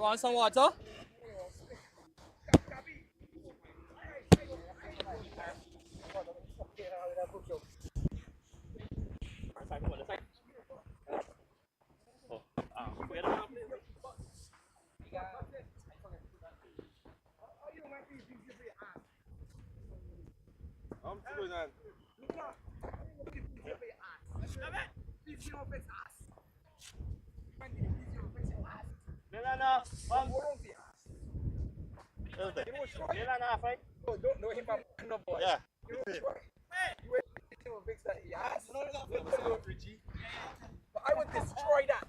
want some water? Yeah. I would destroy that.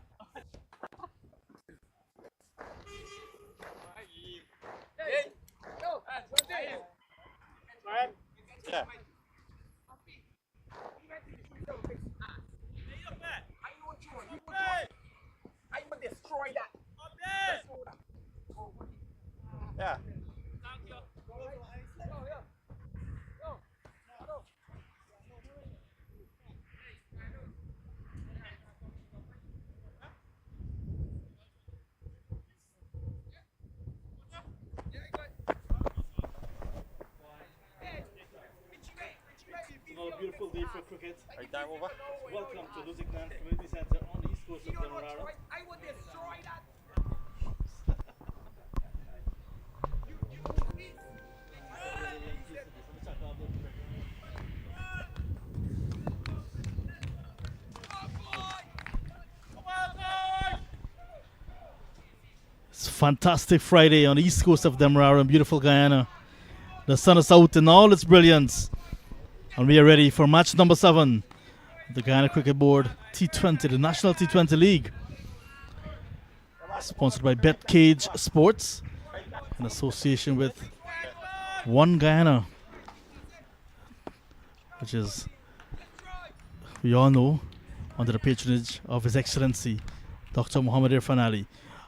Yeah. I would destroy that. Yeah. Another beautiful day for cricket. Right there, over. Welcome to Lusignan Community Centre on the east coast of Demerara. I would destroy that. It's a fantastic Friday on the east coast of Demerara in beautiful Guyana. The sun is out in all its brilliance. And we are ready for match number 7. The Guyana Cricket Board T20, the National T20 League. Sponsored by BetCageSports in association with One Guyana, which is, we all know, under the patronage of His Excellency Dr. Muhammad Irfan Ali.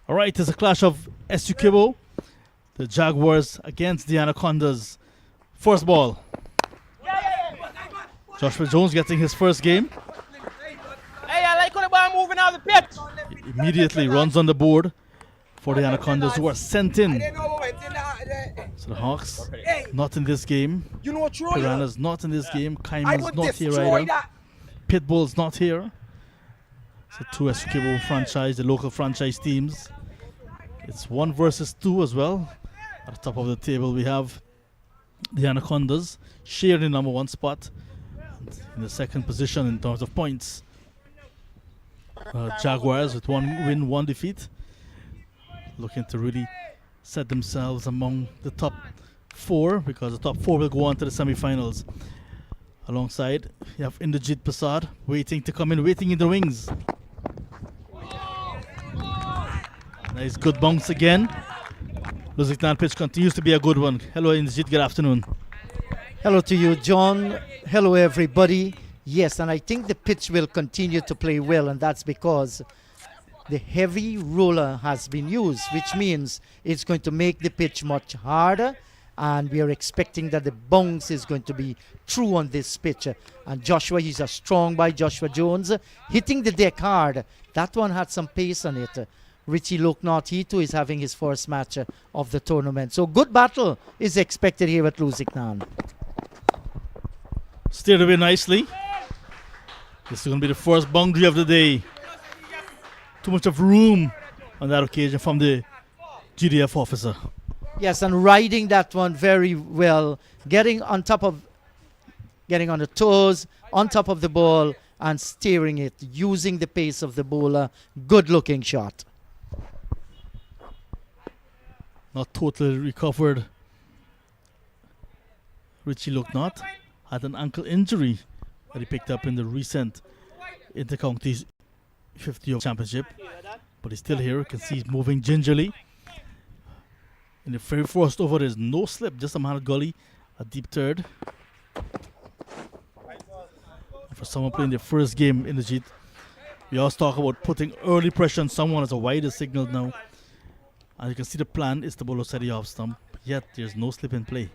Alright, there's a clash of SUKIBO, the Jaguars against the Anacondas. First ball. Joshua Jones getting his first game. Hey, I like how the ball moving out of the pitch. He immediately runs on the board for the Anacondas, who are sent in. So the Hawks not in this game. You know what, Troy? Piranha's not in this game. I Cayman's would not here destroy either. that. Pitbull's not here. So 2 SUKIBO franchise, the local franchise teams. It's 1 versus 2 as well. At the top of the table we have the Anacondas sharing the number 1 spot. In the second position in terms of points, Jaguars with 1 win, 1 defeat, looking to really set themselves among the top 4, because the top 4 will go on to the semi-finals. Alongside, you have Indrajit Prasad waiting to come in, waiting in the wings. Nice good bounce again. Lusignan pitch continues to be a good one. Hello Indrajit, good afternoon. Hello to you, John. Hello, everybody. Yes, and I think the pitch will continue to play well, and that's because the heavy roller has been used, which means it's going to make the pitch much harder, and we are expecting that the bounce is going to be true on this pitch. And Joshua, he's a strong by Joshua Jones, hitting the deck hard. That one had some pace on it. Richie Loknath, he too is having his first match of the tournament. So good battle is expected here at Lusignan. Steered away nicely. This is going to be the first boundary of the day. Too much of room on that occasion from the GDF officer. Yes, and riding that one very well, getting on the toes, on top of the ball, and steering it, using the pace of the bowler. Good looking shot. Not totally recovered. Richie Loknath had an ankle injury that he picked up in the recent Inter-Counties 50 Championship, but he's still here. You can see he's moving gingerly. In the very first over, there's no slip, just a man gully, a deep third. For someone playing their first game in the Jeet, we always talk about putting early pressure on someone as a wider signal now. And you can see the plan is to bowl a steady off stump, yet there's no slip in play.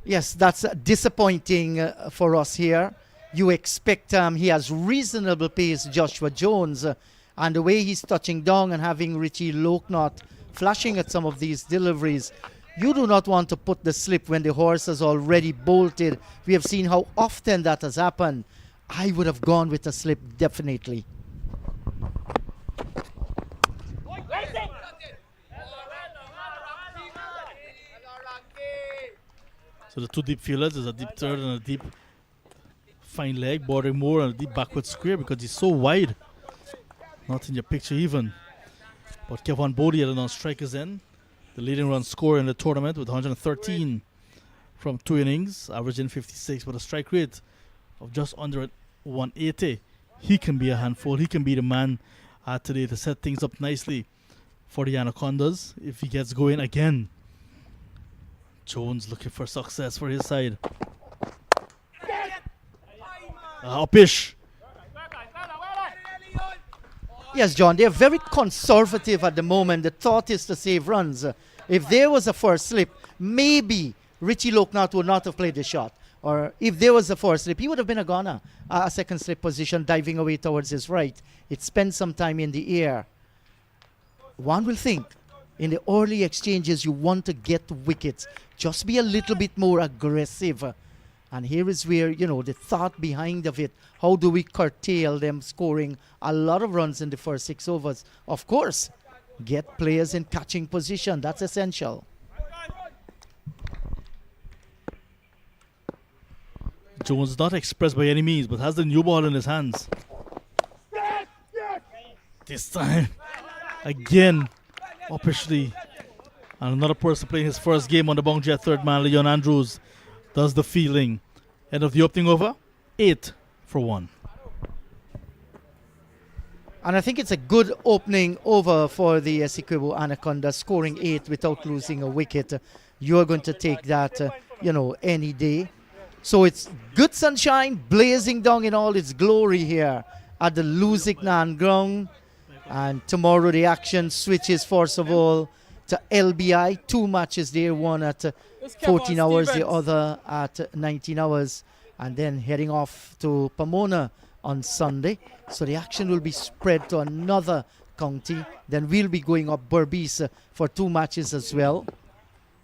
Yes, that's disappointing for us here. You expect he has reasonable pace, Joshua Jones, and the way he's touching down and having Richie Loknath flashing at some of these deliveries. You do not want to put the slip when the horse has already bolted. We have seen how often that has happened. I would have gone with a slip, definitely. So the two deep fielders is a deep third and a deep fine leg, bordering more on a deep backward square because he's so wide. Not in your picture even. But Kevin Bodie at the non-strikers end. The leading run scorer in the tournament with 113 from 2 innings, averaging 56 with a strike rate of just under 180. He can be a handful. He can be the man today to set things up nicely for the Anacondas if he gets going again. Jones looking for success for his side. Upish. Yes, John, they're very conservative at the moment. The thought is to save runs. If there was a first slip, maybe Richie Loknath would not have played the shot. Or if there was a first slip, he would have been a goner. A second slip position, diving away towards his right. It spent some time in the air. One will think, in the early exchanges, you want to get wickets. Just be a little bit more aggressive. And here is where, the thought behind of it. How do we curtail them scoring a lot of runs in the first 6 overs? Of course, get players in catching position. That's essential. Jones is not expressed by any means, but has the new ball in his hands. This time, again, officially, and another person playing his first game on the boundary at third man, Leon Andrews, does the fielding. End of the opening over, 8 for 1. And I think it's a good opening over for the Essequibo Anaconda, scoring 8 without losing a wicket. You're going to take that, any day. So it's good sunshine blazing down in all its glory here at the Lusignan ground. And tomorrow the action switches first of all to LBI. 2 matches there, one at 14 hours, the other at 19 hours. And then heading off to Pomona on Sunday. So the action will be spread to another county. Then we'll be going up Berbice for 2 matches as well.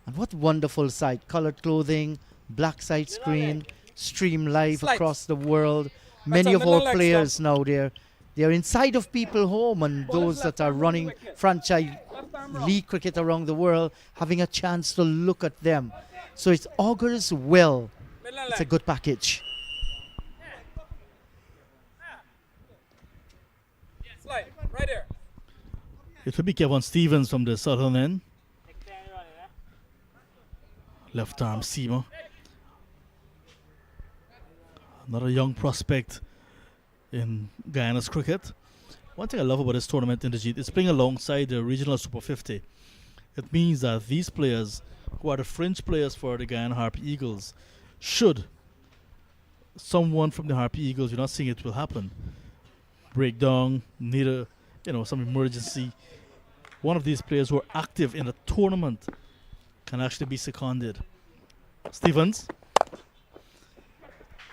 And what wonderful sight. Colored clothing, black side screen, stream live across the world. Many of our players now, they're inside of people home, and those that are running franchise league cricket around the world having a chance to look at them. So it augurs well. It's a good package. Right there. It will be Kevin Stevens from the southern end. Left arm seamer. Another young prospect in Guyana's cricket. One thing I love about this tournament in the G, it's playing alongside the regional Super 50. It means that these players, who are the fringe players for the Guyana Harpy Eagles, should someone from the Harpy Eagles, you're not seeing it will happen, breakdown, need some emergency, one of these players who are active in the tournament can actually be seconded. Stevens.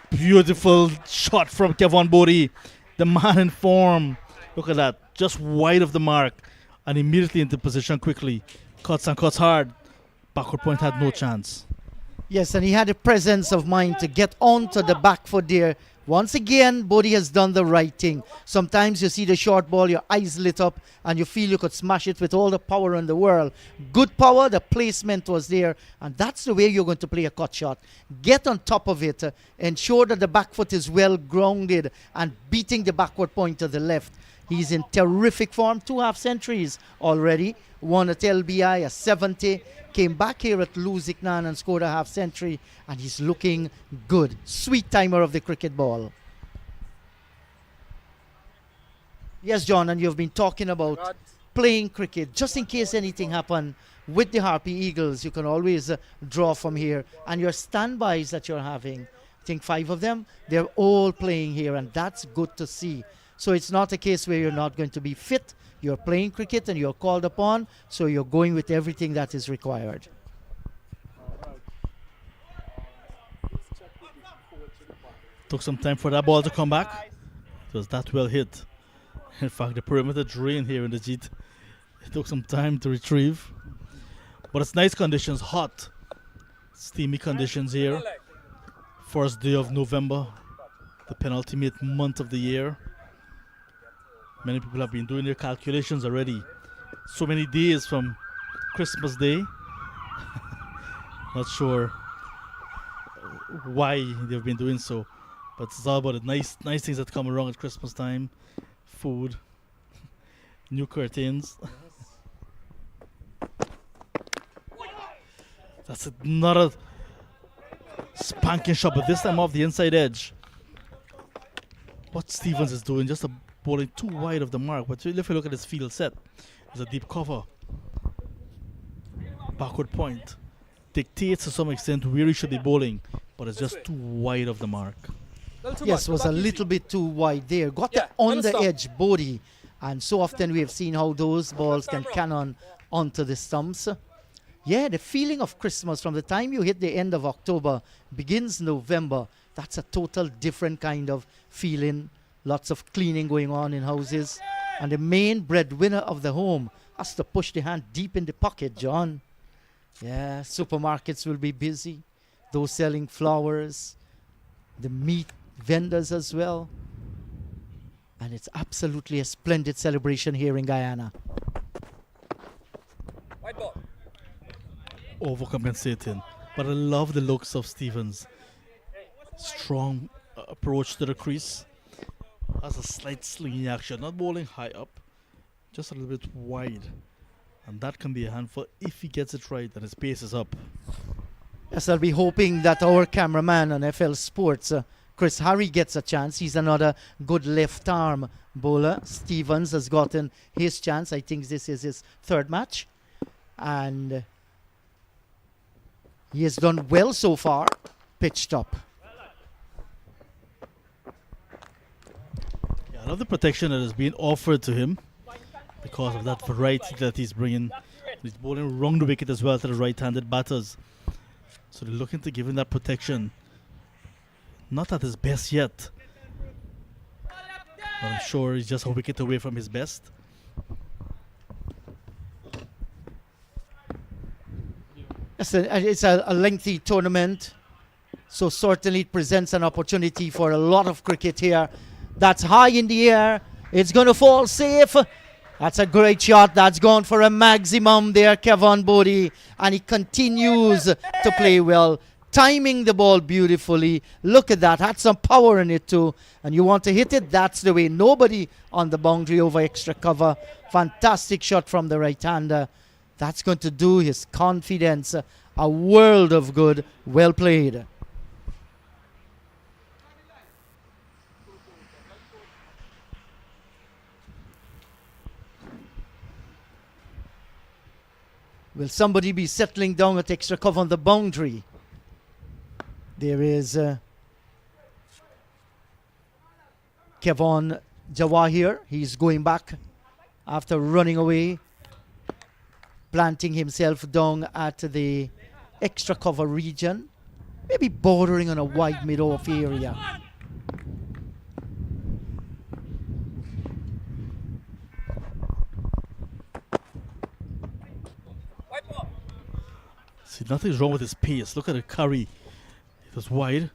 Beautiful shot from Kevin Bodie, the man in form. Look at that, just wide of the mark and immediately into position quickly. Cuts and cuts hard. Backward point had no chance. Yes, and he had the presence of mind to get onto the back foot there. Once again, Bodie has done the right thing. Sometimes you see the short ball, your eyes lit up, and you feel you could smash it with all the power in the world. Good power, the placement was there, and that's the way you're going to play a cut shot. Get on top of it, ensure that the back foot is well grounded, and beating the backward point to the left. He's in terrific form, 2 half centuries already. One at LBI, a 70. Came back here at Lusignan and scored a half century, and he's looking good. Sweet timer of the cricket ball. Yes, John, and you've been talking about playing cricket. Just in case anything happened with the Harpy Eagles, you can always draw from here. And your standbys that you're having, I think 5 of them, they're all playing here, and that's good to see. So it's not a case where you're not going to be fit. You're playing cricket and you're called upon, so you're going with everything that is required. Took some time for that ball to come back. It was that well hit. In fact, the perimeter drain here in the Jeet It took some time to retrieve. But it's nice conditions, hot, steamy conditions here. First day of November, the penultimate month of the year. Many people have been doing their calculations already. So many days from Christmas Day. Not sure why they've been doing so, but it's all about the nice things that come around at Christmas time. Food, new curtains. That's another spanking shot, but this time off the inside edge. What Stevens is doing, just a bowling too wide of the mark. But if you look at his field set, there's a deep cover. Backward point. Dictates to some extent where he should be bowling, but it's just too wide of the mark. Yes, was a little bit too wide there. Got the on the edge body, and so often we have seen how those balls can cannon onto the stumps. Yeah, the feeling of Christmas from the time you hit the end of October, begins November, that's a total different kind of feeling. Lots of cleaning going on in houses. And the main breadwinner of the home has to push the hand deep in the pocket, John. Yeah, supermarkets will be busy. Those selling flowers, the meat vendors as well. And it's absolutely a splendid celebration here in Guyana. White ball. Overcompensating. But I love the looks of Stevens. Strong approach to the crease. Has a slight slinging action. Not bowling high up. Just a little bit wide. And that can be a handful if he gets it right and his pace is up. Yes, I'll be hoping that our cameraman on FL Sports, Chris Harry, gets a chance. He's another good left arm bowler. Stevens has gotten his chance. I think this is his third match. And he has done well so far. Pitched up. Yeah, I love the protection that is being offered to him because of that variety that he's bringing. He's bowling around the wicket as well to the right-handed batters. So they're looking to give him that protection. Not at his best yet. But I'm sure he's just a wicket away from his best. It's a lengthy tournament, so certainly it presents an opportunity for a lot of cricket here. That's high in the air. It's going to fall safe. That's a great shot. That's gone for a maximum there, Kevin Bodie. And he continues to play well, timing the ball beautifully. Look at that. Had some power in it too. And you want to hit it, that's the way. Nobody on the boundary over extra cover. Fantastic shot from the right-hander. That's going to do his confidence a world of good. Well played. Will somebody be settling down at extra cover on the boundary? There is Kevon Jawahir. He's going back after running away, planting himself down at the extra cover region, maybe bordering on a wide mid-off area. See, nothing's wrong with his pace. Look at the curry. It was wide.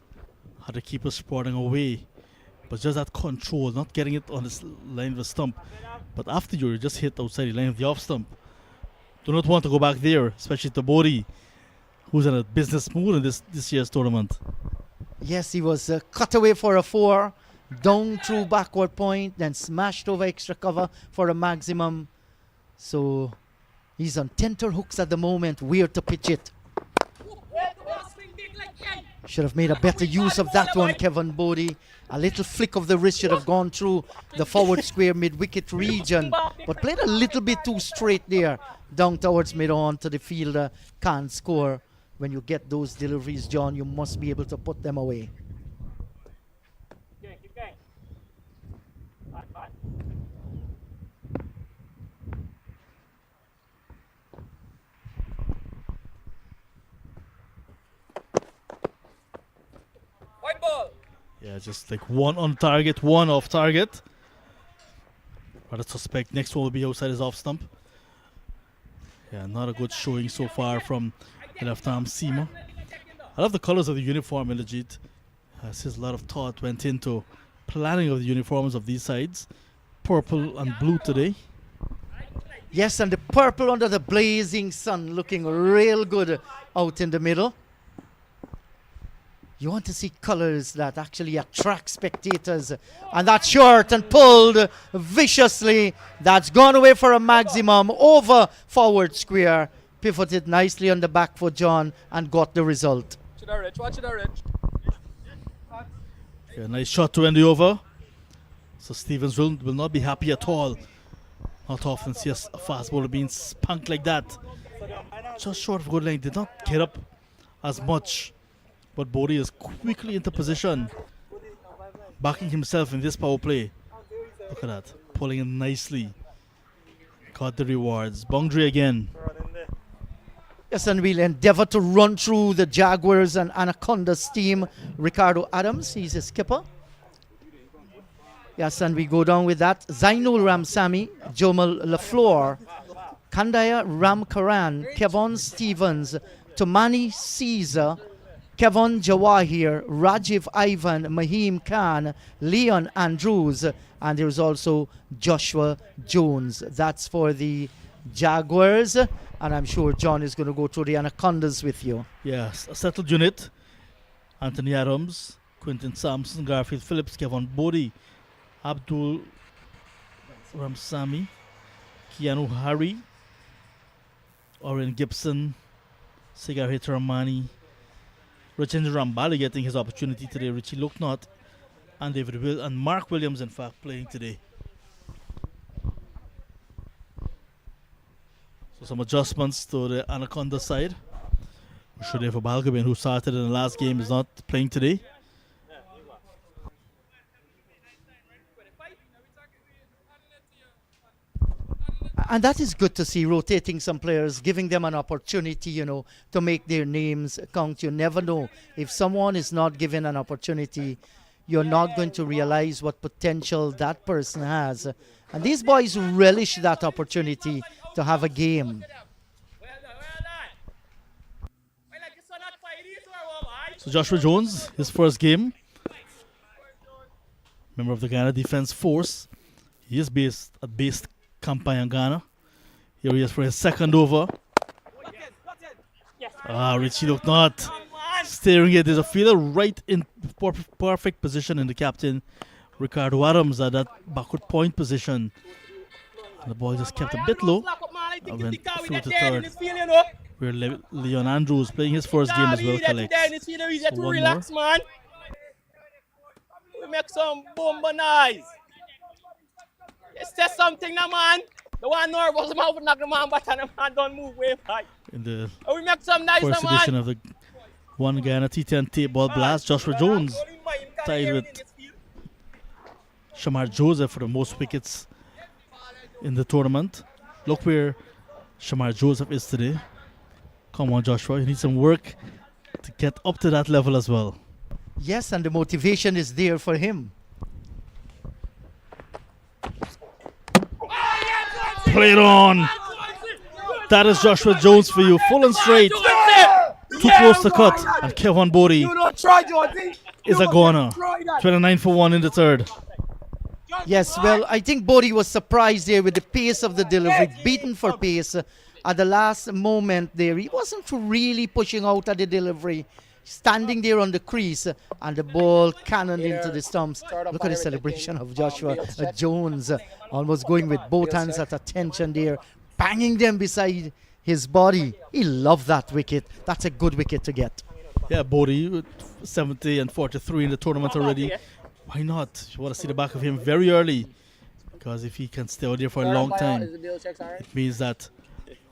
Had the keeper sprawling away. But just that control, not getting it on the line of the stump. But after you just hit outside the line of the off stump. Do not want to go back there, especially to Bodie, who's in a business mood in this year's tournament. Yes, he was cut away for a 4, down through backward point, then smashed over extra cover for a maximum. So he's on tenterhooks at the moment, where to pitch it. Should have made a better use of that one, Kevin Bodie. A little flick of the wrist should have gone through the forward square mid-wicket region, but played a little bit too straight there, down towards mid-on to the fielder. Can't score. When you get those deliveries, John, you must be able to put them away. Keep going. White ball. Yeah, just like one on target, one off target. But I suspect next one will be outside his off stump. Yeah, not a good showing so far from the left-arm seamer. I love the colors of the uniform, Legit. Since a lot of thought went into planning of the uniforms of these sides. Purple and blue today. Yes, and the purple under the blazing sun looking real good out in the middle. You want to see colors that actually attract spectators. And that's short and pulled viciously. That's gone away for a maximum over forward square. Pivoted nicely on the back foot, John, and got the result. Watch it, Rich. Yeah, nice shot to end the over. So Stevens will not be happy at all. Not often see a fast bowler being spunked like that. Just short of good length. Did not get up as much. But Bodie is quickly into position. Backing himself in this power play. Look at that. Pulling in nicely. Got the rewards. Boundary again. Yes, and we'll endeavor to run through the Jaguars and Anacondas team. Ricardo Adams, he's a skipper. Yes, and we go down with that. Zainul Ramsamy, Jomal Lafleur, Kandaya Ramkaran, Kevon Stevens, Tomani Caesar, Kevon Jawahir, Rajiv Ivan, Mahim Khan, Leon Andrews, and there's also Joshua Jones. That's for the Jaguars, and I'm sure John is going to go through the Anacondas with you. Yes, a settled unit. Anthony Adams, Quinton Sampson, Garfield Phillips, Kevon Bodie, Abdul Ramsamy, Keanu Hari, Oren Gibson, Sigaret Ramani, Rachendra Rambali getting his opportunity today, Richie Loknot, and David Will and Mark Williams, in fact, playing today. So some adjustments to the Anaconda side. Shudefa Balgobin, who started in the last game, is not playing today. And that is good to see, rotating some players, giving them an opportunity, to make their names count. You never know. If someone is not given an opportunity, you're not going to realize what potential that person has. And these boys relish that opportunity to have a game. So Joshua Jones, his first game. Member of the Guyana Defense Force. He is based at Kampai, Ghana. Here he is for his second over. Richie Loknot staring it. There's a fielder right in perfect position in the captain, Ricardo Adams, at that backward point position. And the ball just kept a bit low and went through to third, where Leon Andrews, playing his first game as well, collects. So one more. Man. We make some bomba noise. It's just something now, man. The one nerve was mouth knock the man, but the man don't move way back. In the We make some nice first man. edition of the One Guyana T10 tape ball blast, Joshua Jones tied with Shamar Joseph for the most wickets in the tournament. Look where Shamar Joseph is today. Come on, Joshua, you need some work to get up to that level as well. Yes, and the motivation is there for him. Play it on. That is Joshua Jones for you, full and straight. Too close to cut, and Kevon Bodie is a goner. 29 for 1 in the third. Yes, well, I think Bodie was surprised there with the pace of the delivery, beaten for pace. At the last moment there, he wasn't really pushing out at the delivery, standing there on the crease, and the ball cannoned into the stumps. Look at the celebration of Joshua Jones, almost going with both hands at attention there, banging them beside his body. He loved that wicket. That's a good wicket to get. Yeah, Bodie with 70 and 43 in the tournament already. Why not? You want to see the back of him very early, because if he can stay out there for a long time, it means that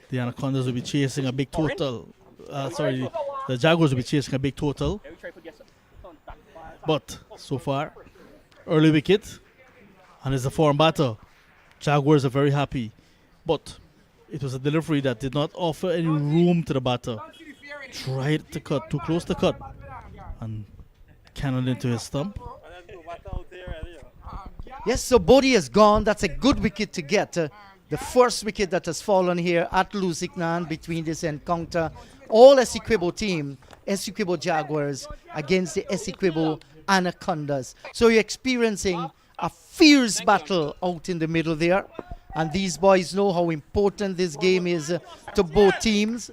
the Anacondas will be chasing a big total. The Jaguars will be chasing a big total. But so far, early wicket, and it's a foreign batter. Jaguars are very happy, but it was a delivery that did not offer any room to the batter. Tried to cut, too close to cut, and cannoned into his stump. Yes, so Bodie is gone. That's a good wicket to get. the first wicket that has fallen here at Lusignan between this encounter. All Essequibo team, Essequibo Jaguars against the Essequibo Anacondas. So you're experiencing a fierce battle out in the middle there. And these boys know how important this game is to both teams.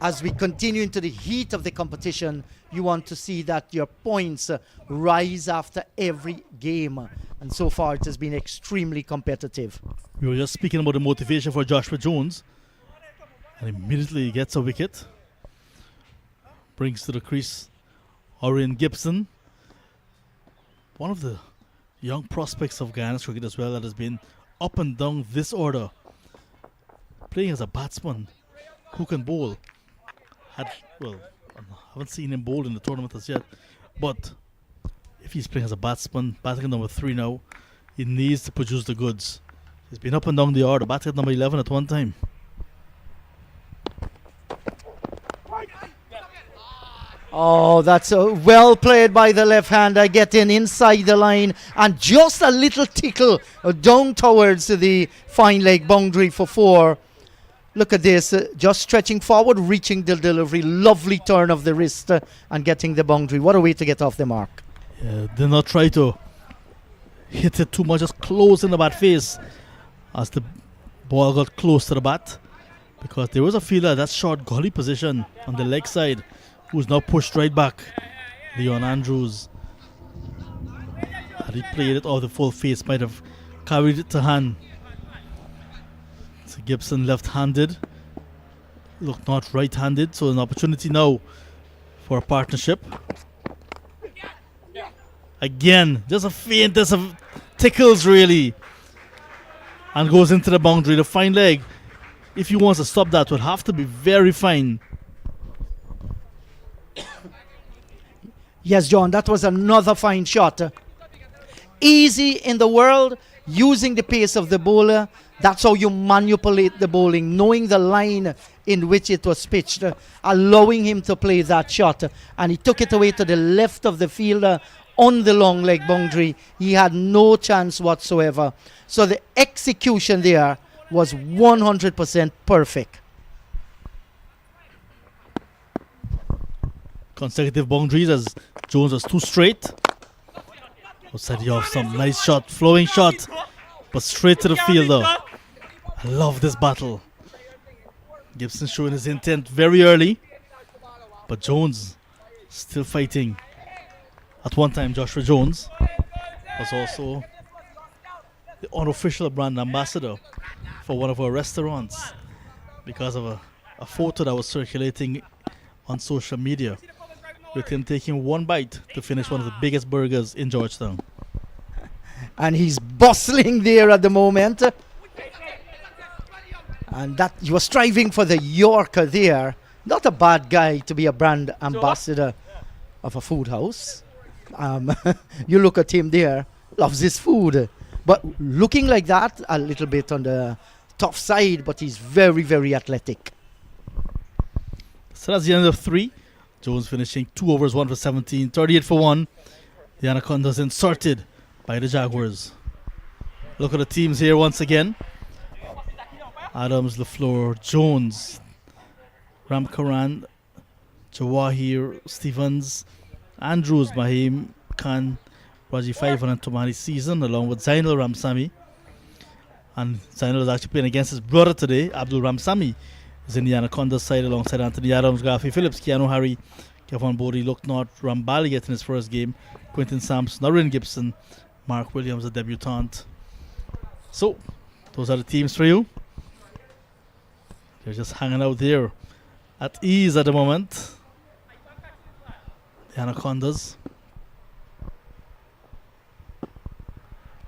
As we continue into the heat of the competition, you want to see that your points rise after every game. And so far, it has been extremely competitive. We were just speaking about the motivation for Joshua Jones. And immediately he gets a wicket. Brings to the crease Orion Gibson. One of the young prospects of Guyana's cricket as well that has been up and down this order. Playing as a batsman who can bowl. I haven't seen him bowl in the tournament as yet. But if he's playing as a batsman, batting at number 3 now, he needs to produce the goods. He's been up and down the order, batting at number 11 at one time. Oh, that's well played by the left-hander, getting inside the line and just a little tickle down towards the fine leg boundary for 4. Look at this, just stretching forward, reaching the delivery, lovely turn of the wrist and getting the boundary. What a way to get off the mark. Did not try to hit it too much, just close in the bat face as the ball got close to the bat, because there was a fielder at that short gully position on the leg side who's now pushed right back. Leon Andrews, had he played it off the full face, might have carried it to hand. So Gibson left-handed, look not right-handed, so an opportunity now for a partnership. Again, just a feint, just a tickles really, and goes into the boundary. The fine leg, if he wants to stop that, would have to be very fine. Yes, John, that was another fine shot. Easy in the world, using the pace of the bowler. That's how you manipulate the bowling, knowing the line in which it was pitched, allowing him to play that shot. And he took it away to the left of the fielder on the long leg boundary. He had no chance whatsoever. So the execution there was 100% perfect. Consecutive boundaries as Jones was too straight. Outside the off, some nice shot, flowing shot, but straight to the fielder. I love this battle. Gibson showing his intent very early, but Jones still fighting. At one time, Joshua Jones was also the unofficial brand ambassador for one of our restaurants because of a photo that was circulating on social media with him taking one bite to finish one of the biggest burgers in Georgetown. And he's bustling there at the moment. And that he was striving for the Yorker there. Not a bad guy to be a brand ambassador of a food house. You look at him there, loves his food. But looking like that, a little bit on the tough side, but he's very, very athletic. So that's the end of 3. Jones finishing 2 overs, 1 for 17, 38 for 1. The Anacondas inserted by the Jaguars. Look at the teams here once again. Adams, LaFleur, Jones, Ramkaran, Jawahir, Stevens, Andrews, Mahim, Khan, Raji Faivan and Tomani Season, along with Zainal Ramsami. And Zainal is actually playing against his brother today. Abdul Ramsami is in the Anacondas side alongside Anthony Adams, Gaffy Phillips, Keanu Harry, Kevin Bodie, Lucknot, Rambali getting his first game, Quinton Sampson, Norrin Gibson, Mark Williams, a debutant. So, those are the teams for you. They're just hanging out there at ease at the moment. The Anacondas.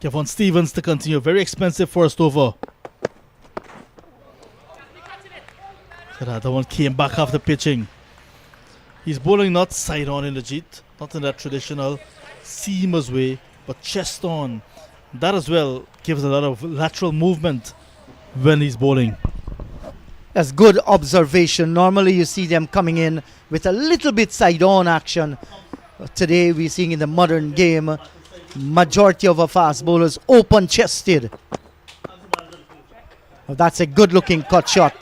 Kevon Stevens to continue. Very expensive first over. That one came back after pitching. He's bowling not side on in the Jeet, not in that traditional seamers way, but chest on. That as well gives a lot of lateral movement when he's bowling. That's good observation. Normally you see them coming in with a little bit side on action. Today we're seeing in the modern game, majority of our fast bowlers open chested. Oh, that's a good-looking cut shot.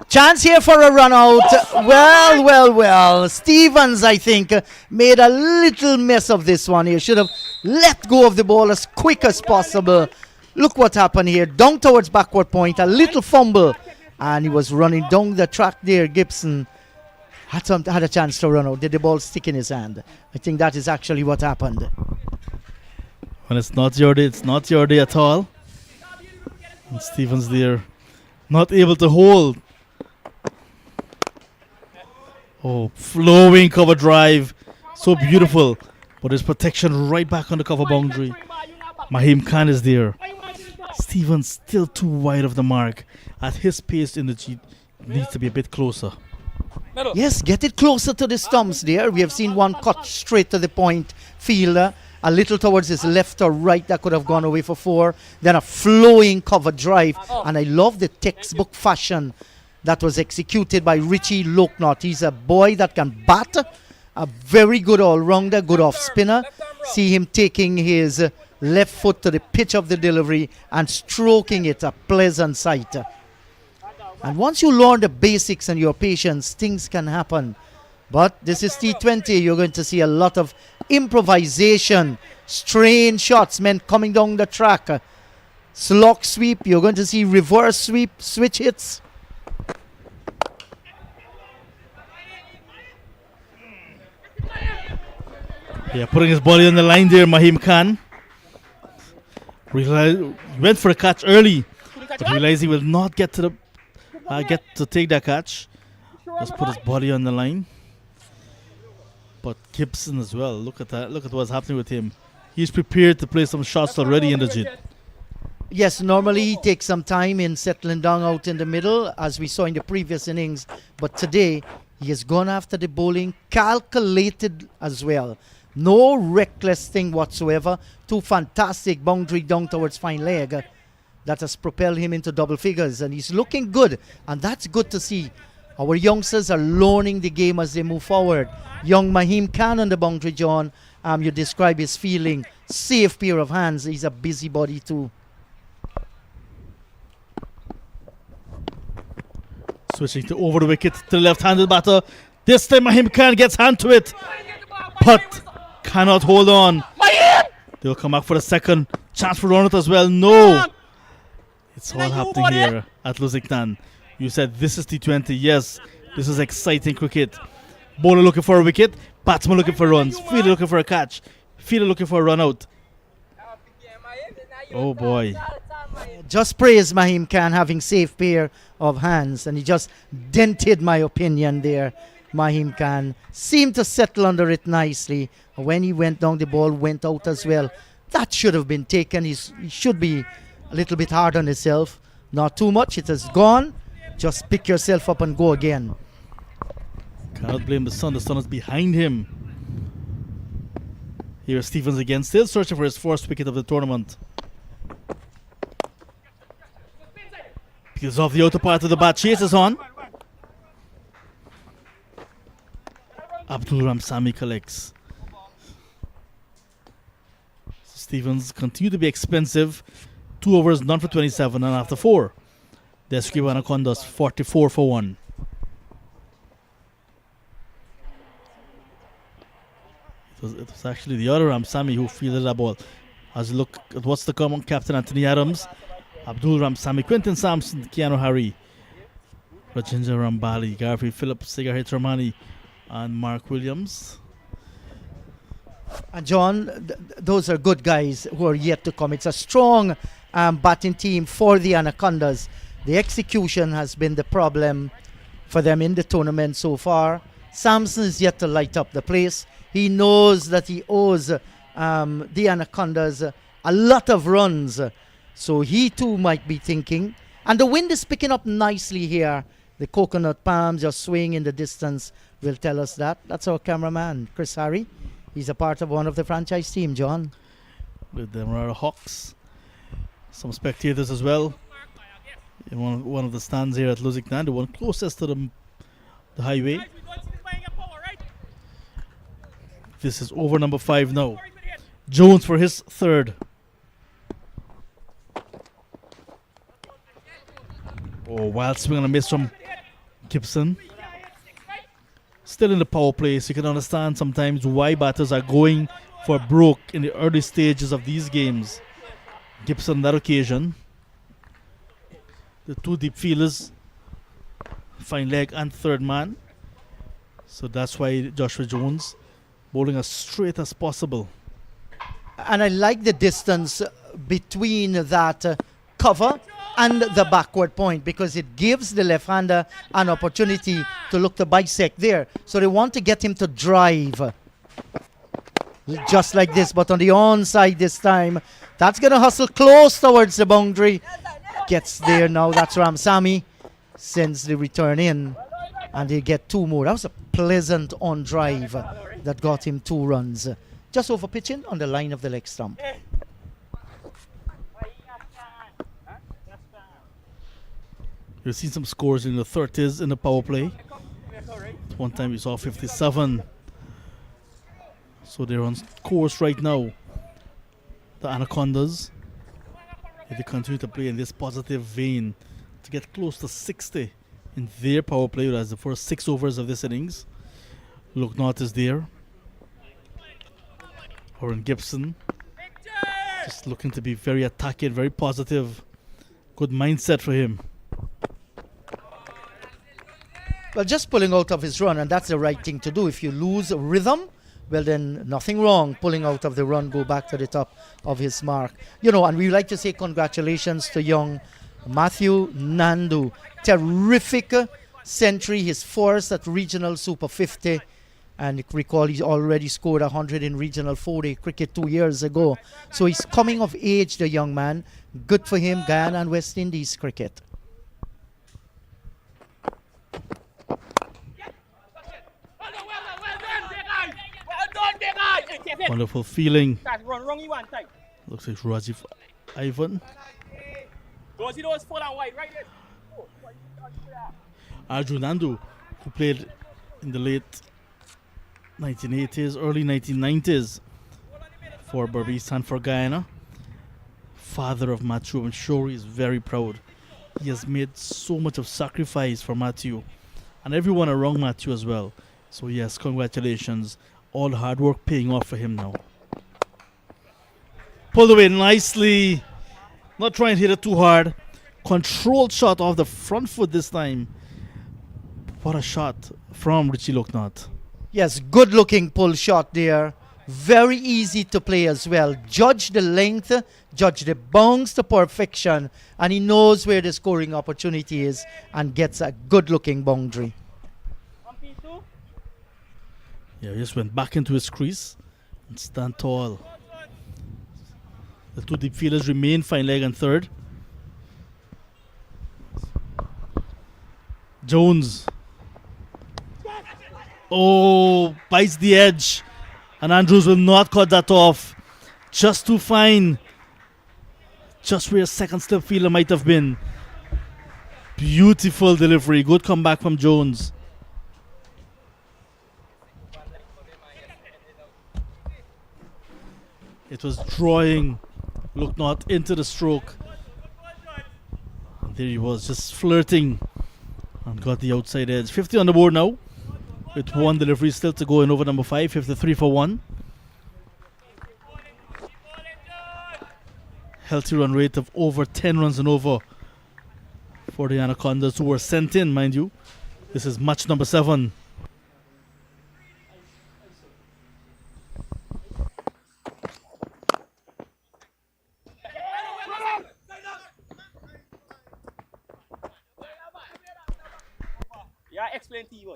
Chance here for a run out. Well. Stevens, I think, made a little mess of this one here. Should have let go of the ball as quick as possible. Look what happened here. Down towards backward point. A little fumble. And he was running down the track there. Gibson had a chance to run out. Did the ball stick in his hand? I think that is actually what happened. When it's not your day, it's not your day at all. And Stevens there, not able to hold. Oh, flowing cover drive. So beautiful. But there's protection right back on the cover boundary. Mahim Khan is there. Stevens still too wide of the mark. At his pace in the G, needs to be a bit closer. Yes, get it closer to the stumps there. We have seen one cut straight to the point fielder. A little towards his left or right that could have gone away for 4. Then a flowing cover drive. And I love the textbook fashion that was executed by Richie Loknot. He's a boy that can bat. A very good all-rounder, good off-spinner. See him taking his left foot to the pitch of the delivery and stroking it, a pleasant sight. And once you learn the basics and your patience, things can happen. But this is T20. You're going to see a lot of improvisation, strange shots, men coming down the track. Slog sweep. You're going to see reverse sweep, switch hits. Yeah, putting his body on the line there, Mahim Khan. Went for a catch early, but realized he will not get to take that catch. Just put his body on the line. But Gibson as well. Look at that. Look at what's happening with him. He's prepared to play some shots already in the JIT. Yes, normally he takes some time in settling down out in the middle, as we saw in the previous innings. But today, he has gone after the bowling, calculated as well. No reckless thing whatsoever. 2 fantastic boundary down towards fine leg that has propelled him into double figures. And he's looking good. And that's good to see. Our youngsters are learning the game as they move forward. Young Mahim Khan on the boundary, John. You describe his feeling. Safe pair of hands. He's a busybody too. Switching to over the wicket to the left-handed batter. This time Mahim Khan gets hand to it, but cannot hold on. They'll come back for a second. Chance for run out as well. No. It's all happening here at Lusignan. You said this is T20. Yes, this is exciting cricket. Bowler looking for a wicket. Batsman looking for runs. Fielder looking for a catch. Fielder looking for a run out. Oh boy. Just praise Mahim Khan having safe pair of hands, and he just dented my opinion there. Mahim Khan seemed to settle under it nicely. When he went down, the ball went out as well. That should have been taken. He should be a little bit hard on himself. Not too much. It has gone. Just pick yourself up and go again. Cannot blame the sun. The sun is behind him. Here's Stevens again, still searching for his 4th wicket of the tournament. Peels off the outer part of the bat. Chases on. Abdul Ramsami collects. Stevens continue to be expensive. 2 overs, none for 27, and after 4. The SQ Anacondas 44 for 1. It was actually the other Ramsami who fielded that ball. As you look at what's to come on Captain Anthony Adams, Abdul Ramsami, Quentin Sampson, Keanu Harry, Rajendra Rambali, Garfield Phillips, Sigahit Ramani, and Mark Williams. And John, those are good guys who are yet to come. It's a strong batting team for the Anacondas. The execution has been the problem for them in the tournament so far. Sampson is yet to light up the place. He knows that he owes the Anacondas a lot of runs. So he too might be thinking. And the wind is picking up nicely here. The coconut palms just swaying in the distance will tell us that. That's our cameraman, Chris Harry. He's a part of one of the franchise team, John. With the Demerara Hawks. Some spectators as well. In one of the stands here at Lusignan, the one closest to the highway. This is over number 5 now. Jones for his 3rd. wild swing and a miss from Gibson. Still in the power play, so you can understand sometimes why batters are going for broke in the early stages of these games. Gibson on that occasion. The two deep fielders, fine leg and third man. So that's why Joshua Jones bowling as straight as possible. And I like the distance between that cover and the backward point, because it gives the left-hander an opportunity to look to bisect there. So they want to get him to drive just like this, but on the onside this time. That's going to hustle close towards the boundary. Gets there now. That's Ramsamy. Sends the return in, and they get 2 more. That was a pleasant on drive that got him 2 runs. Just over pitching on the line of the leg stump. You've seen some scores in the 30s in the power play. One time we saw 57. So they're on course right now. The Anacondas, if they continue to play in this positive vein, to get close to 60 in their power play as the first 6 overs of this innings. Lusignan is there. Warren Gibson, just looking to be very attacking, very positive. Good mindset for him. Well, just pulling out of his run, and that's the right thing to do. If you lose rhythm, well, then nothing wrong. Pulling out of the run, go back to the top of his mark. You know, and we like to say congratulations to young Matthew Nandu. Terrific century, his first at Regional Super 50. And recall, he already scored 100 in Regional 4-day cricket 2 years ago. So he's coming of age, the young man. Good for him, Guyana and West Indies cricket. Wonderful feeling. Run wrong, you want time. Looks like Rajiv Ivan. Those full and wide, right there. Arjun Nandu, who played in the late 1980s, early 1990s for Berbice and for Guyana. Father of Matthew, I'm sure he's very proud. He has made so much of sacrifice for Matthew and everyone around Matthew as well. So yes, congratulations. All the hard work paying off for him now. Pulled away nicely. Not trying to hit it too hard. Controlled shot off the front foot this time. What a shot from Richie Lusignan. Yes, good looking pull shot there. Very easy to play as well. Judge the length, judge the bounce to perfection, and he knows where the scoring opportunity is and gets a good looking boundary. Yeah, he just went back into his crease and stand tall. The two deep fielders remain fine leg and third. Jones. Oh, bites the edge. And Andrews will not cut that off. Just too fine. Just where a second slip fielder might have been. Beautiful delivery. Good comeback from Jones. It was drawing Lusignan into the stroke. And there he was, just flirting. And got the outside edge. 50 on the board now. With one delivery still to go in over number 5. 53 for 1. Healthy run rate of over 10 runs and over for the Anacondas, who were sent in, mind you. This is match number 7. Yeah, explain to you.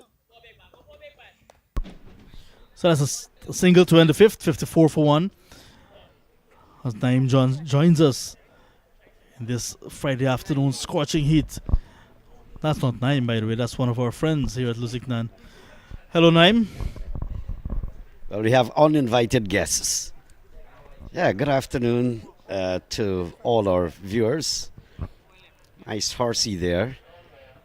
So that's a single to end the 5th, 54 for 1. As Naeem joins us in this Friday afternoon scorching heat. That's not Naeem, by the way, that's one of our friends here at Lusignan. Hello, Naeem. Well, we have uninvited guests. Yeah, good afternoon to all our viewers. Nice horsey there.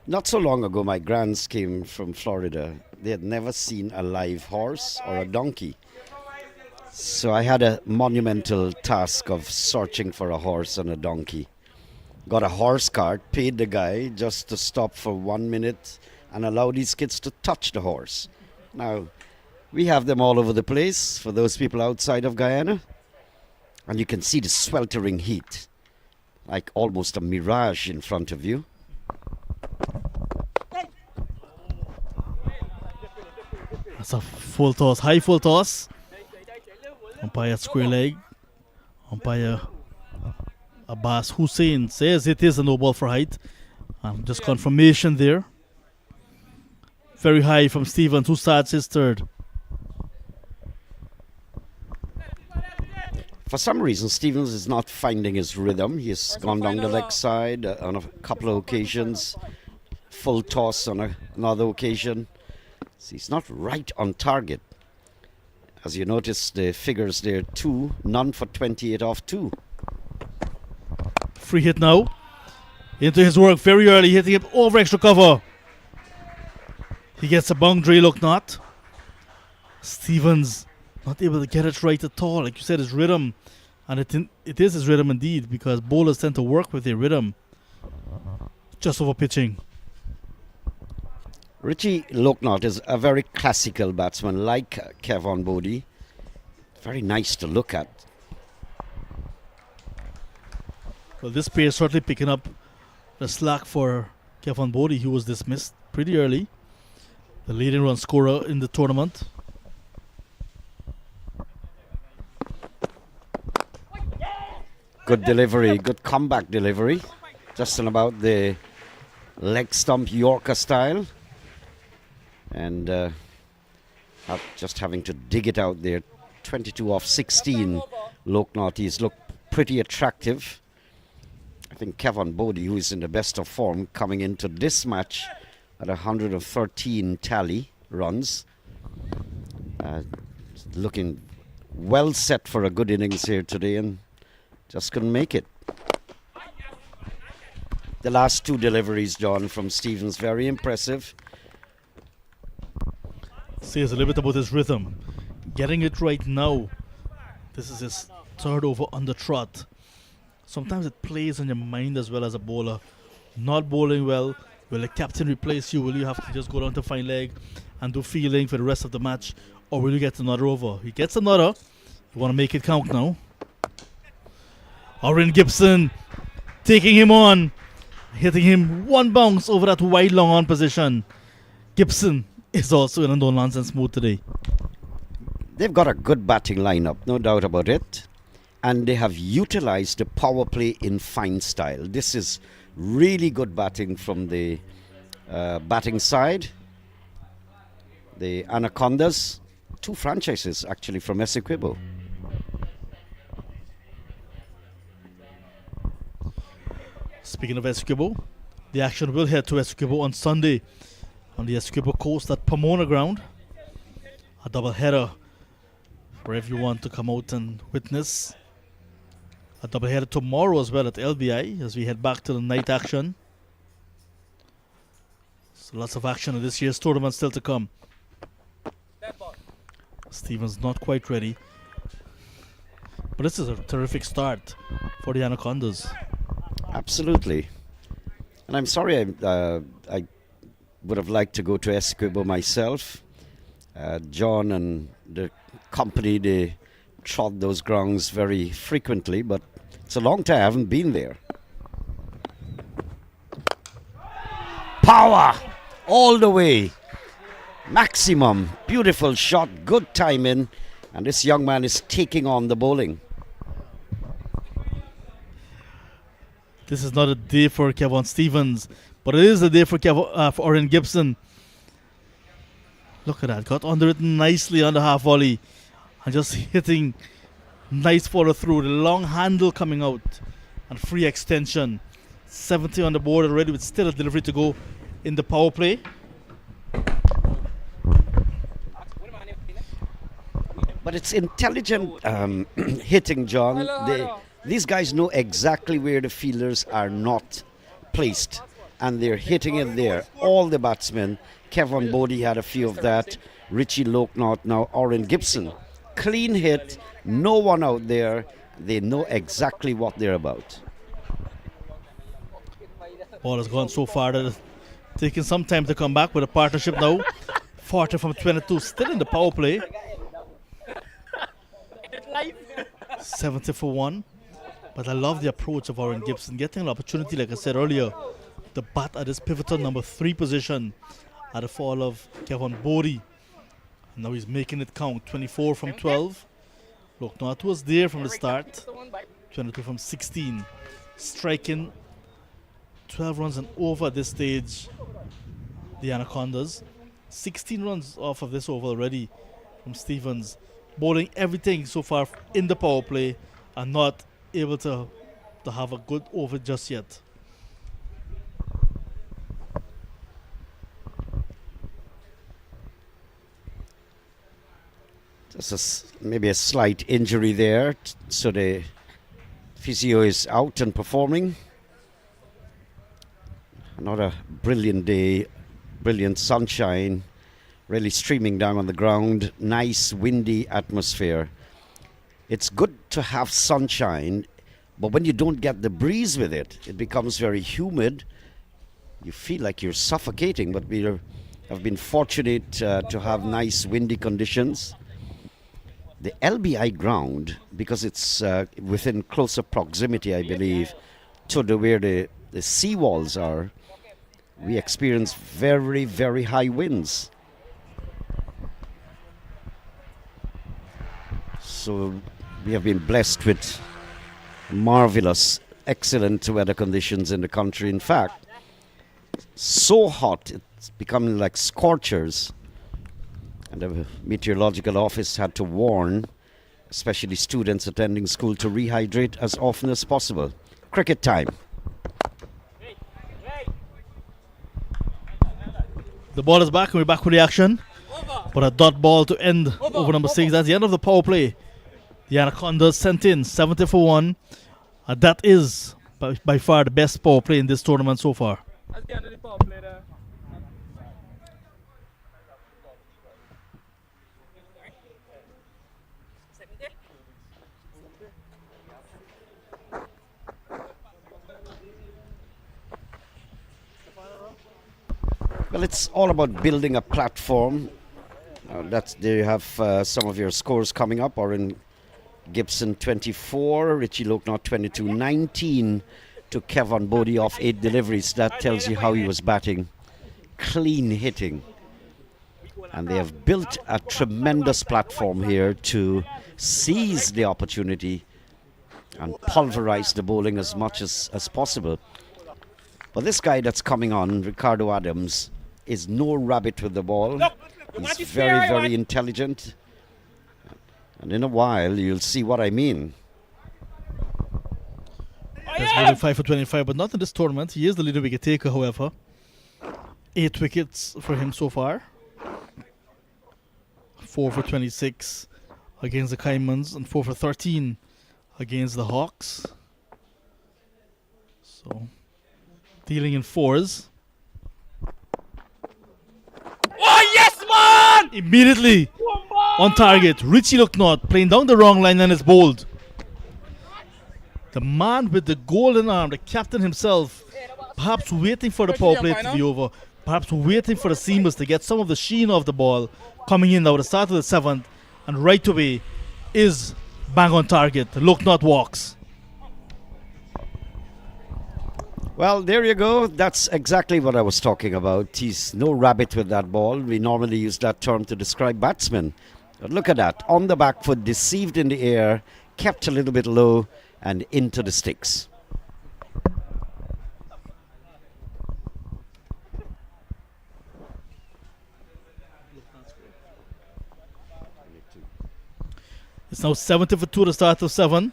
Not so long ago, my grands came from Florida. They had never seen a live horse or a donkey. So I had a monumental task of searching for a horse and a donkey. got a horse cart, paid the guy just to stop for 1 minute and allow these kids to touch the horse. Now, we have them all over the place for those people outside of Guyana. And you can see the sweltering heat, like almost a mirage in front of you. That's a full toss, high full toss. Umpire square leg. Umpire Abbas Hussein says it is a no ball for height. Just confirmation there. Very high from Stevens, who starts his third. For some reason, Stevens is not finding his rhythm. He's gone down the leg side on a couple of occasions. Full toss on another occasion. So he's not right on target. As you notice, the figures there, 2, none for 28 off 2. Free hit now. Into his work very early, hitting it over extra cover. He gets a boundary, look not. Stevens not able to get it right at all. Like you said, his rhythm. And it is his rhythm indeed, because bowlers tend to work with their rhythm. Just over pitching. Richie Loknot is a very classical batsman, like Kevon Bodie. Very nice to look at. Well, this pair is certainly picking up the slack for Kevon Bodie, who was dismissed pretty early. The leading run scorer in the tournament. Good delivery, good comeback delivery. Just in about the leg stump Yorker style. And just having to dig it out there. 22 off 16. Loknot, he's looked pretty attractive. I think Kevon Bodie, who is in the best of form, coming into this match at 113 tally runs. Looking well set for a good innings here today and just couldn't make it. The last 2 deliveries, John, from Stevens, very impressive. Says a little bit about his rhythm. Getting it right now. This is his third over on the trot. Sometimes it plays on your mind as well as a bowler. Not bowling well. Will the captain replace you? Will you have to just go down to fine leg and do fielding for the rest of the match? Or will you get another over? He gets another. You want to make it count now. Oren Gibson taking him on. Hitting him 1 bounce over that wide long on position. Gibson is also in a no-nonsense mood today. They've got a good batting lineup, no doubt about it. And they have utilized the power play in fine style. This is really good batting from the batting side. The Anacondas, 2 franchises actually from Essequibo. Speaking of Essequibo, the action will head to Essequibo on Sunday on the Essequibo coast at Pomona ground. A double header for everyone to come out and witness. A double header tomorrow as well at LBI as we head back to the night action. So lots of action in this year's tournament still to come. Stevens not quite ready. But this is a terrific start for the Anacondas. Absolutely. And I'm sorry, I would have liked to go to Essequibo myself. John and the company, they trod those grounds very frequently, but it's a long time I haven't been there. Power! All the way. Maximum. Beautiful shot. Good timing. And this young man is taking on the bowling. This is not a day for Kevon Stevens, but it is a day for Oren Gibson. Look at that. Got under it nicely on the half volley. And just hitting nice follow through. The long handle coming out. And free extension. 70 on the board already with still a delivery to go in the power play. But it's intelligent hitting, John. These guys know exactly where the fielders are not placed. And they're hitting it there. All the batsmen. Kevon Bodie had a few of that. Richie Loknot, now Oren Gibson. Clean hit. No one out there. They know exactly what they're about. Ball has gone so far that it's taking some time to come back with a partnership now. 40 from 22, still in the power play. 70 for 1. But I love the approach of Warren Gibson, getting an opportunity, like I said earlier, to bat at this pivotal number 3 position at the fall of Kevin Bodie. And now he's making it count. 24 from 12. Look, North was there from the start. 22 from 16. Striking 12 runs and over at this stage, the Anacondas. 16 runs off of this over already from Stevens. Bowling everything so far in the power play and not able to have a good over just yet. Maybe a slight injury there, so the physio is out and performing. Another brilliant day, brilliant sunshine, really streaming down on the ground. Nice windy atmosphere. It's good to have sunshine, but when you don't get the breeze with it, it becomes very humid. You feel like you're suffocating, but we have been fortunate to have nice windy conditions. The LBI ground, because it's within closer proximity, I believe, to where the seawalls are, we experience very, very high winds. So we have been blessed with marvelous, excellent weather conditions in the country. In fact, so hot, it's becoming like scorchers. And the meteorological office had to warn, especially students attending school, to rehydrate as often as possible. Cricket time. The ball is back and we're back with the action. But a dot ball to end over number 6. That's the end of the power play. The Anacondas sent in 70 for 1. That is by far the best power play in this tournament so far. That's the end of the power play there. Well, it's all about building a platform. There you have some of your scores coming up. Oren Gibson 24, Richie Loknot 22, 19 to Kevin Bodie off 8 deliveries. That tells you how he was batting. Clean hitting. And they have built a tremendous platform here to seize the opportunity and pulverize the bowling as much as possible. But this guy that's coming on, Ricardo Adams, is no rabbit with the ball. He's very, very intelligent. And in a while, you'll see what I mean. He's bowling 5 for 25, but not in this tournament. He is the leader wicket taker, however. 8 wickets for him so far. 4 for 26 against the Caimans and 4 for 13 against the Hawks. So, dealing in 4s. Oh, yes, man! Immediately on target. Richie Loknot playing down the wrong line and is bowled. The man with the golden arm, the captain himself, perhaps waiting for the power play to be over. Perhaps waiting for the seamers to get some of the sheen off the ball. Coming in now at the start of the 7th. And right away is bang on target. Loknot walks. Well, there you go. That's exactly what I was talking about. He's no rabbit with that ball. We normally use that term to describe batsmen. But look at that. On the back foot, deceived in the air, kept a little bit low, and into the sticks. It's now 70 for 2 to start of 7.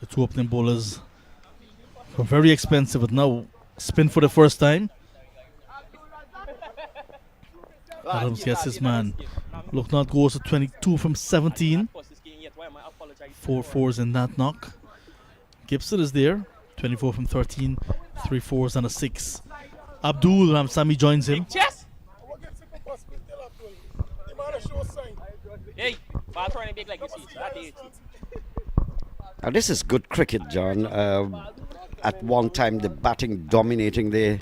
The two opening bowlers were very expensive, but now spin for the first time. Adams gets his man. Loknot goes to 22 from 17. 4 fours in that knock. Gibson is there. 24 from 13. 3 fours and a 6. Abdul Ramsami joins him. Hey, ball trying big like you see. That is Now this is good cricket, John. At one time, the batting dominating the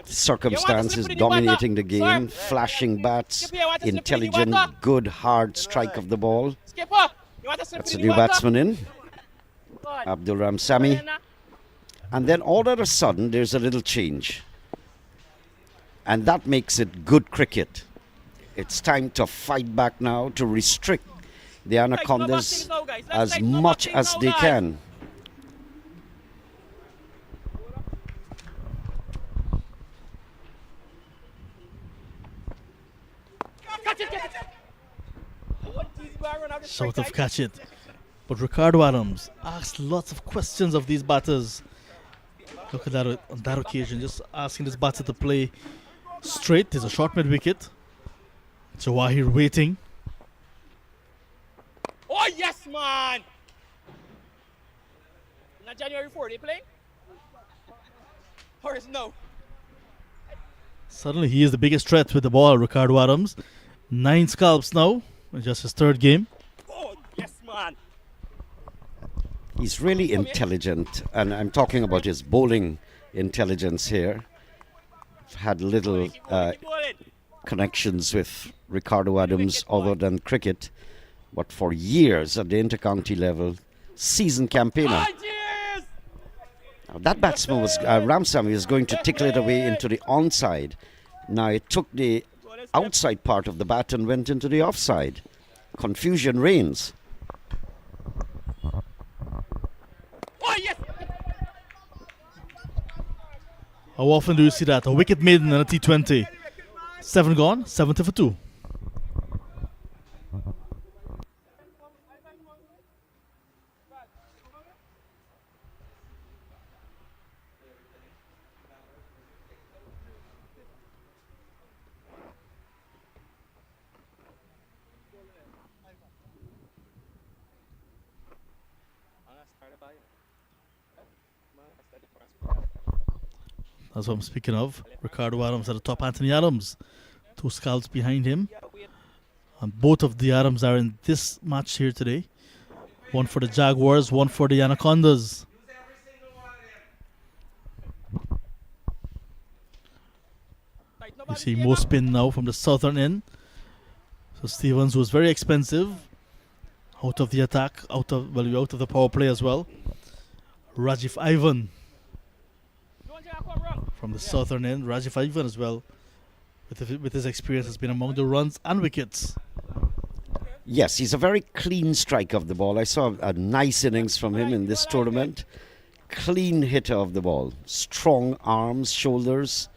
circumstances, dominating the game, flashing bats, intelligent, good, hard strike of the ball. Skipper, you want to slip That's in a the new water? batsman in, Good. Abdul Ramsami. And then all of a sudden, there's a little change. And that makes it good cricket. It's time to fight back now to restrict the Anacondas as much as they can. Catch it, catch it. Short of catch it. But Ricardo Adams asked lots of questions of these batters. Look at that on that occasion, just asking this batter to play straight. There's a short mid wicket. Jawahir waiting. Oh, yes, man. Not January 4, they play? Or is no? Suddenly he is the biggest threat with the ball, Ricardo Adams. 9 scalps now, in just his third game. Oh, yes, man. He's really intelligent, and I'm talking about his bowling intelligence here. I've had little Keep going. connections with Ricardo Adams other than cricket, but for years at the intercounty level, seasoned campaigner. Oh, cheers. Now that batsman was Ramsamy was going to tickle it away into the onside. Now it took the outside part of the bat and went into the offside. Confusion reigns. Oh, yes. How often do you see that? A wicket maiden in a T20. 7 gone, 70 for 2. That's what I'm speaking of. Ricardo Adams at the top, Anthony Adams. 2 scalps behind him. And both of the Adams are in this match here today. One for the Jaguars, one for the Anacondas. You see more spin now from the southern end. So Stevens was very expensive. Out of the attack, out of the power play as well. Rajiv Ivan from the southern end. Rajiv Ivan as well, with his experience, has been among the runs and wickets. Yes, he's a very clean strike of the ball. I saw a nice innings from him in this tournament. Clean hitter of the ball. Strong arms, shoulders.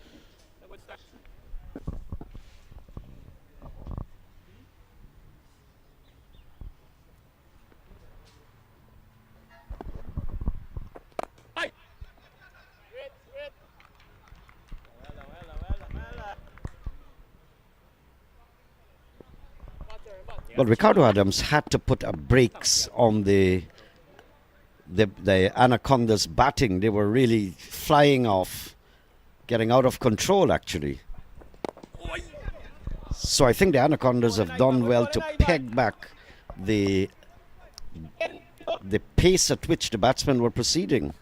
Well, Ricardo Adams had to put a brakes on the Anacondas batting. They were really flying off, getting out of control actually. So I think the Anacondas have done well to peg back the pace at which the batsmen were proceeding.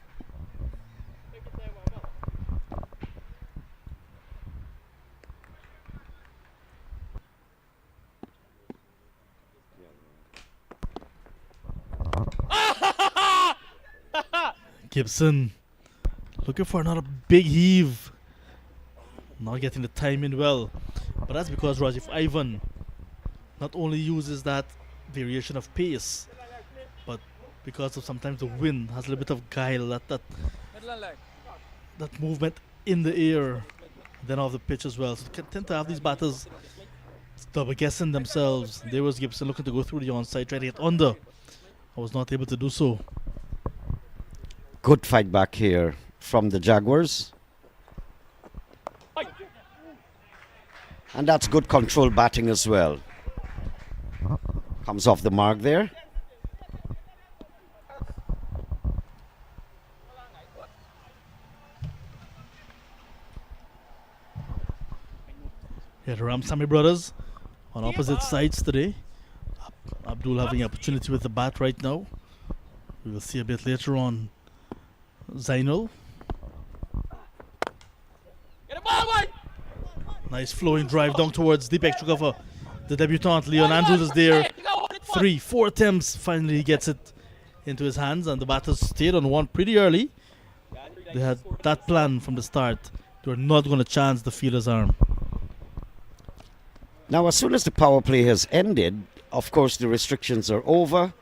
Gibson looking for another big heave. Not getting the timing well. But that's because Rajiv Ivan not only uses that variation of pace, but because of sometimes the wind has a little bit of guile, that movement in the air, then off the pitch as well. So you can tend to have these batters double guessing themselves. There was Gibson looking to go through the onside, trying to get under. I was not able to do so. Good fight back here from the Jaguars. And that's good control batting as well. Comes off the mark there. Yeah, the Ramsamy brothers on opposite sides today. Abdul having opportunity with the bat right now. We will see a bit later on. Zainul. Get the ball, boy. Nice flowing drive down towards deep extra cover. The debutant Leon Andrews is there. 3, 4 attempts. Finally he gets it into his hands, and the batters stayed on one pretty early. They had that plan from the start. They were not going to chance the fielder's arm. Now, as soon as the power play has ended, of course, the restrictions are over,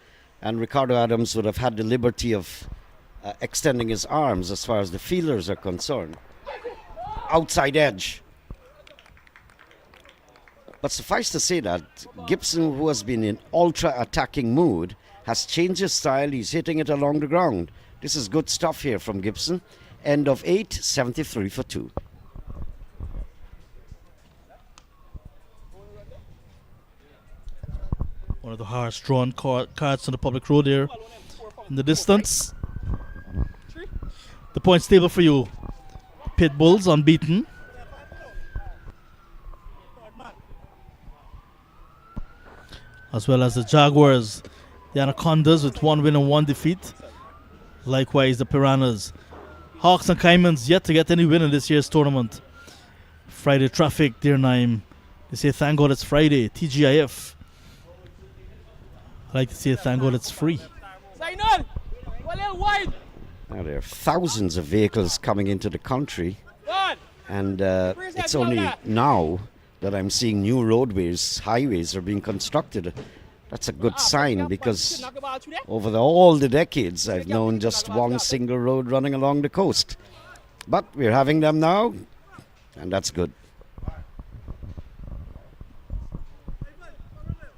and Ricardo Adams would have had the liberty of extending his arms as far as the fielders are concerned. Outside edge. But suffice to say that Gibson, who has been in ultra-attacking mood, has changed his style. He's hitting it along the ground. This is good stuff here from Gibson. End of 8, 73 for 2. One of the harsh drawn cards on the public road there in the distance. The points table for you. Pit Bulls unbeaten. As well as the Jaguars, the Anacondas with 1 win and 1 defeat. Likewise the Piranhas. Hawks and Caimans yet to get any win in this year's tournament. Friday traffic, dear Naim. They say thank God it's Friday. TGIF. I like to say thank God it's free. Zainul, go a little wide. Now there are thousands of vehicles coming into the country, and it's only now that I'm seeing new roadways, highways are being constructed. That's a good sign, because over all the decades I've known just one single road running along the coast. But we're having them now, and that's good.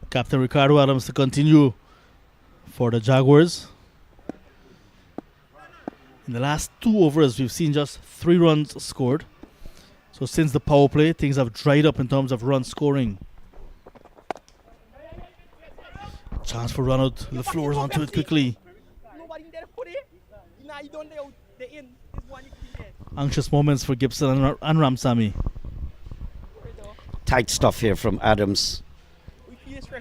Captain Ricardo Adams to continue for the Jaguars. In the last 2 overs, we've seen just 3 runs scored. So since the power play, things have dried up in terms of run scoring. Chance for run out. The floors onto it quickly. Anxious moments for Gibson and Ramsamy. Tight stuff here from Adams.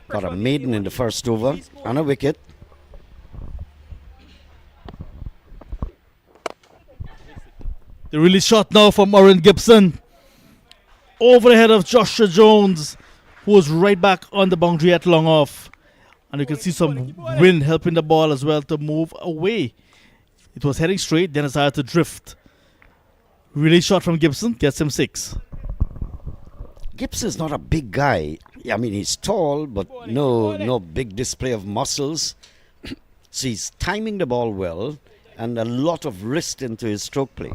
Got a maiden in the first over and a wicket. The release shot now from Oren Gibson. Over the head of Joshua Jones, who was right back on the boundary at long off. And you can see some wind helping the ball as well to move away. It was heading straight, then it started to drift. Release shot from Gibson gets him 6. Gibson's not a big guy. I mean, he's tall, but no big display of muscles. So he's timing the ball well, and a lot of wrist into his stroke play.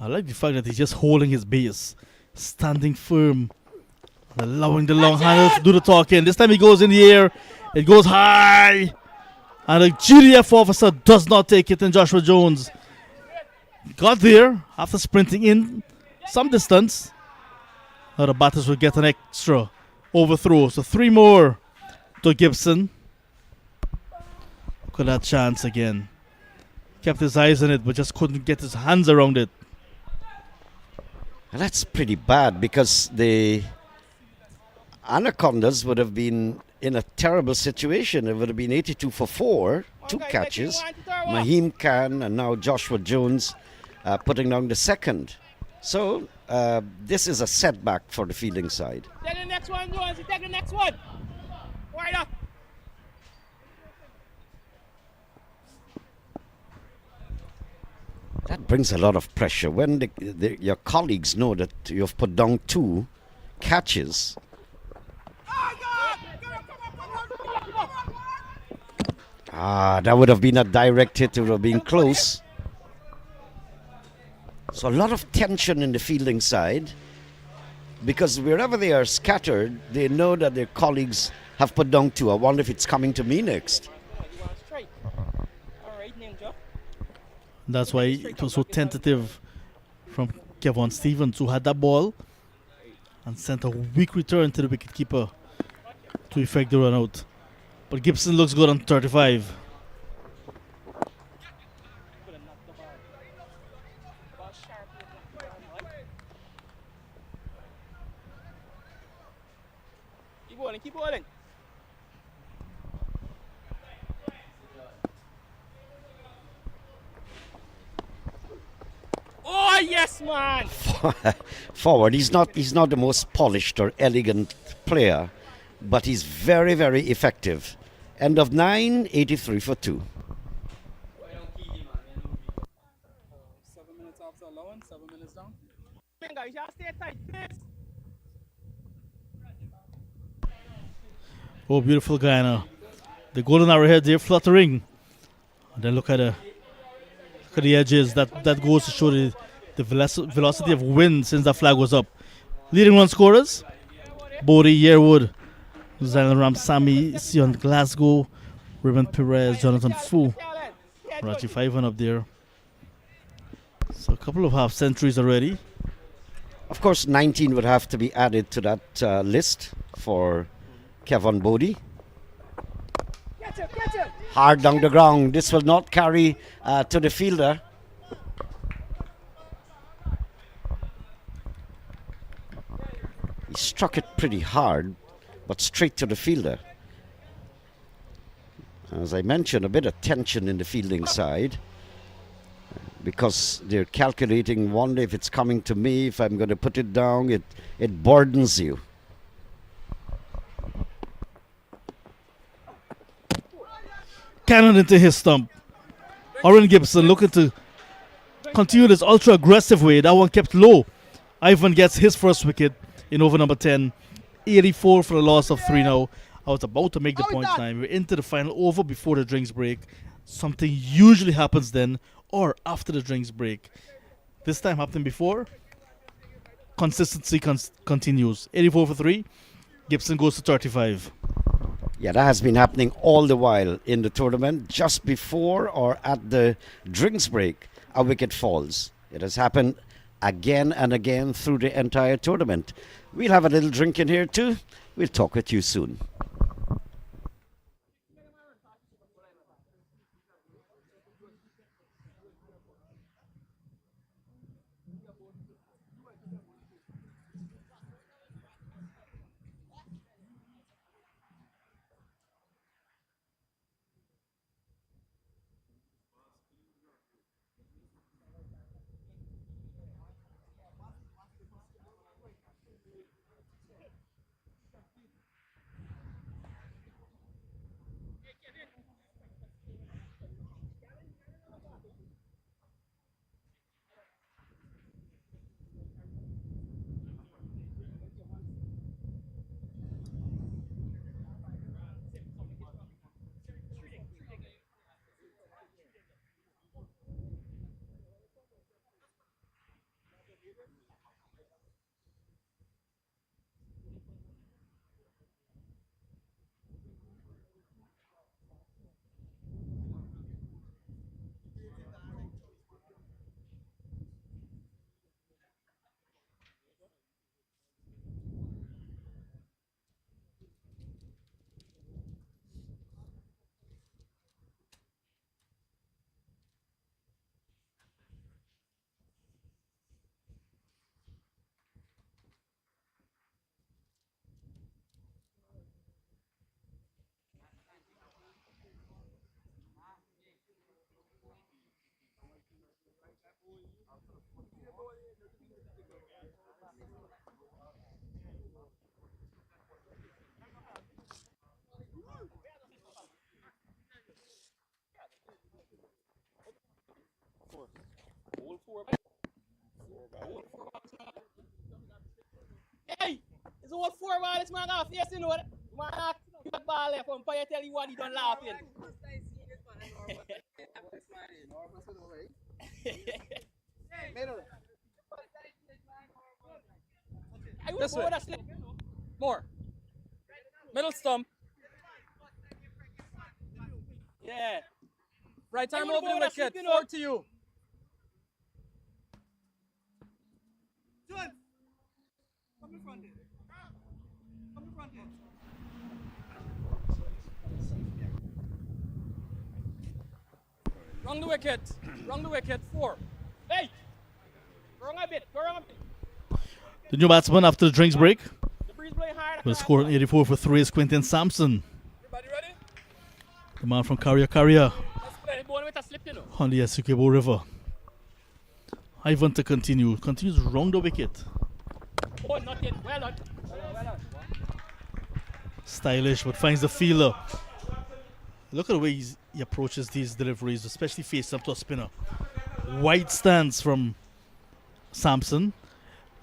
I like the fact that he's just holding his base, standing firm, and allowing the long handle to do the talking. This time he goes in the air, it goes high, and the GDF officer does not take it in Joshua Jones. Got there after sprinting in some distance. Now the batters will get an extra overthrow. So 3 more to Gibson. Look at that chance again. Kept his eyes on it, but just couldn't get his hands around it. And that's pretty bad, because the Anacondas would have been in a terrible situation. It would have been 82 for 4, 2 catches. Mahim Khan and now Joshua Jones putting down the second. So this is a setback for the fielding side. Take the next one, Jones. Take the next one. Wide up. That brings a lot of pressure when your colleagues know that you've put down 2 catches. That would have been a direct hit. It would have been close. So a lot of tension in the fielding side, because wherever they are scattered, they know that their colleagues have put down 2. I wonder if it's coming to me next. That's why it was so tentative from Kevon Stevens, who had that ball and sent a weak return to the wicketkeeper to effect the run out. But Gibson looks good on 35. Keep bowling, keep bowling. yes, man. Forward. He's not the most polished or elegant player, but he's very, very effective. End of 9, 83 for 2. 7 minutes after allowance, 7 minutes down. You shall stay tight, please. Oh, beautiful Guyana. The golden arrowhead there fluttering. And then look at the edges. That goes to show the velocity of wind since that flag was up. Leading run scorers: Bodie Yearwood, Zion Ramsamy, Sion Glasgow, Raymond Perez, Jonathan Fu, Raji 5 up there. So a couple of half centuries already. Of course, 19 would have to be added to that list for Kevin Bodie. Hard down the ground. This will not carry to the fielder. He struck it pretty hard, but straight to the fielder. As I mentioned, a bit of tension in the fielding side, because they're calculating, wonder if it's coming to me, if I'm going to put it down. It burdens you. Cannon into his stump. Oren Gibson looking to continue this ultra aggressive way. That one kept low. Ivan gets his first wicket in over number 10. 84 for the loss of 3 now. I was about to make the point now. We're into the final over before the drinks break. Something usually happens then or after the drinks break. This time happened before. Consistency continues. 84 for 3. Gibson goes to 35. Yeah, that has been happening all the while in the tournament. Just before or at the drinks break, a wicket falls. It has happened again and again through the entire tournament. We'll have a little drink in here too. We'll talk with you soon. Hey, it's all 4 ball. This man off. Yes, you know that. Man off. Back ball left. Umpire tell you what he done laughing. This way. More. Middle stump. Yeah. Right arm I over the wanna go wicket. slip, 4 to you. Wrong the wicket. Wrong the wicket. 4. Hey. Wrong a bit. Go wrong a bit. The new batsman after the drinks break The breeze blowing hard. will score 84 for 3 is Quentin Sampson. Everybody ready? The man from Carrier Let's play the ball with a slip, you know. on the Essequibo River. Ivan to continue. Continues round the wicket. Oh, not yet. Well done. Stylish, but finds the fielder. Look at the way he approaches these deliveries, especially facing up to a spinner. Wide stance from Sampson.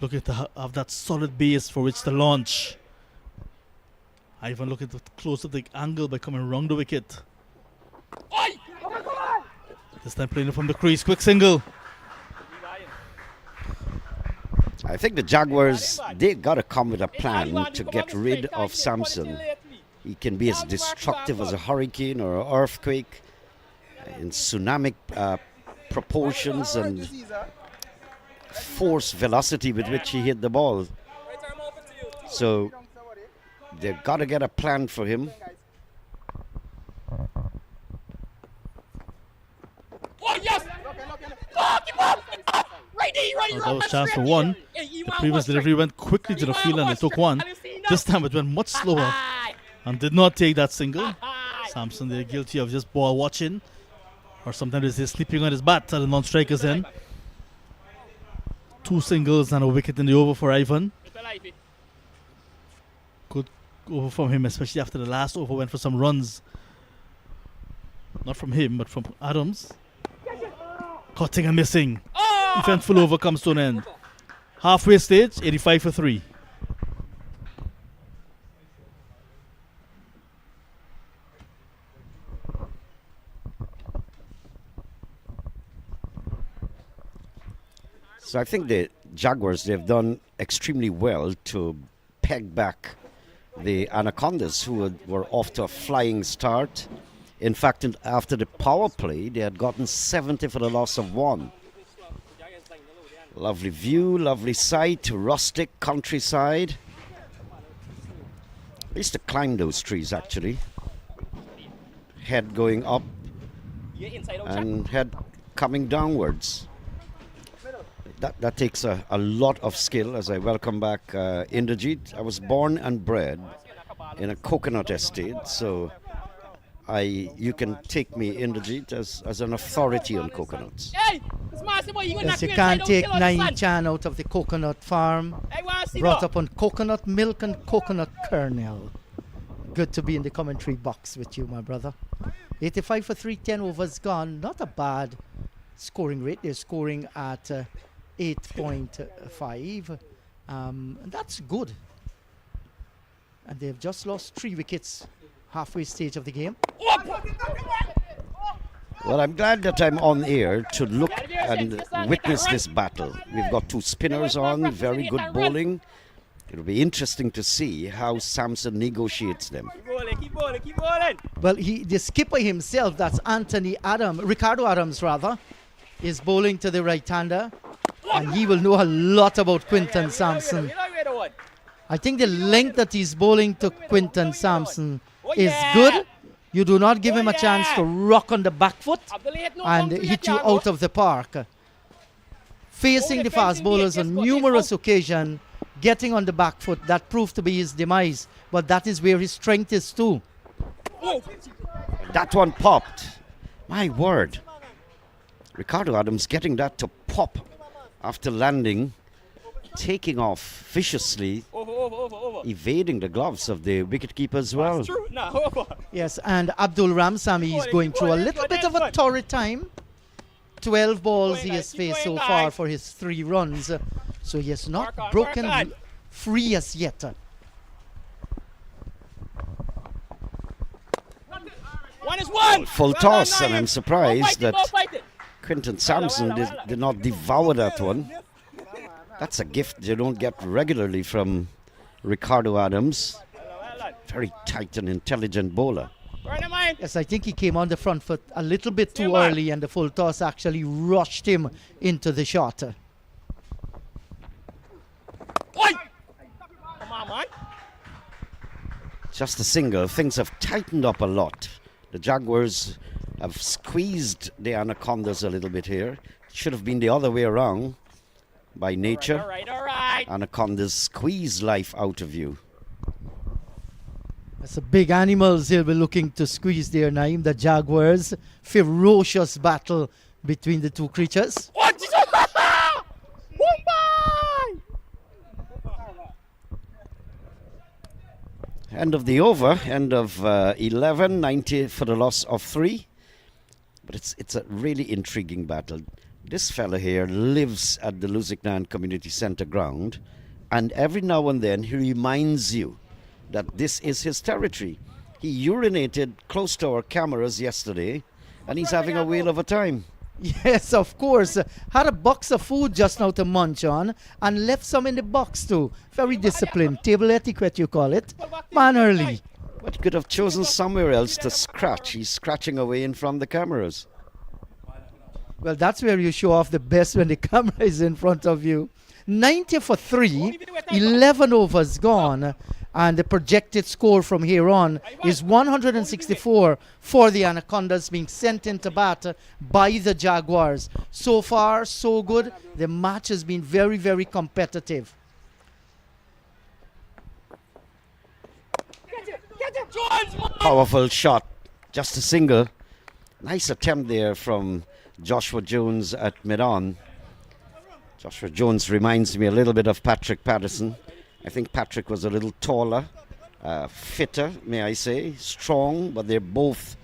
Looking to have that solid base for which to launch. Ivan looking to close up the angle by coming round the wicket. This time playing it from the crease. Quick single. I think the Jaguars, they got to come with a plan to get rid of Sampson. He can be as destructive as a hurricane or an earthquake in tsunami proportions and force velocity with which he hit the ball. So they've got to get a plan for him. Oh, yes! Oh, keep up! Righty, That was chance for one. The previous delivery went quickly to the field and they took one. This time it went much slower and did not take that single. Sampson, they're guilty of just ball watching, or sometimes they're sleeping on his bat at the non-striker's end. 2 singles and a wicket in the over for Ivan. Good over from him, especially after the last over went for some runs. Not from him, but from Adams. Cutting and missing. Eventful over comes to an end. Halfway stage, 85 for 3. So I think the Jaguars, they've done extremely well to peg back the Anacondas, who were off to a flying start. In fact, after the power play, they had gotten 70 for the loss of 1. Lovely view, lovely sight, rustic countryside. I used to climb those trees, actually. Head going up and head coming downwards. That takes a lot of skill. As I welcome back Inderjeet. I was born and bred in a coconut estate, so you can take me, Inderjeet, as an authority on coconuts. Yes, you can't take Naeem Chan out of the coconut farm. Brought up on coconut milk and coconut kernel. Good to be in the commentary box with you, my brother. 85 for 3, 10 overs gone. Not a bad scoring rate. They're scoring at 8.5. And that's good. And they've just lost 3 wickets halfway stage of the game. Well, I'm glad that I'm on air to look and witness this battle. We've got 2 spinners on, very good bowling. It'll be interesting to see how Sampson negotiates them. Keep bowling. Well, the skipper himself, that's Ricardo Adams rather, is bowling to the right-hander. And he will know a lot about Quinton Sampson. I think the length that he's bowling to Quinton Sampson is good. You do not give him a chance to rock on the back foot and hit you out of the park. Facing the fast bowlers on numerous occasions, getting on the back foot, that proved to be his demise. But that is where his strength is too. That one popped. My word. Ricardo Adams getting that to pop after landing, taking off viciously, evading the gloves of the wicketkeeper as well. Yes, and Abdul Ramsami is going through a little bit of a torrid time. 12 balls he has faced so far for his 3 runs. So he has not broken free as yet. One is one. Full toss, and I'm surprised that Quinton Sampson did not devour that one. That's a gift you don't get regularly from Ricardo Adams. Very tight and intelligent bowler. Yes, I think he came on the front foot a little bit too early, and the full toss actually rushed him into the shot. Come on, man. Just a single. Things have tightened up a lot. The Jaguars have squeezed the Anacondas a little bit here. Should have been the other way around. By nature, All right. Anacondas squeeze life out of you. That's the big animals he'll be looking to squeeze there, Naeem. The Jaguars. Ferocious battle between the 2 creatures. End of the over, end of 11, 90 for the loss of 3. But it's a really intriguing battle. This fella here lives at the Lusignan Community Center ground, and every now and then he reminds you that this is his territory. He urinated close to our cameras yesterday, and he's having a whale of a time. Yes, of course. Had a box of food just now to munch on and left some in the box too. Very disciplined. Table etiquette, you call it. Man early. But he could have chosen somewhere else to scratch. He's scratching away in front of the cameras. Well, that's where you show off the best, when the camera is in front of you. 90 for 3, 11 overs gone, and the projected score from here on is 164 for the Anacondas, being sent into bat by the Jaguars. So far, so good. The match has been very, very competitive. Powerful shot. Just a single. Nice attempt there from Joshua Jones at mid-on. Joshua Jones reminds me a little bit of Patrick Patterson. I think Patrick was a little taller, fitter, may I say, strong, but they're both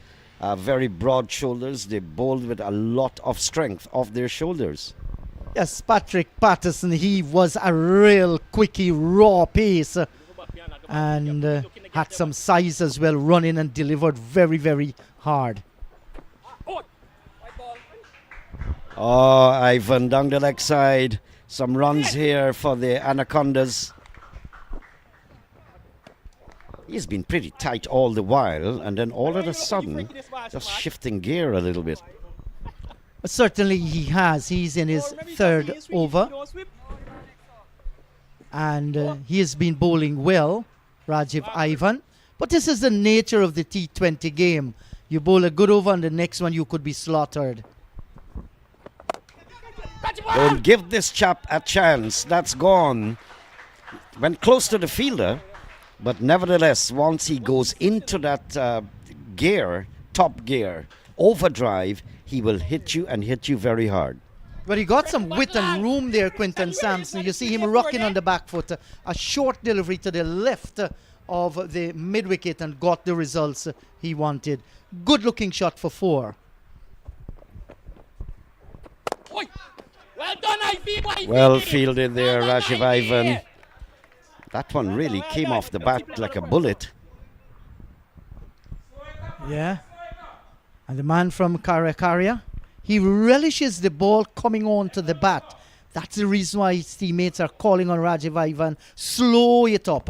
very broad shoulders. They bowled with a lot of strength off their shoulders. Yes, Patrick Patterson, he was a real quickie, raw pace, and had some size as well, running and delivered very, very hard. Oh, Ivan down the leg side. Some runs here for the Anacondas. He's been pretty tight all the while, and then all of a sudden, just shifting gear a little bit. Certainly he has. He's in his third over, and he has been bowling well, Rajiv Ivan. But this is the nature of the T20 game. You bowl a good over, and the next one you could be slaughtered. Don't give this chap a chance. That's gone. Went close to the fielder, but nevertheless, once he goes into that gear, top gear, overdrive, he will hit you and hit you very hard. But he got some width and room there, Quinton Sampson. You see him rocking on the back foot. A short delivery to the left of the mid-wicket and got the results he wanted. Good looking shot for 4. Well done, Ivy. Well fielded there, Rajiv Ivan. That one really came off the bat like a bullet. Yeah. And the man from Karakaria, he relishes the ball coming on to the bat. That's the reason why his teammates are calling on Rajiv Ivan. Slow it up.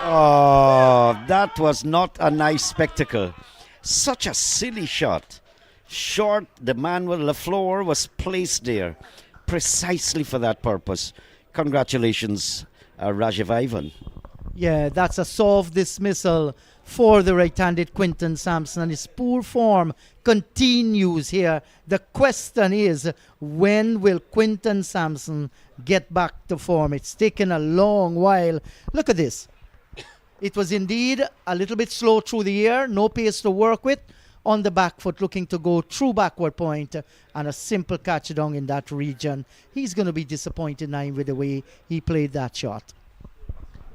Oh, that was not a nice spectacle. Such a silly shot. Short, the man with the floor was placed there precisely for that purpose. Congratulations, Rajiv Ivan. Yeah, that's a soft dismissal for the right-handed Quinton Sampson, and his poor form continues here. The question is, when will Quinton Sampson get back to form? It's taken a long while. Look at this. It was indeed a little bit slow through the air, no pace to work with. On the back foot, looking to go through backward point, and a simple catch down in that region. He's going to be disappointed now with the way he played that shot.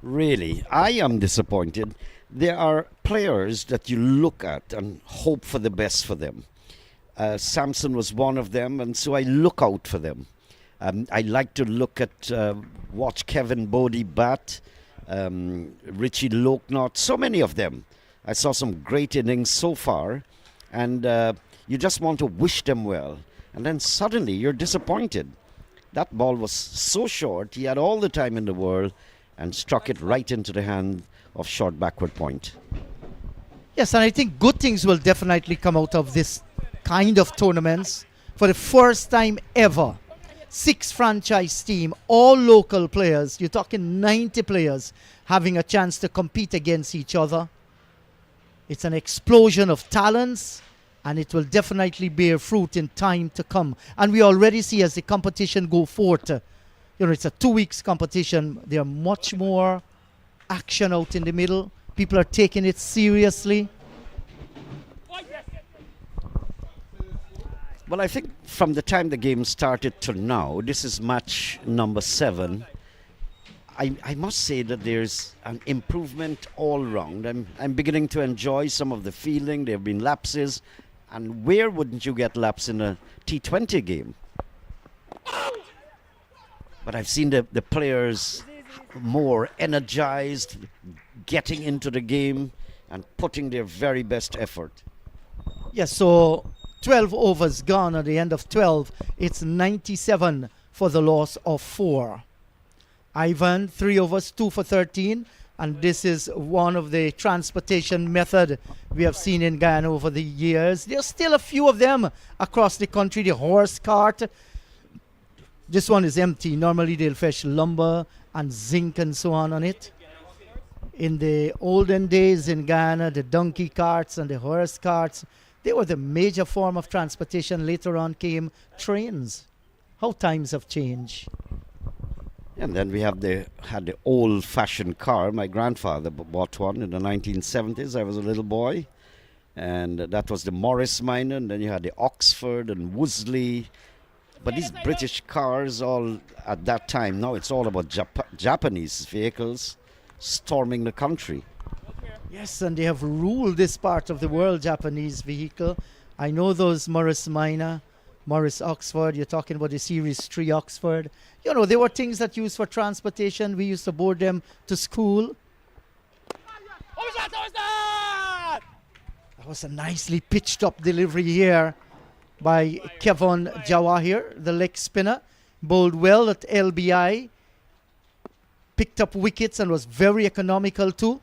Really, I am disappointed. There are players that you look at and hope for the best for them. Samson was one of them, and so I look out for them. I like to look at, watch Kevin Bodie bat, Richie Loknot, so many of them. I saw some great innings so far. And you just want to wish them well. And then suddenly you're disappointed. That ball was so short, he had all the time in the world and struck it right into the hand of short backward point. Yes, and I think good things will definitely come out of this kind of tournaments. For the first time ever, 6 franchise team, all local players, you're talking 90 players, having a chance to compete against each other. It's an explosion of talents, and it will definitely bear fruit in time to come. And we already see as the competition go forth, it's a 2 weeks competition. There are much more action out in the middle. People are taking it seriously. Well, I think from the time the game started to now, this is match number 7. I must say that there's an improvement all round. I'm beginning to enjoy some of the fielding. There have been lapses. And where wouldn't you get laps in a T20 game? But I've seen the players more energized, getting into the game and putting their very best effort. Yes, so 12 overs gone at the end of 12. It's 97 for the loss of 4. Ivan, 3 overs, 2 for 13. And this is one of the transportation method we have seen in Guyana over the years. There's still a few of them across the country. The horse cart. This one is empty. Normally they'll fetch lumber and zinc and so on it. In the olden days in Guyana, the donkey carts and the horse carts, they were the major form of transportation. Later on came trains. How times have changed. And then we had the old-fashioned car. My grandfather bought one in the 1970s. I was a little boy. And that was the Morris Minor. And then you had the Oxford and Worsley. But these British cars all at that time, now it's all about Japanese vehicles storming the country. Yes, and they have ruled this part of the world, Japanese vehicle. I know those Morris Minor, Morris Oxford, you're talking about the Series 3 Oxford. You know, they were things that used for transportation. We used to board them to school. That was a nicely pitched up delivery here by Kevon Jawahir, the leg spinner. Bowled well at LBI. Picked up wickets and was very economical too.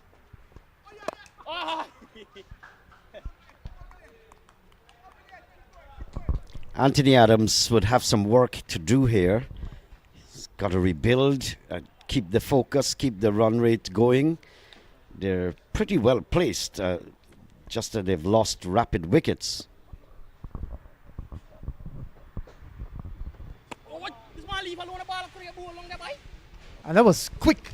Anthony Adams would have some work to do here. He's got to rebuild, keep the focus, keep the run rate going. They're pretty well placed, just that they've lost rapid wickets. And that was quick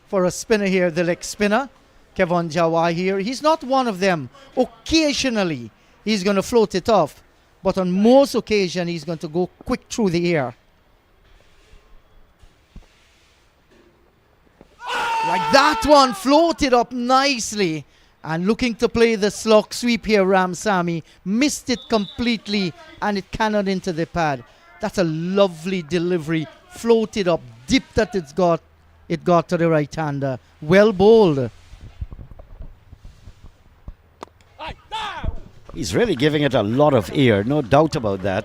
for a spinner here, the leg spinner, Kevon Jawahir. He's not one of them. Occasionally, he's going to float it off. But on most occasions, he's going to go quick through the air. Like that one, floated up nicely. And looking to play the slog sweep here, Ramsamy. Missed it completely, and it cannot into the pad. That's a lovely delivery. Floated up, dipped that it got to the right-hander. Well bowled. He's really giving it a lot of air, no doubt about that.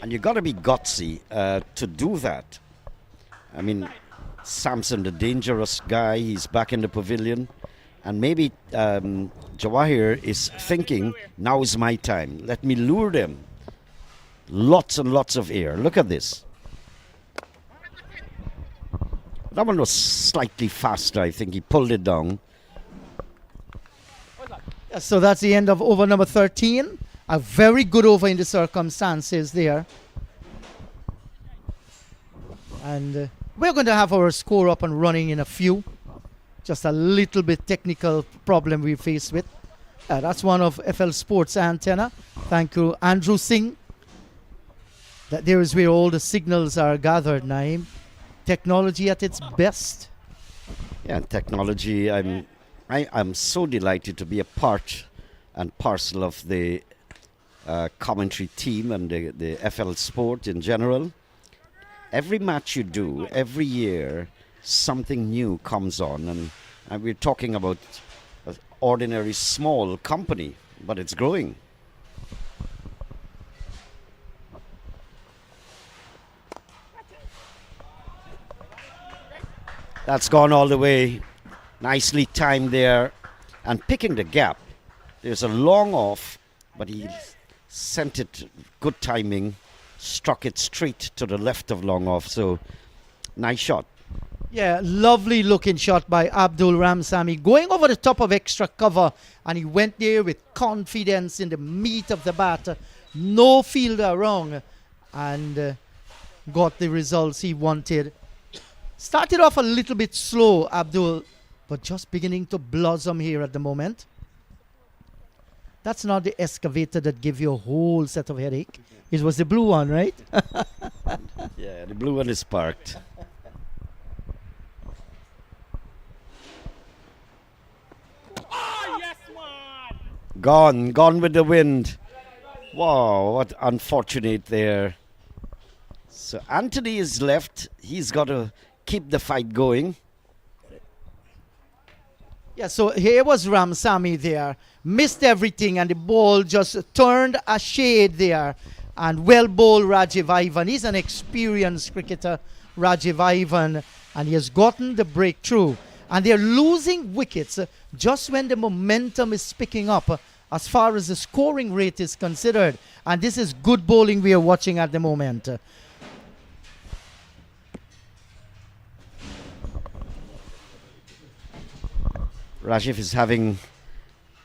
And you got to be gutsy to do that. I mean, Samson, the dangerous guy, he's back in the pavilion. And maybe Jawahir is thinking, now is my time. Let me lure them. Lots and lots of air. Look at this. That one was slightly faster, I think. He pulled it down. So that's the end of over number 13. A very good over in the circumstances there. And we're going to have our score up and running in a few. Just a little bit technical problem we faced with. That's one of FL Sports antenna. Thank you, Andrew Singh. That there is where all the signals are gathered, Naeem. Technology at its best. Yeah, technology. I'm so delighted to be a part and parcel of the commentary team and the FL Sport in general. Every match you do, every year, something new comes on. And we're talking about an ordinary small company, but it's growing. That's gone all the way. Nicely timed there. And picking the gap. There's a long off, but he sent it, good timing, struck it straight to the left of long off. So, nice shot. Yeah, lovely looking shot by Abdul Ramsamy. Going over the top of extra cover, and he went there with confidence in the meat of the bat. No fielder wrong, and got the results he wanted. Started off a little bit slow, Abdul, but just beginning to blossom here at the moment. That's not the excavator that gave you a whole set of headache. It was the blue one, right? Yeah, the blue one is parked. Gone with the wind. Wow, what unfortunate there. So Anthony is left. He's got to keep the fight going. Yeah, so here was Ramsamy there. Missed everything and the ball just turned a shade there. And well bowled Rajiv Ivan. He's an experienced cricketer, Rajiv Ivan. And he has gotten the breakthrough. And they're losing wickets just when the momentum is picking up as far as the scoring rate is considered. And this is good bowling we are watching at the moment. Rajiv is having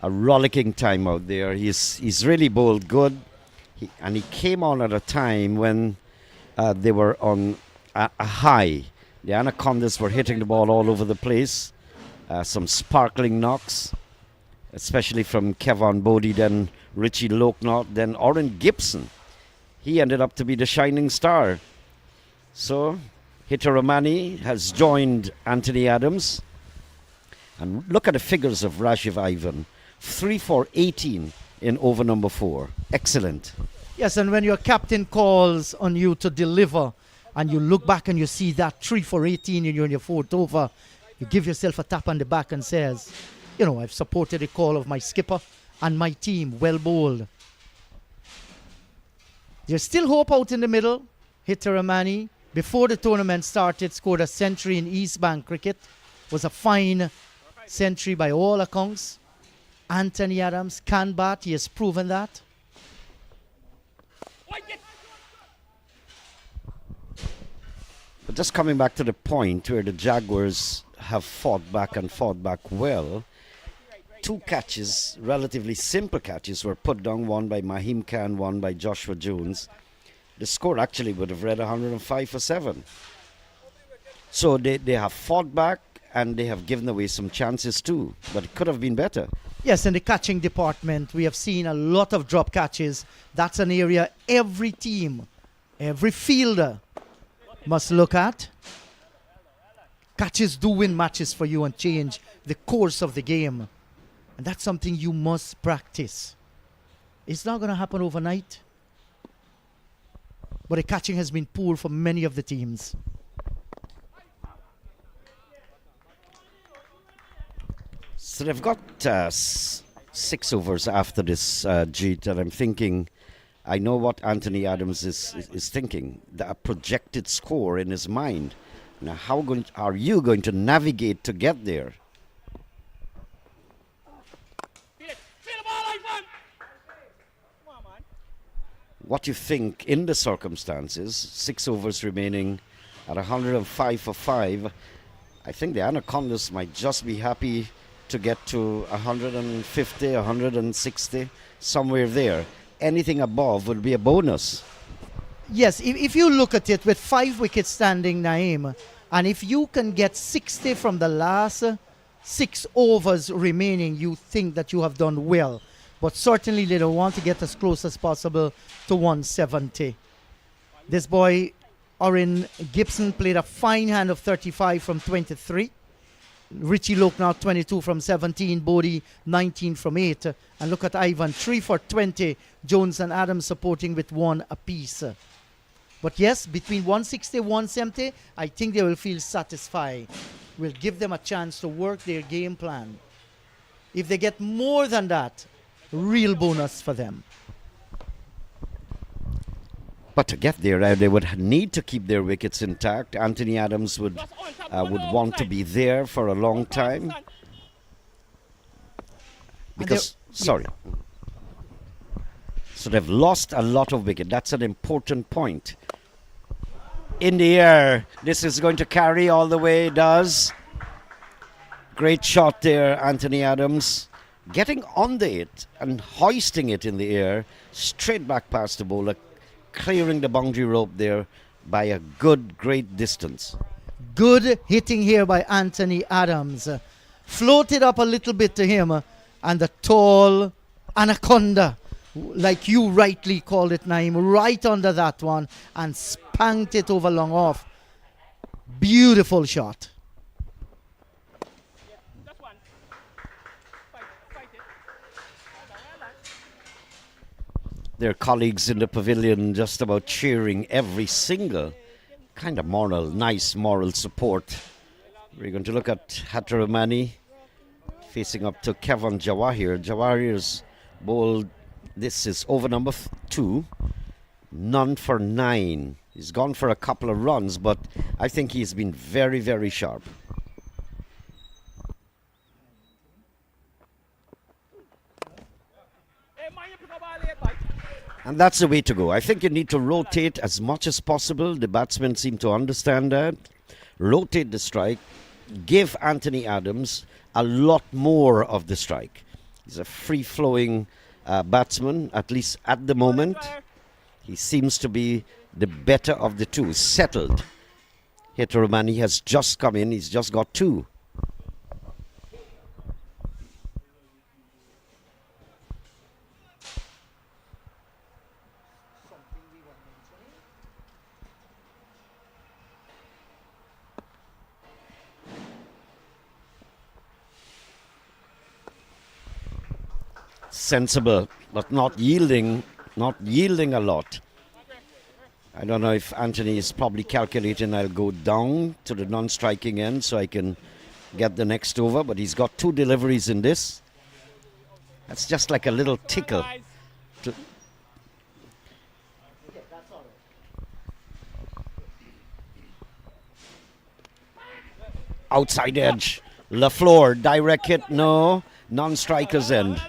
a rollicking time out there. He's really bowled good. And he came on at a time when they were on a high. The Anacondas were hitting the ball all over the place. Some sparkling knocks, especially from Kevon Bodie, then Richie Loknath, then Oren Gibson. He ended up to be the shining star. So Hitaramani has joined Anthony Adams. And look at the figures of Rajiv Ivan. 3 for 18 in over number 4. Excellent. Yes, and when your captain calls on you to deliver and you look back and you see that 3 for 18 in your fourth over, you give yourself a tap on the back and says, you know, I've supported the call of my skipper and my team. Well bowled. There's still hope out in the middle. Hitaramani, before the tournament started, scored a century in East Bank cricket. Was a fine century by all accounts. Anthony Adams can bat. He has proven that. But just coming back to the point where the Jaguars have fought back well, 2 catches, relatively simple catches, were put down, one by Mahim Khan, one by Joshua Jones. The score actually would have read 105 for 7. So they have fought back and they have given away some chances too, but it could have been better. Yes, in the catching department, we have seen a lot of drop catches. That's an area every team, every fielder must look at. Catches do win matches for you and change the course of the game. And that's something you must practice. It's not going to happen overnight. But the catching has been poor for many of the teams. So they've got 6 overs after this, Jeet, and I'm thinking, I know what Anthony Adams is thinking, a projected score in his mind. Now, how are you going to navigate to get there? What you think in the circumstances, 6 overs remaining at 105 for 5, I think the Anacondas might just be happy to get to 150, 160, somewhere there. Anything above would be a bonus. Yes, if you look at it with 5 wickets standing, Naeem, and if you can get 60 from the last 6 overs remaining, you think that you have done well. But certainly they don't want to get as close as possible to 170. This boy, Oren Gibson, played a fine hand of 35 from 23. Richie Loknath 22 from 17, Bodie 19 from 8. And look at Ivan, 3 for 20. Jones and Adams supporting with 1 apiece. But yes, between 160 and 170, I think they will feel satisfied. We'll give them a chance to work their game plan. If they get more than that, real bonus for them. But to get there, they would need to keep their wickets intact. Anthony Adams would want to be there for a long time. Because, sorry. So they've lost a lot of wicket. That's an important point. In the air, this is going to carry all the way, it does. Great shot there, Anthony Adams. Getting under it and hoisting it in the air, straight back past the bowler, clearing the boundary rope there by a great distance. Good hitting here by Anthony Adams. Floated up a little bit to him, and the tall Anaconda, like you rightly called it, Naeem, right under that one and spanked it over long off. Beautiful shot. their colleagues in the pavilion just about cheering every single kind of nice moral support. We're going to look at Hatteramani facing up to Kevin Jawahir. Jawahir's bowl, this is over number 2, none for 9. He's gone for a couple of runs, but I think he's been very, very sharp. And that's the way to go. I think you need to rotate as much as possible. The batsmen seem to understand that. Rotate the strike. Give Anthony Adams a lot more of the strike. He's a free-flowing batsman, at least at the moment. He seems to be the better of the two, settled. Hatteramani has just come in. He's just got 2. Sensible, but not yielding a lot. I don't know if Anthony is probably calculating I'll go down to the non-striking end so I can get the next over, but he's got 2 deliveries in this. That's just like a little tickle. Outside edge. LaFleur, direct hit, no. Non-striker's end.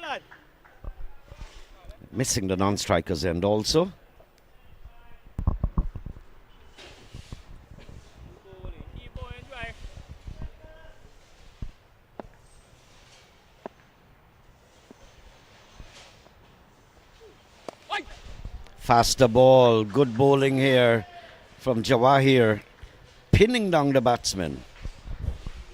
Missing the non-striker's end also. Faster ball, good bowling here from Jawahir, pinning down the batsman.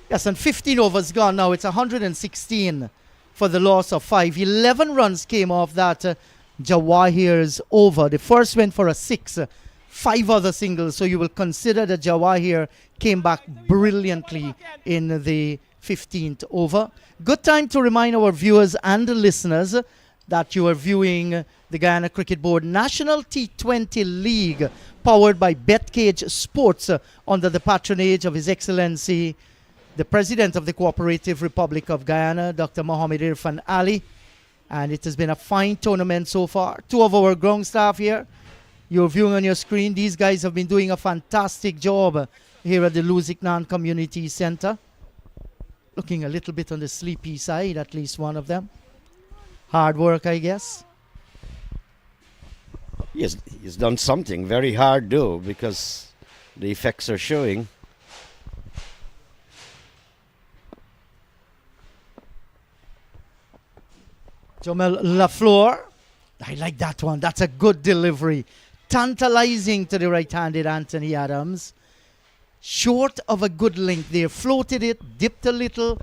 Yes, and 15 overs gone now. It's 116 for the loss of 5. 11 runs came off that Jawahir's over. The first went for a 6, 5 other singles. So you will consider that Jawahir came back brilliantly in the 15th over. Good time to remind our viewers and the listeners that you are viewing the Guyana Cricket Board National T20 League powered by BetCageSports under the patronage of His Excellency the President of the Cooperative Republic of Guyana, Dr. Mohammed Irfan Ali. And it has been a fine tournament so far. 2 of our ground staff here. You're viewing on your screen. These guys have been doing a fantastic job here at the Lusignan Community Center. Looking a little bit on the sleepy side, at least one of them. Hard work, I guess. He's done something very hard though, because the effects are showing. Jomel LaFleur. I like that one. That's a good delivery. Tantalizing to the right-handed Anthony Adams. Short of a good length there. Floated it, dipped a little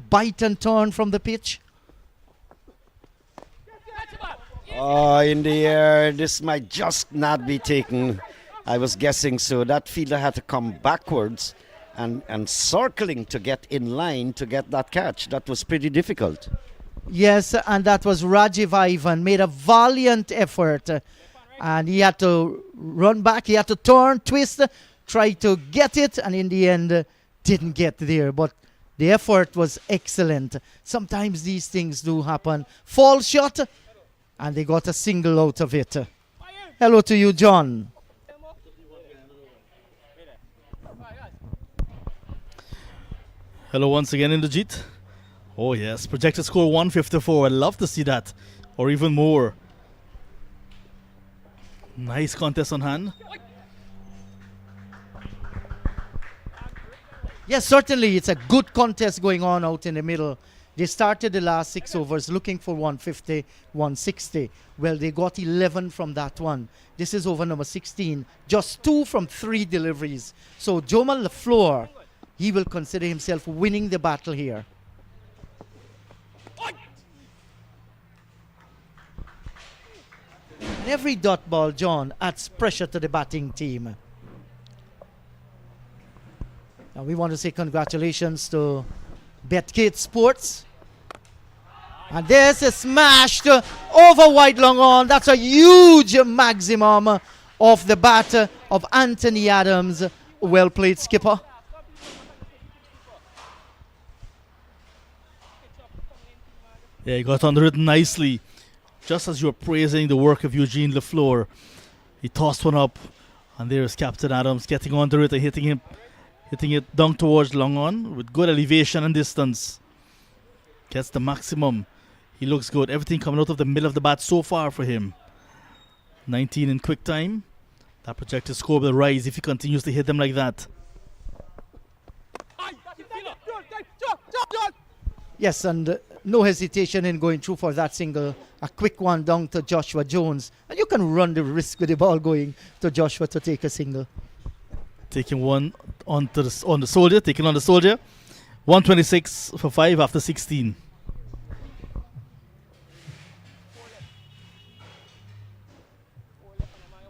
bite and turn from the pitch. Oh, in the air. This might just not be taken. I was guessing so. That fielder had to come backwards and circling to get in line to get that catch. That was pretty difficult. Yes, and that was Rajiv Ivan. Made a valiant effort. And he had to run back. He had to turn, twist, try to get it. And in the end, didn't get there. But the effort was excellent. Sometimes these things do happen. Fall shot. And they got a single out of it. Hello to you, John. Hello once again, Indrajit. Oh yes, projected score 154. I'd love to see that, or even more. Nice contest on hand. Yes, certainly it's a good contest going on out in the middle. They started the last 6 overs looking for 150, 160. Well, they got 11 from that one. This is over number 16. Just 2 from 3 deliveries. So Jomal LaFleur, he will consider himself winning the battle here. And every dot ball, John, adds pressure to the batting team. Now we want to say congratulations to BetCageSports. And there's a smash to over wide long on. That's a huge maximum of the bat of Anthony Adams. Well played, skipper. Yeah, he got under it nicely. Just as you were praising the work of Eugene LaFleur, he tossed one up, and there is Captain Adams getting under it and hitting it down towards long on with good elevation and distance. Gets the maximum. He looks good. Everything coming out of the middle of the bat so far for him. 19 in quick time. That projected score will rise if he continues to hit them like that. Yes, and no hesitation in going through for that single. A quick one down to Joshua Jones. And you can run the risk with the ball going to Joshua to take a single. Taking one on the soldier. Taking on the soldier. 126 for 5 after 16.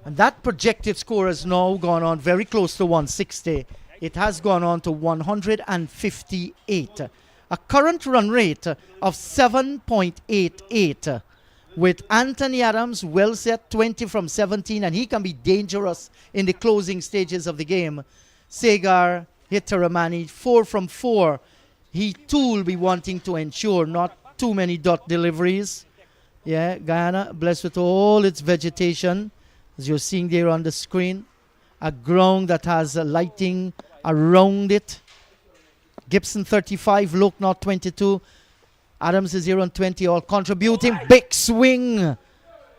And that projected score has now gone on very close to 160. It has gone on to 158. A current run rate of 7.88 with Anthony Adams well set 20 from 17, and he can be dangerous in the closing stages of the game. Segar Hitaramani 4 from 4. He too will be wanting to ensure not too many dot deliveries. Yeah, Guyana blessed with all its vegetation, as you're seeing there on the screen. A ground that has lighting around it. Gibson 35, Loknath 22. Adams is here on 20, all contributing. Big swing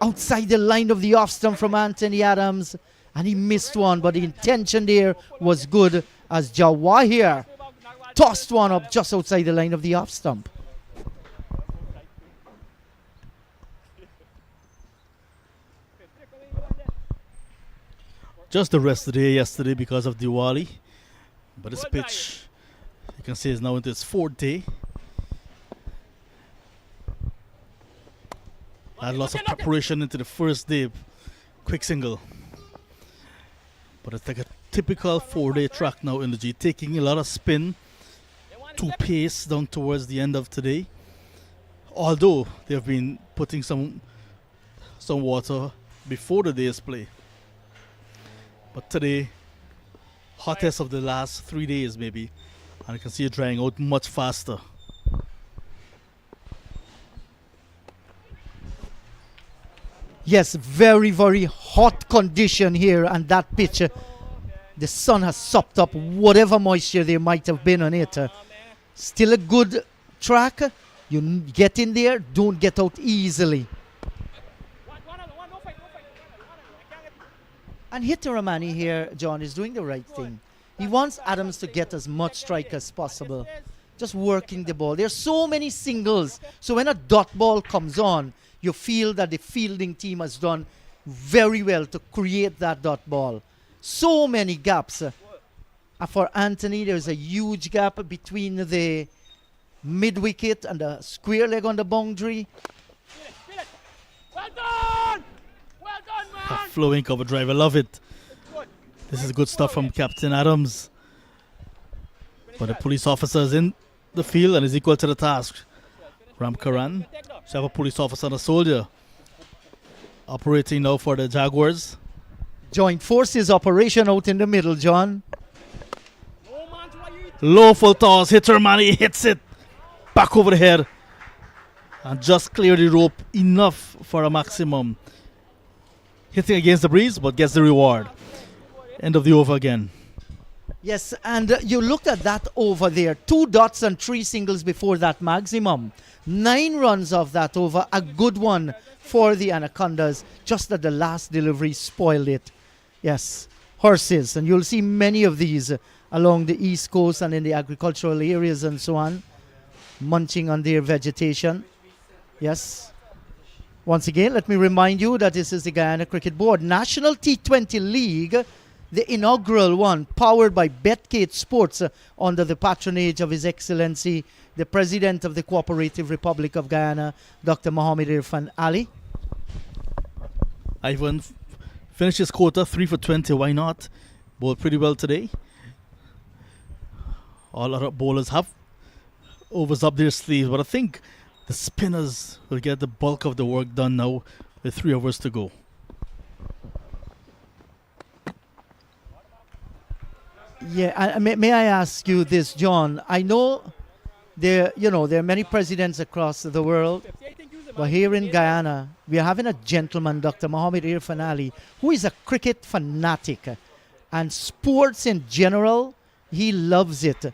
outside the line of the off stump from Anthony Adams. And he missed one, but the intention there was good as Jawahir tossed one up just outside the line of the off stump. Just the rest of the day yesterday because of Diwali. But this pitch, you can see, is now into its 4th day. Had lots of preparation into the first day. Quick single. But it's like a typical 4-day track now in the G. Taking a lot of spin to pace down towards the end of today. Although they've been putting some water before the day's play. But today, hottest of the last 3 days maybe. And you can see it drying out much faster. Yes, very, very hot condition here, and that pitch, the sun has sopped up whatever moisture there might have been on it. Still a good track. You get in there, don't get out easily. And Hitaramani here, John, is doing the right thing. He wants Adams to get as much strike as possible. Just working the ball. There's so many singles. So when a dot ball comes on, you feel that the fielding team has done very well to create that dot ball. So many gaps. For Anthony, there's a huge gap between the mid-wicket and the square leg on the boundary. Well done! Well done, A man! flowing cover drive. I love it. This is good stuff from Captain Adams. But the police officer is in the field and is equal to the task. Ram Karan. So have a police officer and a soldier operating now for the Jaguars. Joint forces operation out in the middle, John. Low full toss. Hitaramani hits it back over the head and just clear the rope enough for a maximum. Hitting against the breeze, but gets the reward. End of the over again. Yes, and you looked at that over there. 2 dots and 3 singles before that maximum. 9 runs of that over. A good one for the Anacondas. Just that the last delivery spoiled it. Yes, horses. And you'll see many of these along the East Coast and in the agricultural areas and so on. Munching on their vegetation. Yes. Once again, let me remind you that this is the Guyana Cricket Board National T20 League, the inaugural one, powered by BetCageSports under the patronage of His Excellency, the President of the Cooperative Republic of Guyana, Dr. Mohammed Irfan Ali. Ivan finished his quota, 3 for 20. Why not? Bowled pretty well today. All other bowlers have overs up their sleeves, but I think the spinners will get the bulk of the work done now with 3 overs to go. Yeah, may I ask you this, John? I know there are many presidents across the world, but here in Guyana, we are having a gentleman, Dr. Mohammed Irfan Ali, who is a cricket fanatic, and sports in general, he loves it.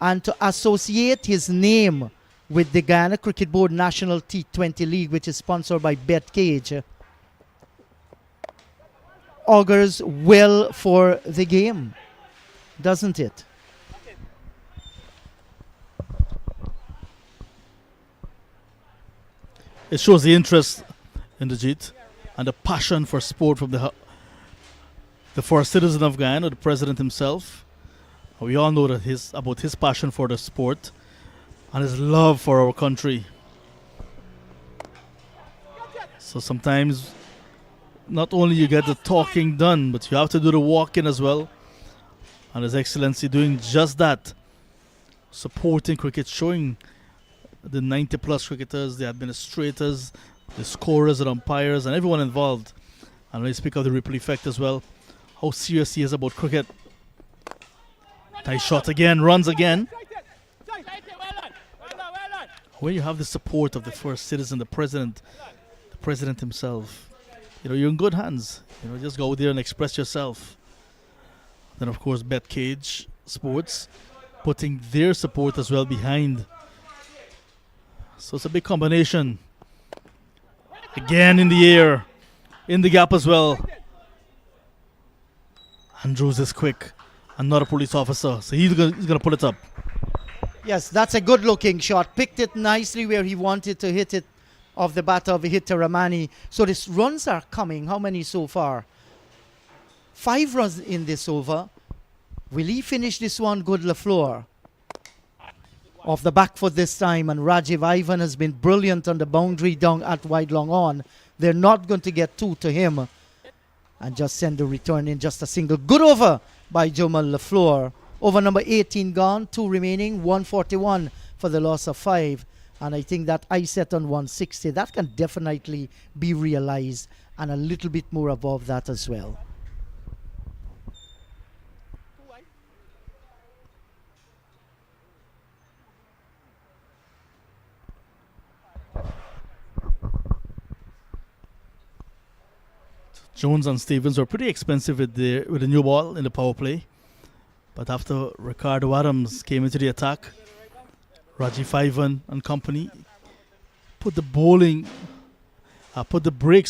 And to associate his name with the Guyana Cricket Board National T20 League, which is sponsored by BetCage, augurs well for the game, doesn't it? It shows the interest in the JIT and the passion for sport from the first citizen of Guyana, the president himself. We all know that about his passion for the sport and his love for our country. So sometimes not only you get the talking done, but you have to do the walking as well. And His Excellency doing just that, supporting cricket, showing the 90 plus cricketers, the administrators, the scorers and umpires and everyone involved. And when I speak of the ripple effect as well, how serious he is about cricket. Nice shot again, runs again. When you have the support of the first citizen, the president himself, you're in good hands. Just go there and express yourself. Then of course BetCageSports putting their support as well behind. So it's a big combination. Again in the air, in the gap as well. Andrews is quick, and not a police officer, so he's gonna pull it up. Yes, that's a good looking shot. Picked it nicely where he wanted to hit it off the bat of Hita Ramani. So these runs are coming. How many so far? 5 runs in this over. Will he finish this one good, LaFleur? Off the back foot this time, and Rajiv Ivan has been brilliant on the boundary down at wide long on. They're not going to get 2 to him and just send the return in just a single. Good over by Jamal LaFleur. Over number 18 gone, 2 remaining, 141 for the loss of 5. And I think that I set on 160, that can definitely be realized, and a little bit more above that as well. Jones and Stevens were pretty expensive with the new ball in the power play. But after Ricardo Adams came into the attack, Rajiv Ivan and company put the brakes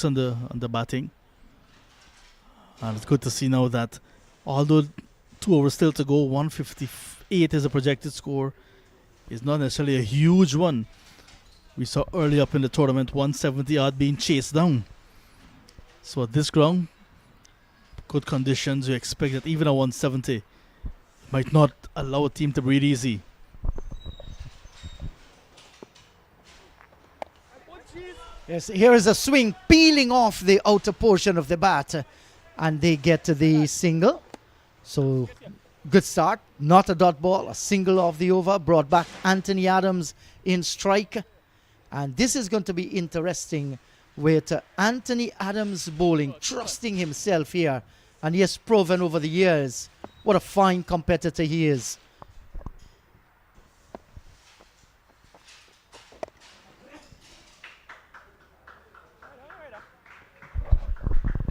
on the batting. And it's good to see now that although 2 overs still to go, 158 is a projected score. It's not necessarily a huge one. We saw early up in the tournament 170 odd being chased down. So at this ground, good conditions, you expect that even at 170 might not allow a team to breathe easy. Yes, here is a swing peeling off the outer portion of the bat, and they get to the single. So good start, not a dot ball, a single off the over, brought back Anthony Adams in strike. And this is going to be interesting with Anthony Adams bowling, trusting himself here. And he has proven over the years what a fine competitor he is.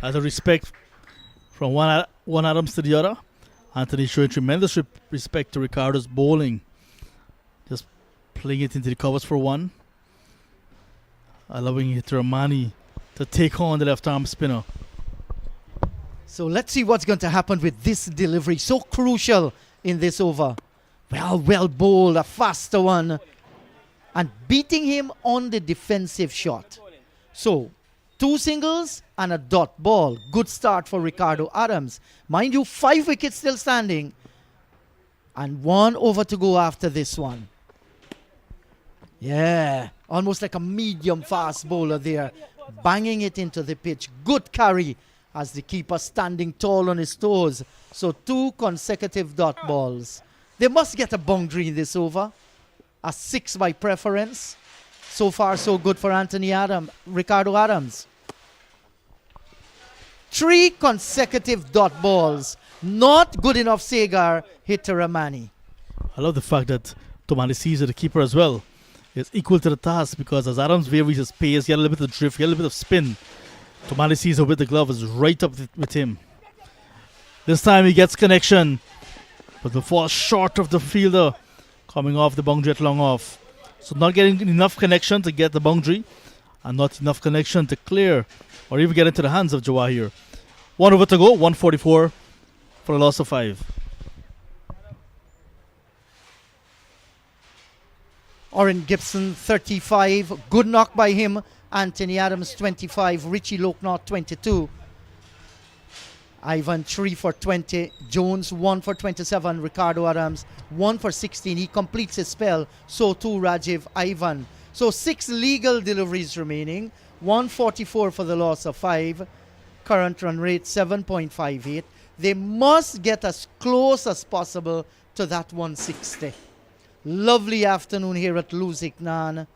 As a respect from one Adams to the other, Anthony showing tremendous respect to Ricardo's bowling. Just playing it into the covers for 1. Allowing Ramani to take on the left arm spinner. So let's see what's going to happen with this delivery. So crucial in this over. Well bowled, a faster one. And beating him on the defensive shot. So 2 singles and a dot ball. Good start for Ricardo Adams. Mind you, 5 wickets still standing. And 1 over to go after this one. Yeah, almost like a medium fast bowler there. Banging it into the pitch. Good carry as the keeper standing tall on his toes. So 2 consecutive dot balls. They must get a boundary in this over. A 6 by preference. So far, so good for Ricardo Adams. 3 consecutive dot balls. Not good enough, Segar hit to Ramani. I love the fact that Tomani Caesar, the keeper as well, is equal to the task, because as Adams varies his pace, he had a little bit of drift, he had a little bit of spin. Tomani Caesar with the glove is right up with him. This time he gets connection, but will fall short of the fielder coming off the boundary at long off. So not getting enough connection to get the boundary, and not enough connection to clear or even get into the hands of Jawahir. 1 over to go, 144 for a loss of 5. Oren Gibson, 35. Good knock by him. Anthony Adams, 25. Richie Loknaugh, 22. Ivan, 3 for 20. Jones, 1 for 27. Ricardo Adams, 1 for 16. He completes his spell. So too Rajiv Ivan. So 6 legal deliveries remaining. 144 for the loss of 5. Current run rate, 7.58. They must get as close as possible to that 160. Lovely afternoon here at Lusignan.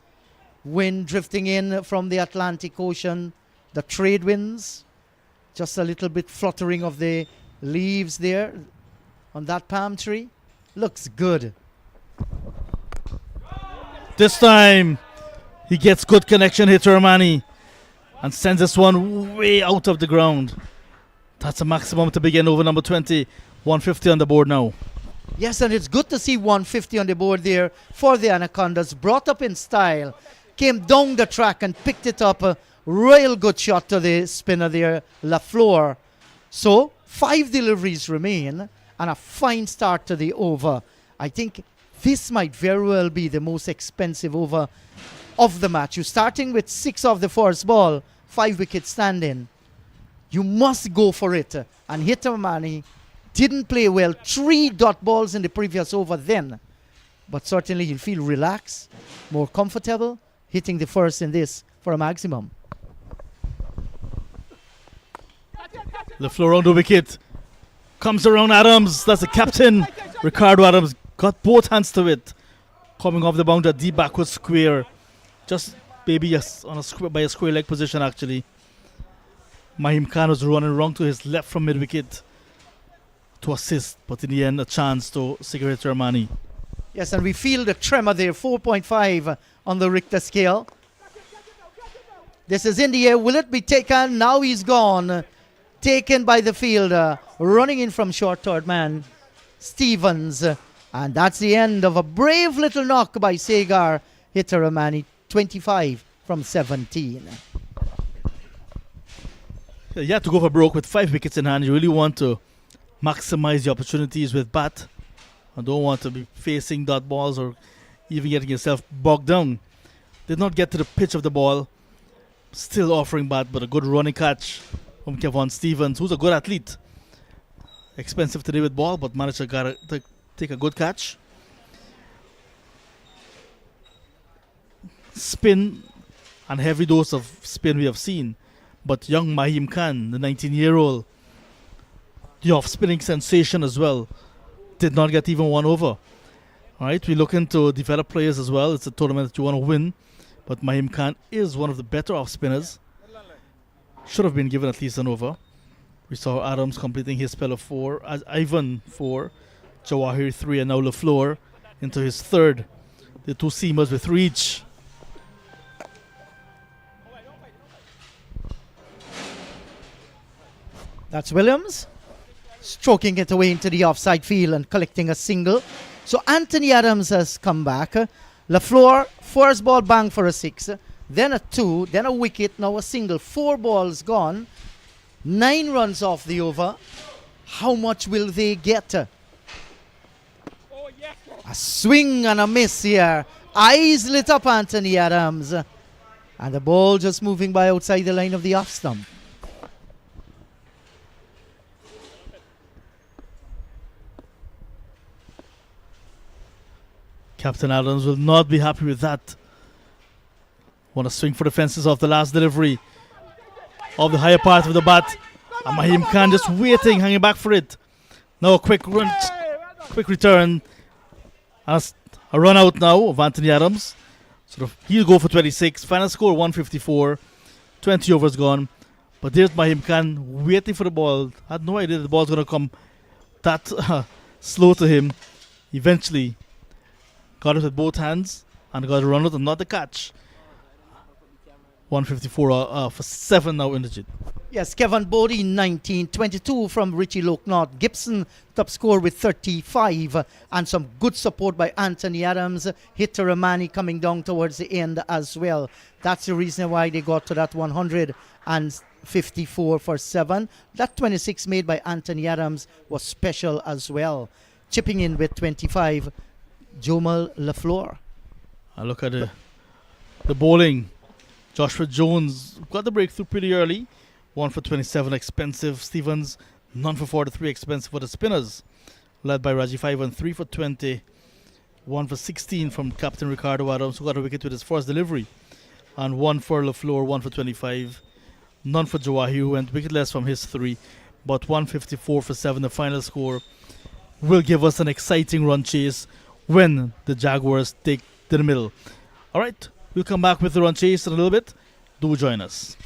Wind drifting in from the Atlantic Ocean. The trade winds. Just a little bit fluttering of the leaves there on that palm tree. Looks good. This time he gets good connection here to Ramani and sends this one way out of the ground. That's a maximum to begin over number 20. 150 on the board now. Yes, and it's good to see 150 on the board there for the Anacondas. Brought up in style. Came down the track and picked it up. A real good shot to the spinner there, LaFleur. So, 5 deliveries remain and a fine start to the over. I think this might very well be the most expensive over of the match. You're starting with 6 of the first ball, 5 wickets standing. You must go for it. And Hitamani didn't play well. 3 dot balls in the previous over then. But certainly he'll feel relaxed, more comfortable, hitting the first in this for a maximum. LaFleur on the wicket. Comes around Adams. That's the captain. Ricardo Adams got both hands to it. Coming off the boundary, deep backward square. Just maybe yes, on a square, by a square leg position actually. Mahim Khan was running wrong to his left from mid-wicket to assist, but in the end a chance to Cigarette Rahmani. Yes, and we feel the tremor there, 4.5 on the Richter scale. This is in the air. Will it be taken? Now he's gone. Taken by the fielder. Running in from short third man, Stevens. And that's the end of a brave little knock by Segar Hitaramani, 25 from 17. You have to go for broke with 5 wickets in hand. You really want to maximize the opportunities with bat. I don't want to be facing dot balls or even getting yourself bogged down. Did not get to the pitch of the ball. Still offering bat, but a good running catch from Kevon Stevens, who's a good athlete. Expensive today with ball, but managed to take a good catch. Spin and heavy dose of spin we have seen. But young Mahim Khan, the 19-year-old, the off-spinning sensation as well, did not get even 1 over. Alright, we're looking to develop players as well. It's a tournament that you want to win. But Mahim Khan is one of the better off-spinners. Should have been given at least an over. We saw Adams completing his spell of 4, as Ivan 4, Jawahir 3, and now LaFleur into his 3rd. The 2 seamers with 3 each. That's Williams. Stroking it away into the offside field and collecting a single. So Anthony Adams has come back. LaFleur, first ball bang for a 6. Then a 2. Then a wicket. Now a single. 4 balls gone. 9 runs off the over. How much will they get? A swing and a miss here. Eyes lit up Anthony Adams. And the ball just moving by outside the line of the off stump. Captain Adams will not be happy with that. Want to swing for the fences of the last delivery of the higher part of the bat. And Mahim Khan just waiting, hanging back for it. Now a quick run, quick return. And a run out now of Anthony Adams. He'll go for 26. Final score 154. 20 overs gone. But there's Mahim Khan waiting for the ball. Had no idea the ball's going to come that slow to him. Eventually got it with both hands and got a run out and not the catch. 154 for 7 now in the jit. Yes, Kevin Bodie 19, 22 from Richie Loknott. Gibson top score with 35 and some good support by Anthony Adams. Hitaramani coming down towards the end as well. That's the reason why they got to that 154 for 7. That 26 made by Anthony Adams was special as well. Chipping in with 25, Jomal LaFleur. Look at the bowling. Joshua Jones got the breakthrough pretty early. 1 for 27, expensive. Stevens, none for 43, expensive for the spinners. Led by Raji 5 and 3 for 20. 1 for 16 from Captain Ricardo Adams, who got a wicket with his first delivery. And 1 for LaFleur, 1 for 25. None for Jawahi, who went wicketless from his 3. But 154 for 7, the final score, will give us an exciting run chase when the Jaguars take to the middle. All right, we'll come back with the run chase in a little bit. Do join us.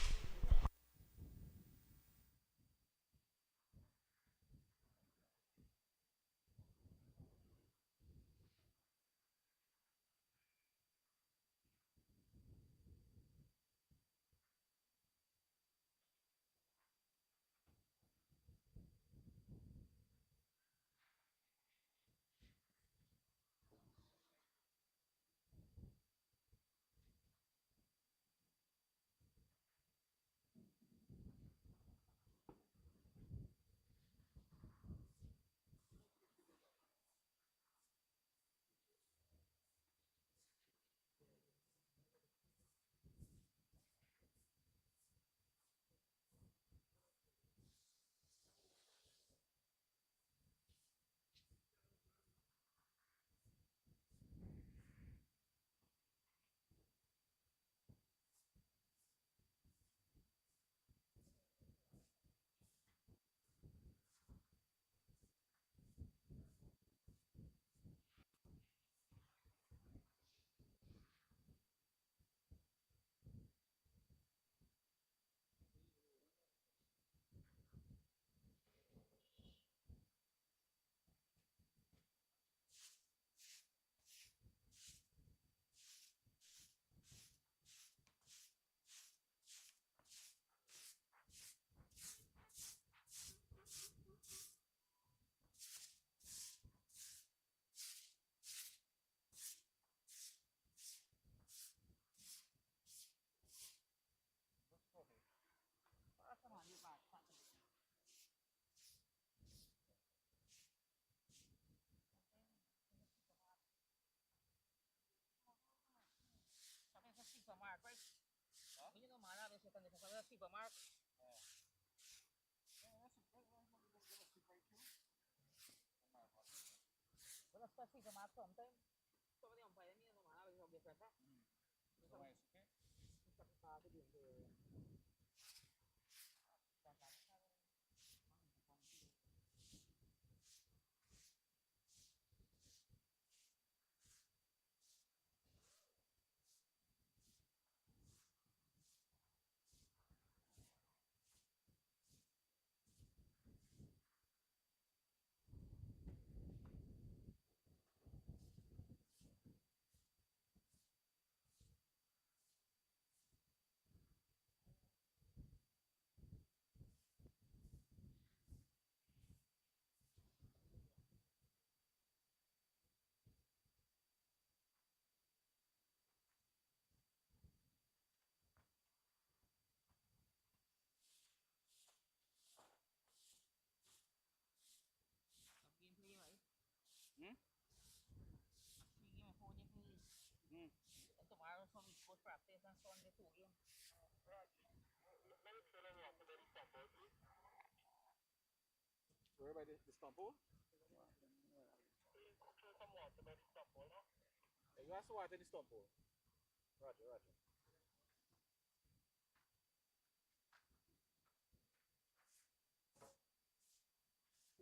Where by the stump hole? You got some water in the stump hole. Roger, roger.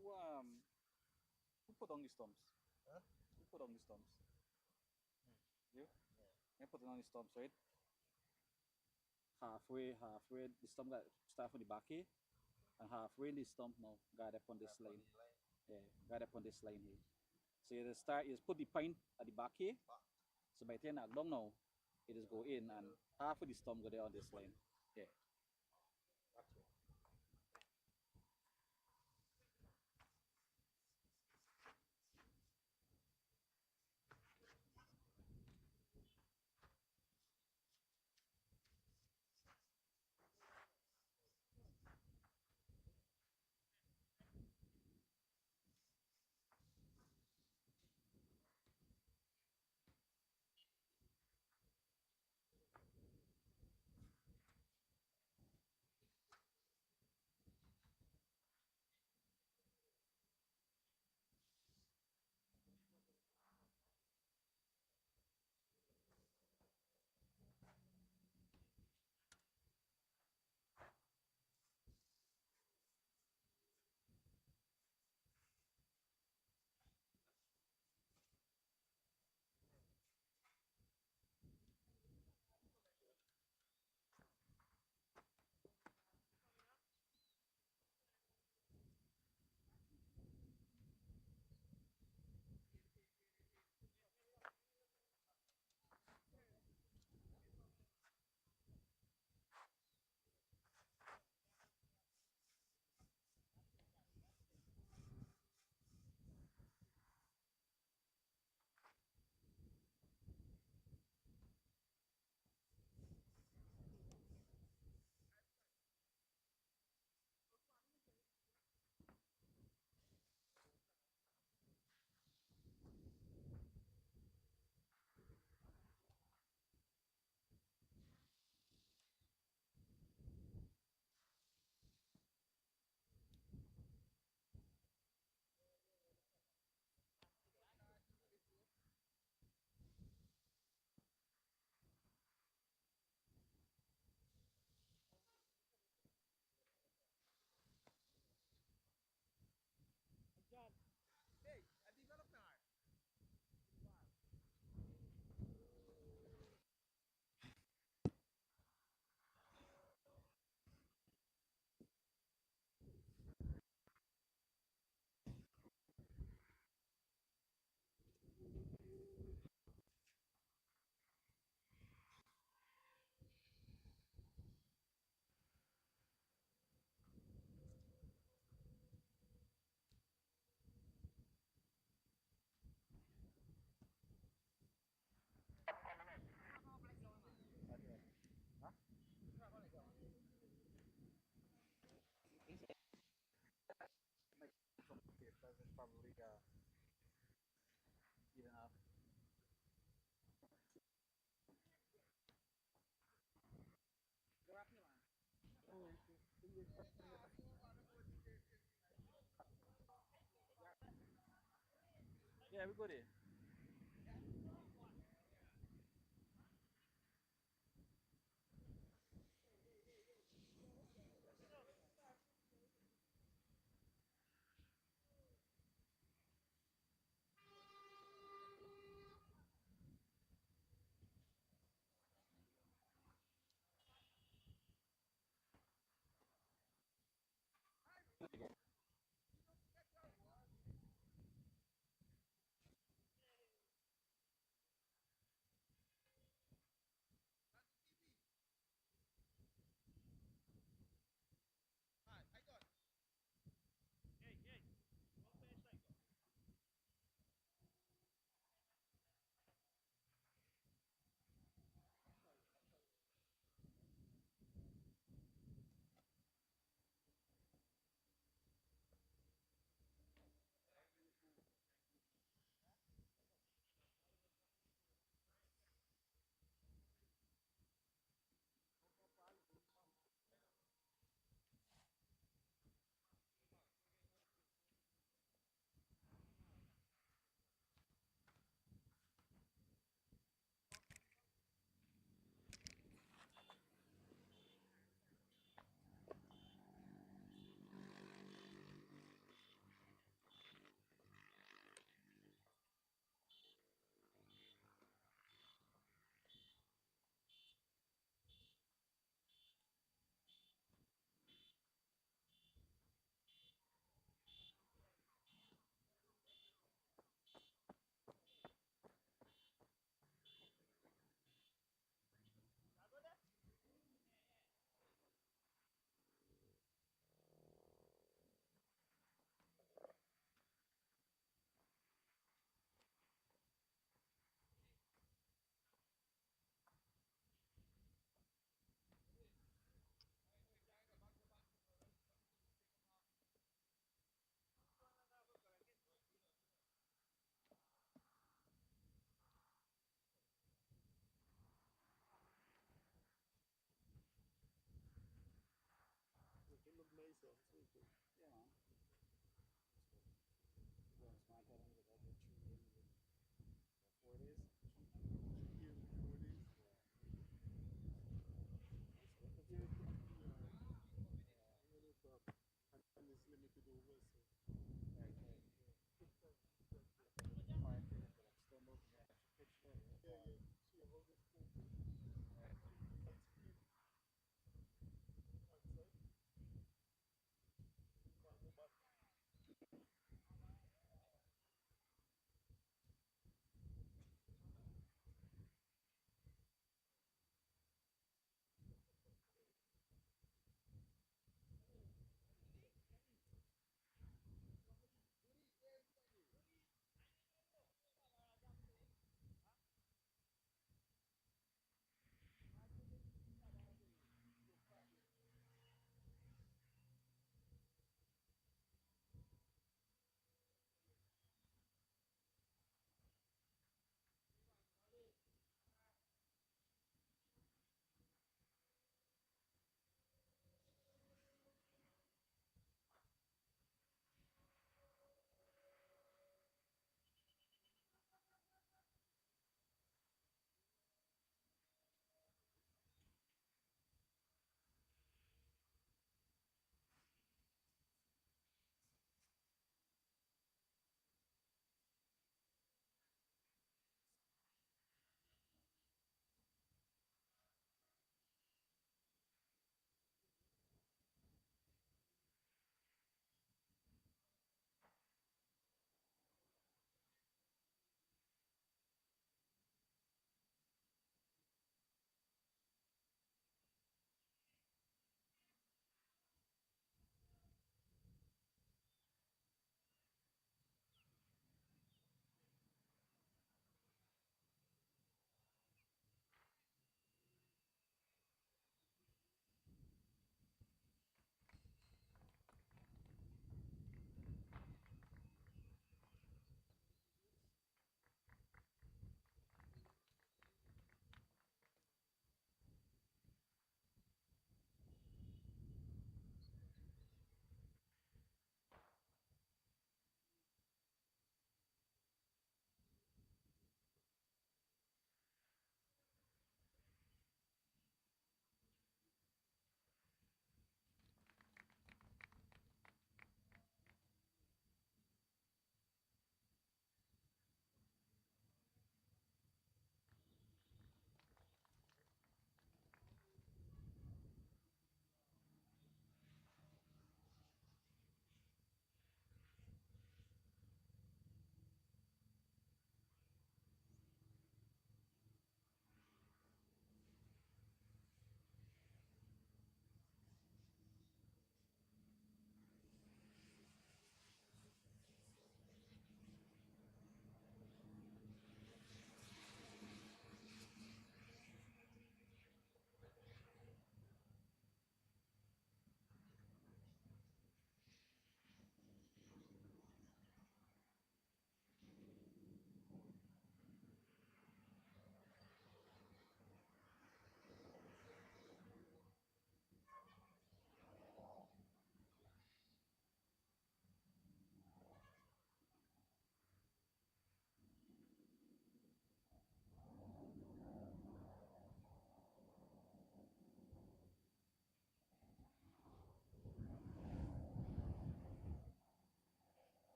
Who who put on the stumps? Huh? Who put on the stumps? You? And put it on the stumps, right? Halfway, the stump got start from the back here, and halfway in the stump now, got up on this line. Yeah, got up on this line here. So you just start, you just put the point at the back here. So by the time knock down now, it just go in, and half of the stump go there on this line. Yeah. Probably even up. Yeah, we go there.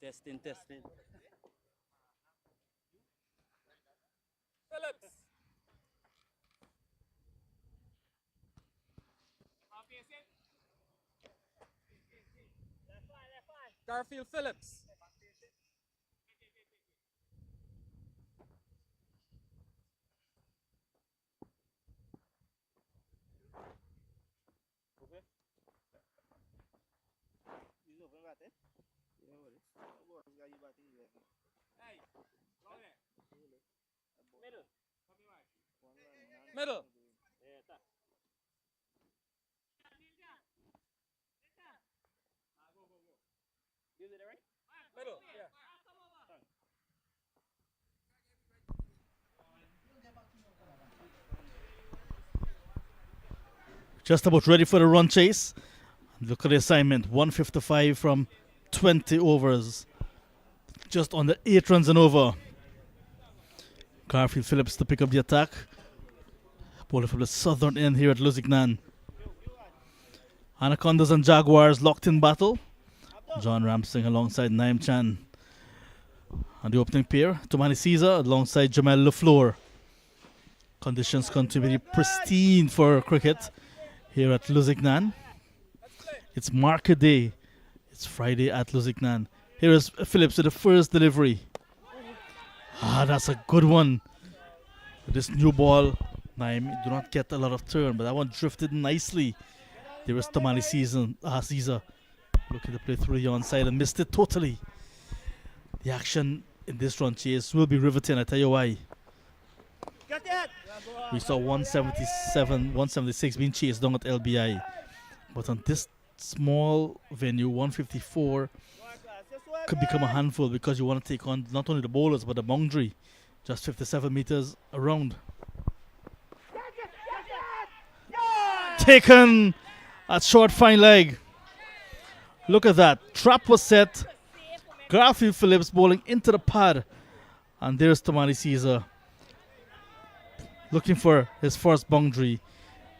Testing, testing. Phillips. Garfield Phillips. Middle. Middle. Yeah. Just about ready for the run chase. Look at the assignment. 155 from 20 overs. Just under 8 runs and over. Garfield Phillips to pick up the attack. Bowler from the southern end here at Lusignan. Anacondas and Jaguars locked in battle. John Ramsing alongside Naim Chan. On the opening pair, Tomani Caesar alongside Jamel LaFleur. Conditions continue to be pristine for cricket here at Lusignan. It's market day. It's Friday at Lusignan. Here is Phillips with the first delivery. That's a good one. With this new ball, Naim do not get a lot of turn, but that one drifted nicely. There is Tomani Caesar looking to play through the onside and missed it totally. The action in this run chase will be riveting, I tell you why. We saw 177, 176 being chased down at LBI. But on this small venue, 154 could become a handful because you want to take on not only the bowlers but the boundary. Just 57 meters around. Taken at short fine leg. Look at that. Trap was set. Garfield Phillips bowling into the pad. And there's Tomani Caesar looking for his first boundary.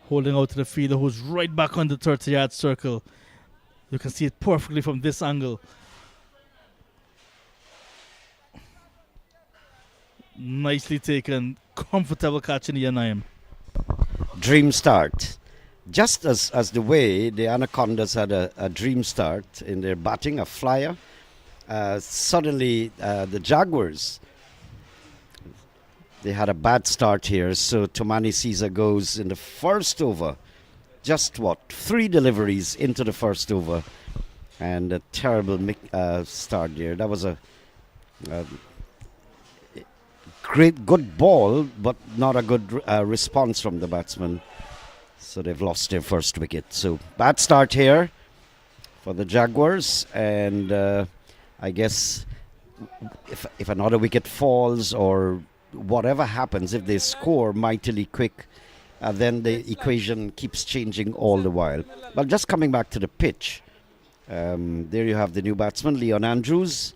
Holding out to the fielder who's right back on the 30-yard circle. You can see it perfectly from this angle. Nicely taken. Comfortable catch in the Naim. Dream start. Just as the way the Anacondas had a dream start in their batting, a flyer, suddenly the Jaguars, they had a bad start here. So Tomani Caesar goes in the first over. Just 3 deliveries into the first over. And a terrible start there. That was a good ball, but not a good response from the batsman. So they've lost their first wicket. So bad start here for the Jaguars. And I guess if another wicket falls or whatever happens, if they score mightily quick, then the equation keeps changing all the while. But just coming back to the pitch, there you have the new batsman, Leon Andrews.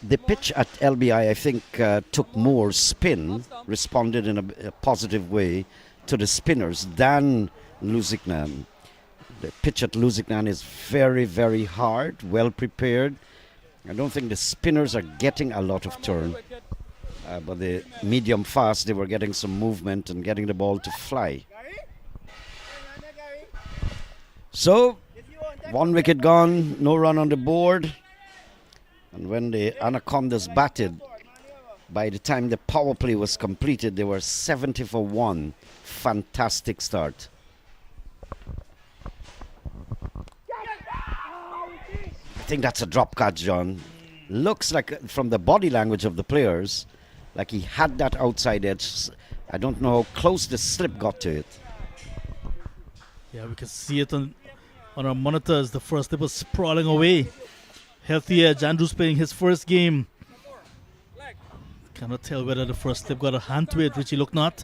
The pitch at LBI, I think, took more spin, responded in a positive way to the spinners than Lusignan. The pitch at Lusignan is very, very hard, well prepared. I don't think the spinners are getting a lot of turn. But the medium fast, they were getting some movement and getting the ball to fly. So, 1 wicket gone, no run on the board. And when the Anacondas batted, by the time the power play was completed, they were 70 for 1. Fantastic start. I think that's a drop catch, John. Looks like, from the body language of the players, like he had that outside edge. I don't know how close the slip got to it. Yeah, we can see it on our monitors. The first slip was sprawling away. Healthy edge. Andrews playing his first game. Cannot tell whether the first slip got a hand to it, which he looked not.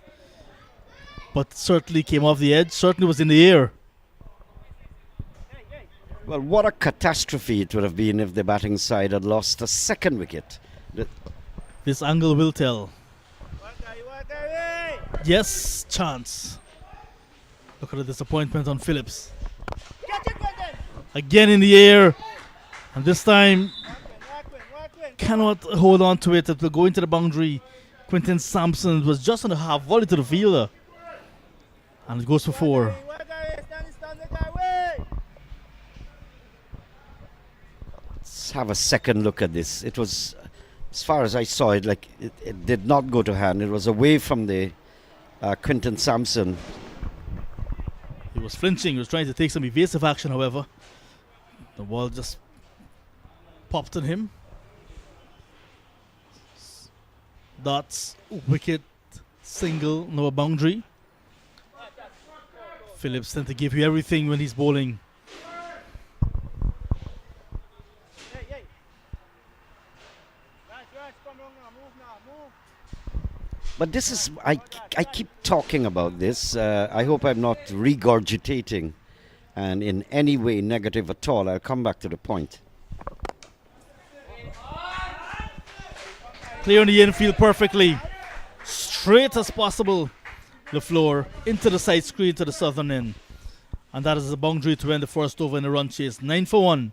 But certainly came off the edge. Certainly was in the air. Well, what a catastrophe it would have been if the batting side had lost a second wicket. This angle will tell. Yes, chance. Look at the disappointment on Phillips. Again in the air. And this time cannot hold on to it. It will go into the boundary. Quinton Sampson was just on the half volley to the fielder. And it goes for 4. Let's have a second look at this. It was, as far as I saw it, like it did not go to hand. It was away from the Quinton Sampson. He was flinching. He was trying to take some evasive action, however. The ball just popped on him. Dots, wicket, single, no boundary. Phillips tends to give you everything when he's bowling. But this is, I keep talking about this. I hope I'm not regurgitating and in any way negative at all. I'll come back to the point. Clear on the infield perfectly. Straight as possible. The floor into the side screen to the southern end. And that is the boundary to end the first over in the run chase. 9 for 1.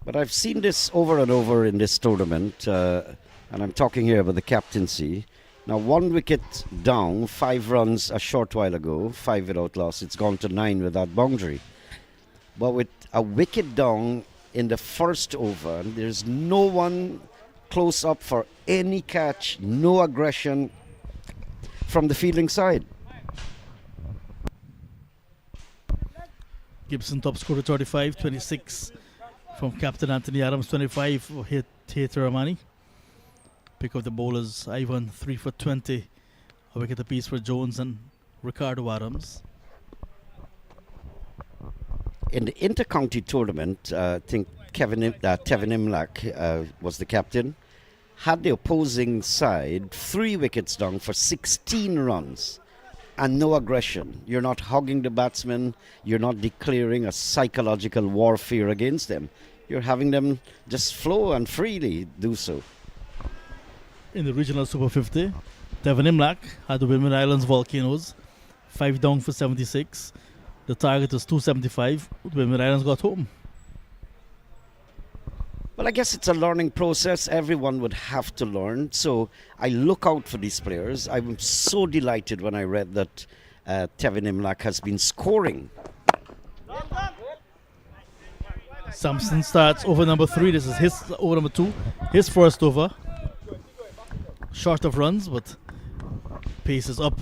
But I've seen this over and over in this tournament. And I'm talking here about the captaincy. Now, 1 wicket down, 5 runs a short while ago, 5 without loss. It's gone to 9 with that boundary. But with a wicket down in the first over, there's no one close up for any catch, no aggression from the fielding side. Gibson top scorer 35, 26 from captain Anthony Adams, 25 for Heather Ramani. Pick up the bowlers, Ivan 3 for 20, a wicket apiece for Jones and Ricardo Adams. In the inter-county tournament, I think Tevin Imlach was the captain. Had the opposing side 3 wickets down for 16 runs and no aggression. You're not hogging the batsmen. You're not declaring a psychological warfare against them. You're having them just flow and freely do so. In the regional Super 50, Devon Imlach had the Women Islands Volcanoes, 5 down for 76. The target was 275. The Women Islands got home. Well, I guess it's a learning process. Everyone would have to learn. So I look out for these players. I was so delighted when I read that Tevin Imlach has been scoring. Sampson starts over number 3. This is his over number 2. His first over. Short of runs, but pace is up.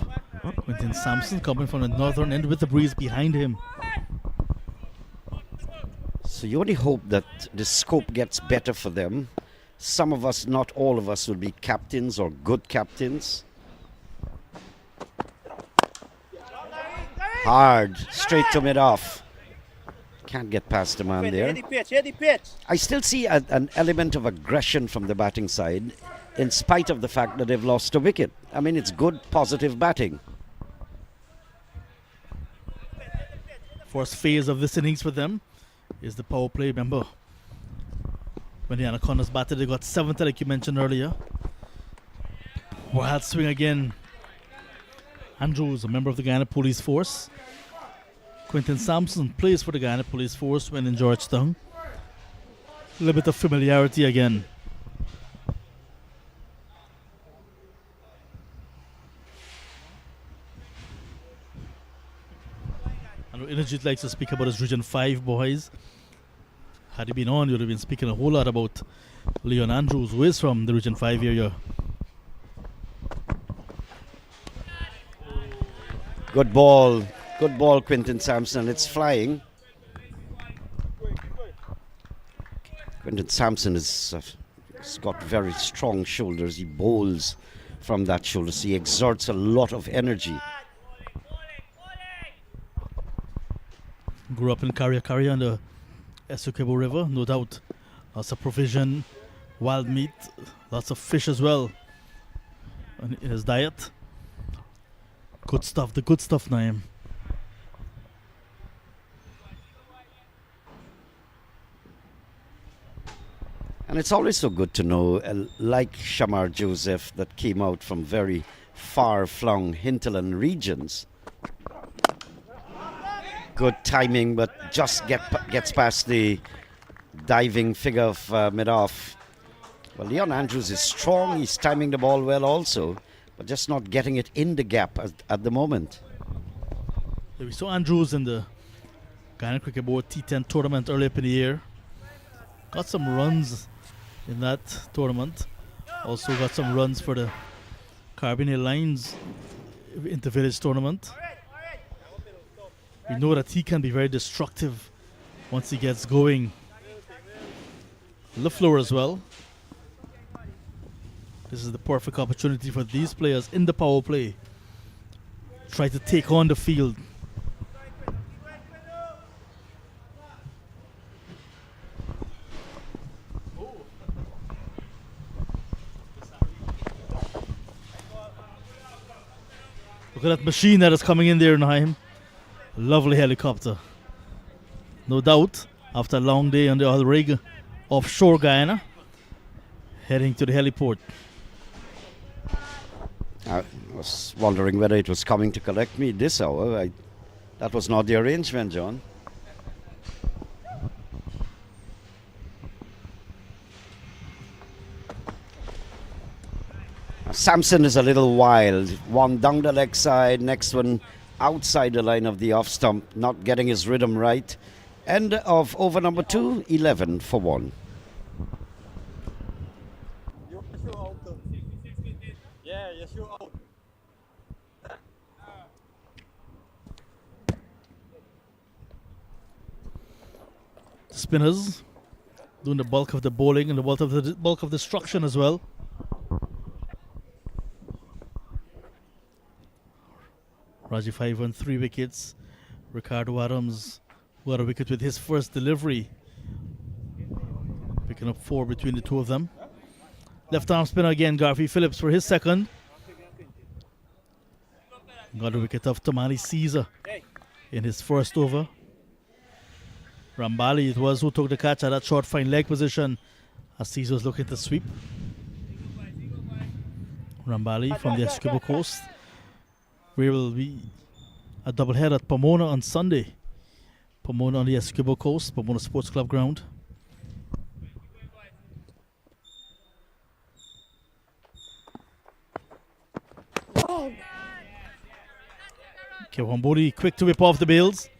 Quinton Sampson coming from the northern end with the breeze behind him. So you only hope that the scope gets better for them. Some of us, not all of us, will be captains or good captains. Hard, straight to mid-off. Can't get past the man there. I still see an element of aggression from the batting side, in spite of the fact that they've lost a wicket. I mean, it's good, positive batting. First phase of this innings for them is the power play. Remember, when the Anacondas batted, they got 7th, like you mentioned earlier. Wild swing again. Andrews, a member of the Guyana Police Force. Quinton Sampson plays for the Guyana Police Force when in Georgetown. A little bit of familiarity again. Energy likes to speak about his Region 5 boys. Had he been on, you would have been speaking a whole lot about Leon Andrews, who is from the Region 5 area. Good ball, Quinton Sampson. It's flying. Quinton Sampson has got very strong shoulders. He bowls from that shoulder, so he exerts a lot of energy. Grew up in Karya on the Essequibo River, no doubt. Lots of provision, wild meat, lots of fish as well in his diet. Good stuff, the good stuff, Naeem. And it's always so good to know, like Shamar Joseph, that came out from very far-flung hinterland regions. Good timing, but just gets past the diving figure of mid-off. Well, Leon Andrews is strong. He's timing the ball well also, but just not getting it in the gap at the moment. Yeah, we saw Andrews in the Guyana Cricket Board T10 tournament earlier in the year. Got some runs in that tournament. Also got some runs for the Caribbean Airlines Inter-Village tournament. We know that he can be very destructive once he gets going. LaFleur as well. This is the perfect opportunity for these players in the power play. Try to take on the field. Look at that machine that is coming in there, Naheem. Lovely helicopter. No doubt, after a long day on the oil rig offshore Guyana, heading to the heliport. I was wondering whether it was coming to collect me this hour. That was not the arrangement, John. Samson is a little wild. One down the leg side, next one outside the line of the off stump, not getting his rhythm right. End of over number 2, 11 for 1. Yeah, you shoot out. Spinners doing the bulk of the bowling and the bulk of destruction as well. Raji 5 on 3 wickets. Ricardo Adams got a wicket with his first delivery. Picking up 4 between the two of them. Left arm spinner again, Garfield Phillips for his second. Got a wicket of Tamani Caesar in his first over. Rambali it was who took the catch at that short fine leg position as Caesar was looking to sweep. Rambali from the Essequibo coast. We will be a doubleheader at Pomona on Sunday. Pomona on the Essequibo coast, Pomona Sports Club ground. Kewamboli quick to whip off the bails.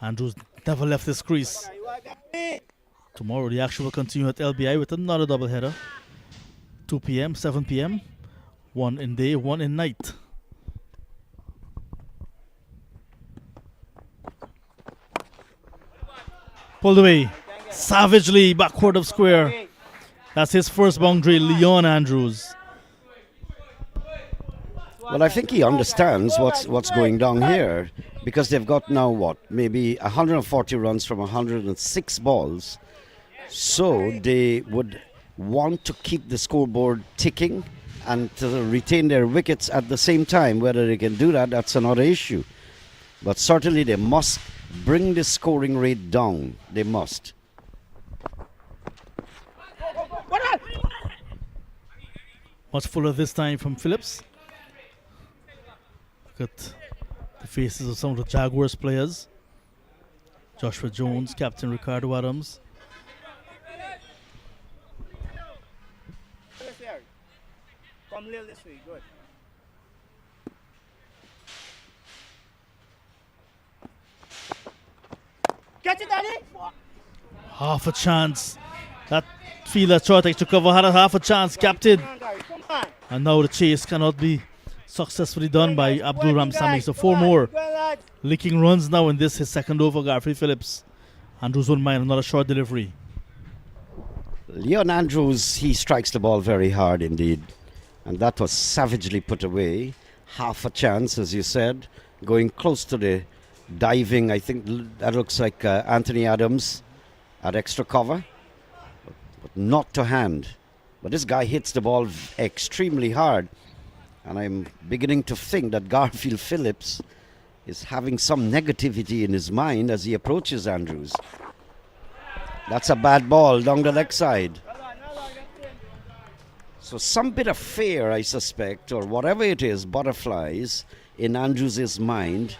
Andrews never left his crease. Tomorrow the action will continue at LBI with another doubleheader. 2 p.m., 7 p.m. 1 in day, 1 in night. Pulled away. Savagely backward of square. That's his first boundary, Leon Andrews. Well, I think he understands what's going down here, because they've got now maybe 140 runs from 106 balls. So they would want to keep the scoreboard ticking and to retain their wickets at the same time. Whether they can do that, that's another issue. But certainly they must bring the scoring rate down. They must. Much fuller this time from Phillips. Look at the faces of some of the Jaguars players. Joshua Jones, Captain Ricardo Adams. Come little this way, good. Catch it, Daddy! Half a chance. That fielder short to cover had a half a chance, captain. Come on. And now the chase cannot be successfully done by Abdul Ramsami. So 4 more licking runs now in this, his second over, Garfield Phillips. Andrews won't mind another short delivery. Leon Andrews, he strikes the ball very hard indeed. And that was savagely put away. Half a chance, as you said. Going close to the diving, I think that looks like Anthony Adams at extra cover. But not to hand. But this guy hits the ball extremely hard. And I'm beginning to think that Garfield Phillips is having some negativity in his mind as he approaches Andrews. That's a bad ball down the leg side. So some bit of fear, I suspect, or whatever it is, butterflies in Andrews' mind,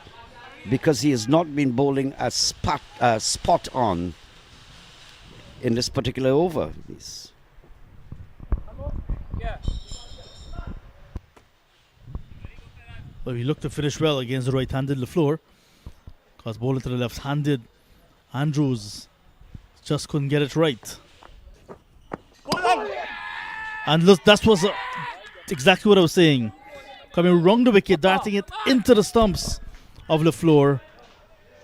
because he has not been bowling as spot on in this particular over. Well, he looked to finish well against the right-handed LaFleur, because bowling to the left-handed Andrews just couldn't get it right. And look, that was exactly what I was saying. Coming round the wicket, darting it into the stumps of LaFleur,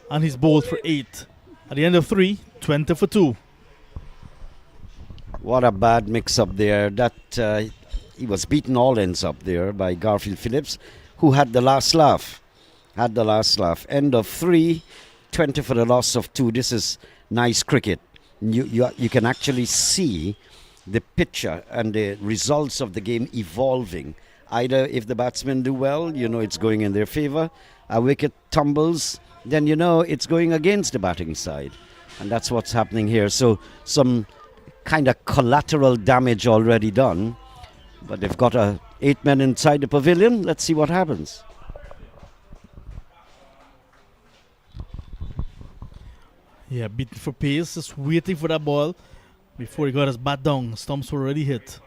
and he's bowled for 8. At the end of 3, 20 for 2. What a bad mix-up there. That he was beaten all ends up there by Garfield Phillips, who had the last laugh. End of 3, 20 for the loss of 2. This is nice cricket. You can actually see the picture and the results of the game evolving. Either if the batsmen do well, you know it's going in their favour. A wicket tumbles, then you know it's going against the batting side. And that's what's happening here. So some kind of collateral damage already done. But they've got 8 men inside the pavilion. Let's see what happens. Yeah, beaten for pace, just waiting for that ball before he got his bat down. Stumps were already hit.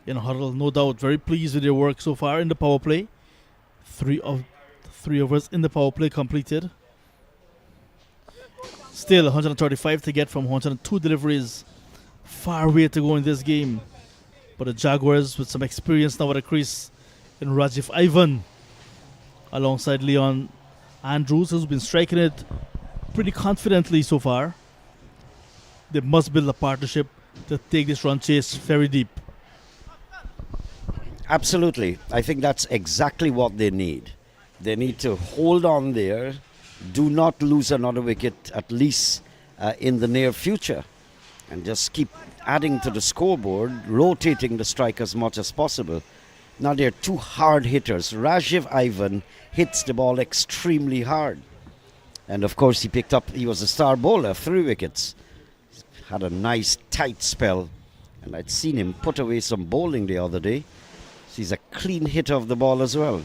Huddle, no doubt, very pleased with their work so far in the power play. 3 overs in the power play completed. Still 135 to get from 102 deliveries. Far way to go in this game. But the Jaguars with some experience now at the crease in Rajiv Ivan, alongside Leon Andrews, who's been striking it pretty confidently so far. They must build a partnership to take this run chase very deep. Absolutely. I think that's exactly what they need. They need to hold on there. Do not lose another wicket, at least in the near future. And just keep adding to the scoreboard, rotating the strike as much as possible. Now they're 2 hard hitters. Rajiv Ivan hits the ball extremely hard. And of course he was a star bowler, 3 wickets. Had a nice tight spell. And I'd seen him put away some bowling the other day. So he's a clean hitter of the ball as well.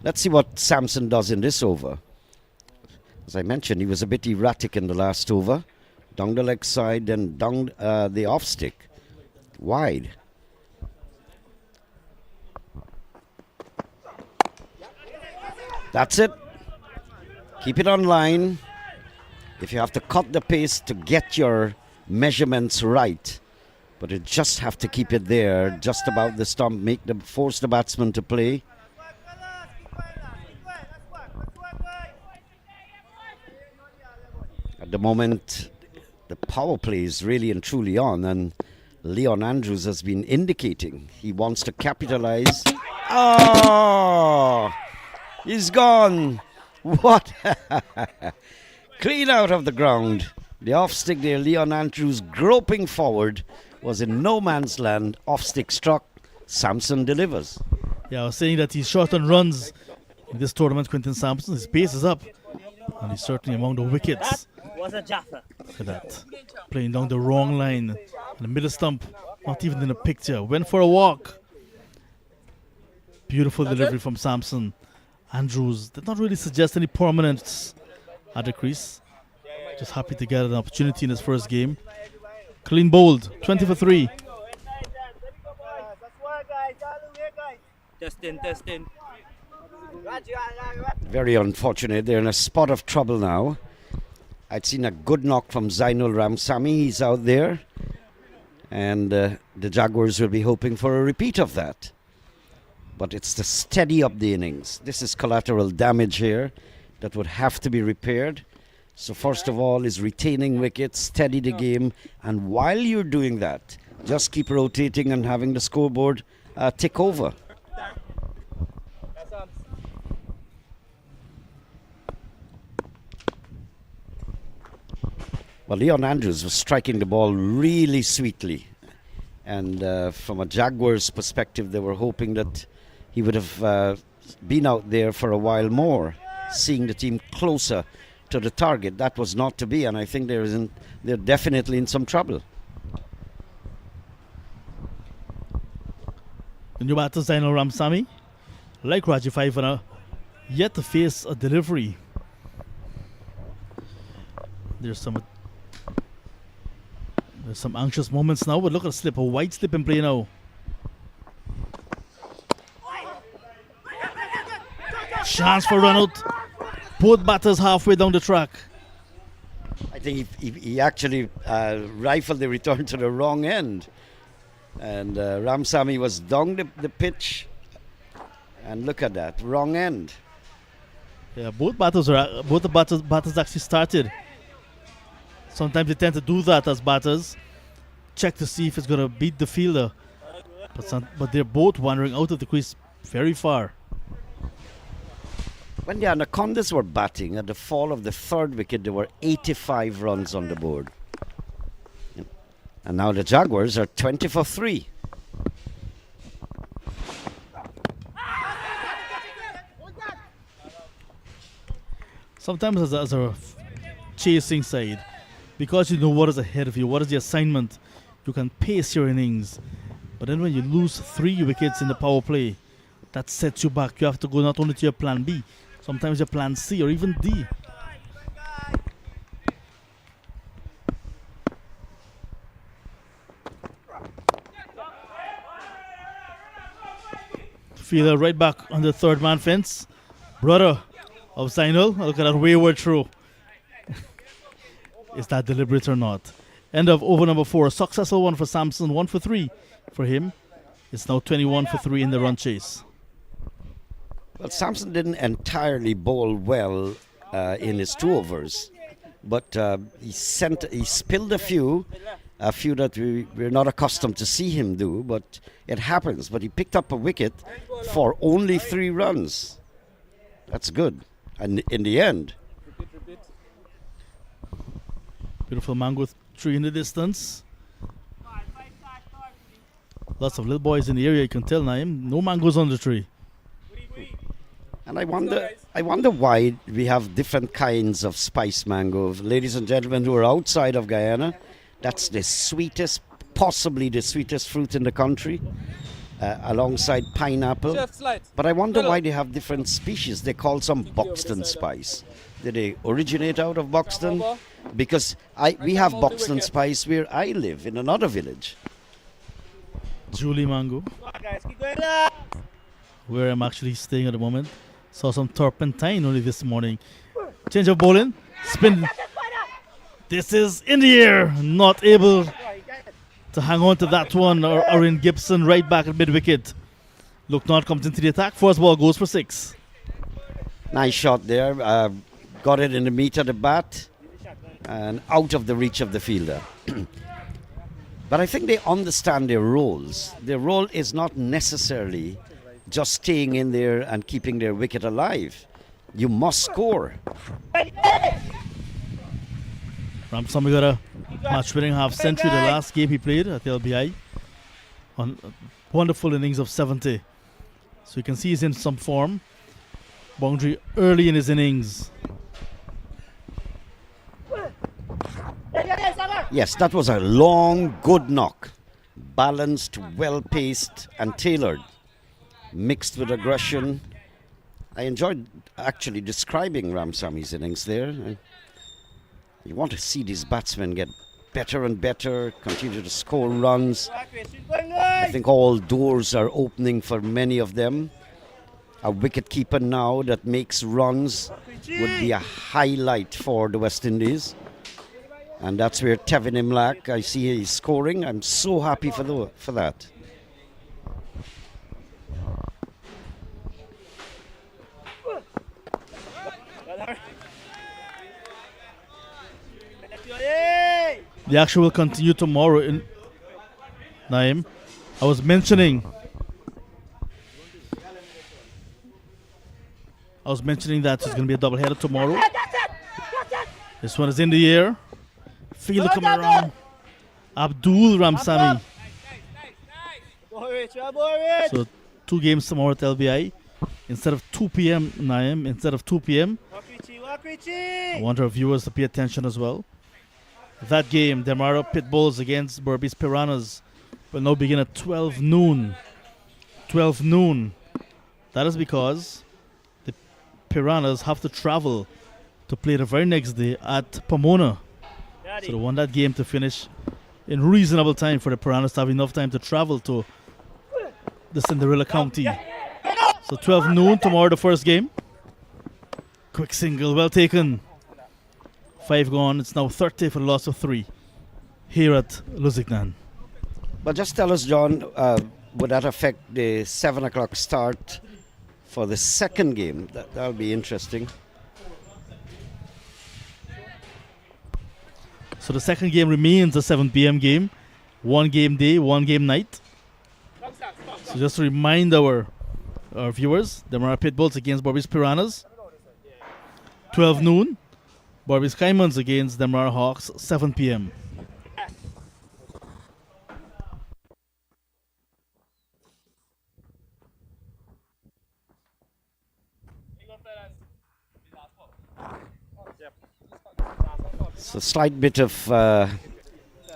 Let's see what Samson does in this over. As I mentioned, he was a bit erratic in the last over. Down the leg side, then down the off stick. Wide. That's it. Keep it on line. If you have to cut the pace to get your measurements right, but you just have to keep it there, just about the stump, force the batsman to play. At the moment, the power play is really and truly on, and Leon Andrews has been indicating he wants to capitalize. Oh, he's gone. What? Clean out of the ground. The off stick there, Leon Andrews groping forward, was in no man's land. Off stick struck. Sampson delivers. Yeah, I was saying that he's short on runs in this tournament, Quinton Sampson. His pace is up, and he's certainly among the wickets. Was a Jaffa. Look at that. Playing down the wrong line. And the middle stump, not even in the picture. Went for a walk. Beautiful delivery from Sampson. Andrews did not really suggest any permanence at the crease. Just happy to get an opportunity in his first game. Clean bowled. 20 for 3. Testing. Very unfortunate. They're in a spot of trouble now. I'd seen a good knock from Zainul Ramsamy. He's out there. And the Jaguars will be hoping for a repeat of that. But it's the steady up the innings. This is collateral damage here that would have to be repaired. So first of all is retaining wickets, steady the game, and while you're doing that, just keep rotating and having the scoreboard tick over. Well, Leon Andrews was striking the ball really sweetly. And from a Jaguars perspective, they were hoping that he would have been out there for a while more, seeing the team closer to the target. That was not to be, and I think they're definitely in some trouble. The new batter Zainal Ramsamy, like Raji Faifana, yet to face a delivery. There's some anxious moments now, but look at the slip, a wide slip in play now. Chance for run out. Both batters halfway down the track. I think he actually rifled the return to the wrong end. And Ramsamy was down the pitch. And look at that, wrong end. Yeah, both the batters actually started. Sometimes they tend to do that as batters. Check to see if it's going to beat the fielder. But they're both wandering out of the crease very far. When the Anacondas were batting at the fall of the third wicket, there were 85 runs on the board. And now the Jaguars are 20 for 3. Sometimes as a chasing side, because you know what is ahead of you, what is the assignment, you can pace your innings. But then when you lose 3 wickets in the power play, that sets you back. You have to go not only to your plan B, sometimes your plan C or even D. Fielder right back on the third man fence. Brother of Zainal, look at that wayward throw. Is that deliberate or not? End of over number 4. Successful one for Samson, 1 for 3 for him. It's now 21 for 3 in the run chase. Well, Samson didn't entirely bowl well in his 2 overs, but he spilled a few that we're not accustomed to see him do, but it happens. But he picked up a wicket for only 3 runs. That's good. And in the end, beautiful mango tree in the distance. Lots of little boys in the area, you can tell, Naeem. No mangoes on the tree. and I wonder why we have different kinds of spice mango. Ladies and gentlemen who are outside of Guyana, that's the sweetest, possibly the sweetest fruit in the country, alongside pineapple. But I wonder why they have different species. They call some Buxton spice. Did they originate out of Buxton? Because we have Buxton spice where I live, in another village. Julie mango, where I'm actually staying at the moment. Saw some turpentine only this morning. Change of bowling, spin. This is in the air, not able to hang on to that one. Orin Gibson right back at mid-wicket. Lusignan comes into the attack. First ball goes for 6. Nice shot there. Got it in the meat of the bat and out of the reach of the fielder. But I think they understand their roles. Their role is not necessarily just staying in there and keeping their wicket alive. You must score. Ramsamy got a match-winning half-century the last game he played at LBI. On a wonderful innings of 70. So you can see he's in some form. Boundary early in his innings. Yes, that was a long, good knock. Balanced, well-paced and tailored. Mixed with aggression. I enjoyed actually describing Ramsamy's innings there. You want to see these batsmen get better and better, continue to score runs. I think all doors are opening for many of them. A wicket-keeper now that makes runs would be a highlight for the West Indies. And that's where Tevin Imlach, I see he's scoring. I'm so happy for that. The action will continue tomorrow in Naim. I was mentioning that it's going to be a double header tomorrow. This one is in the air. Fielder coming around. Abdul Ramsami. So 2 games tomorrow at LBI. Instead of 2 p.m. Naim, instead of 2 p.m. I want our viewers to pay attention as well. That game, Demerara Pitbulls against Berbice Piranhas, will now begin at 12 noon. 12 noon. That is because the Piranhas have to travel to play the very next day at Pomona. So they want that game to finish in reasonable time for the Piranhas to have enough time to travel to the Cinderella County. So 12 noon tomorrow, the first game. Quick single, well taken. 5 gone. It's now 30 for the loss of 3 here at Lusignan. But just tell us, John, would that affect the 7 o'clock start for the second game? That'll be interesting. So the second game remains a 7 p.m. game. 1 game day, 1 game night. So just to remind our viewers, Demerara Pitbulls against Berbice Piranhas. 12 noon. Berbice Caimans against Demerara Hawks, 7 p.m. So slight bit of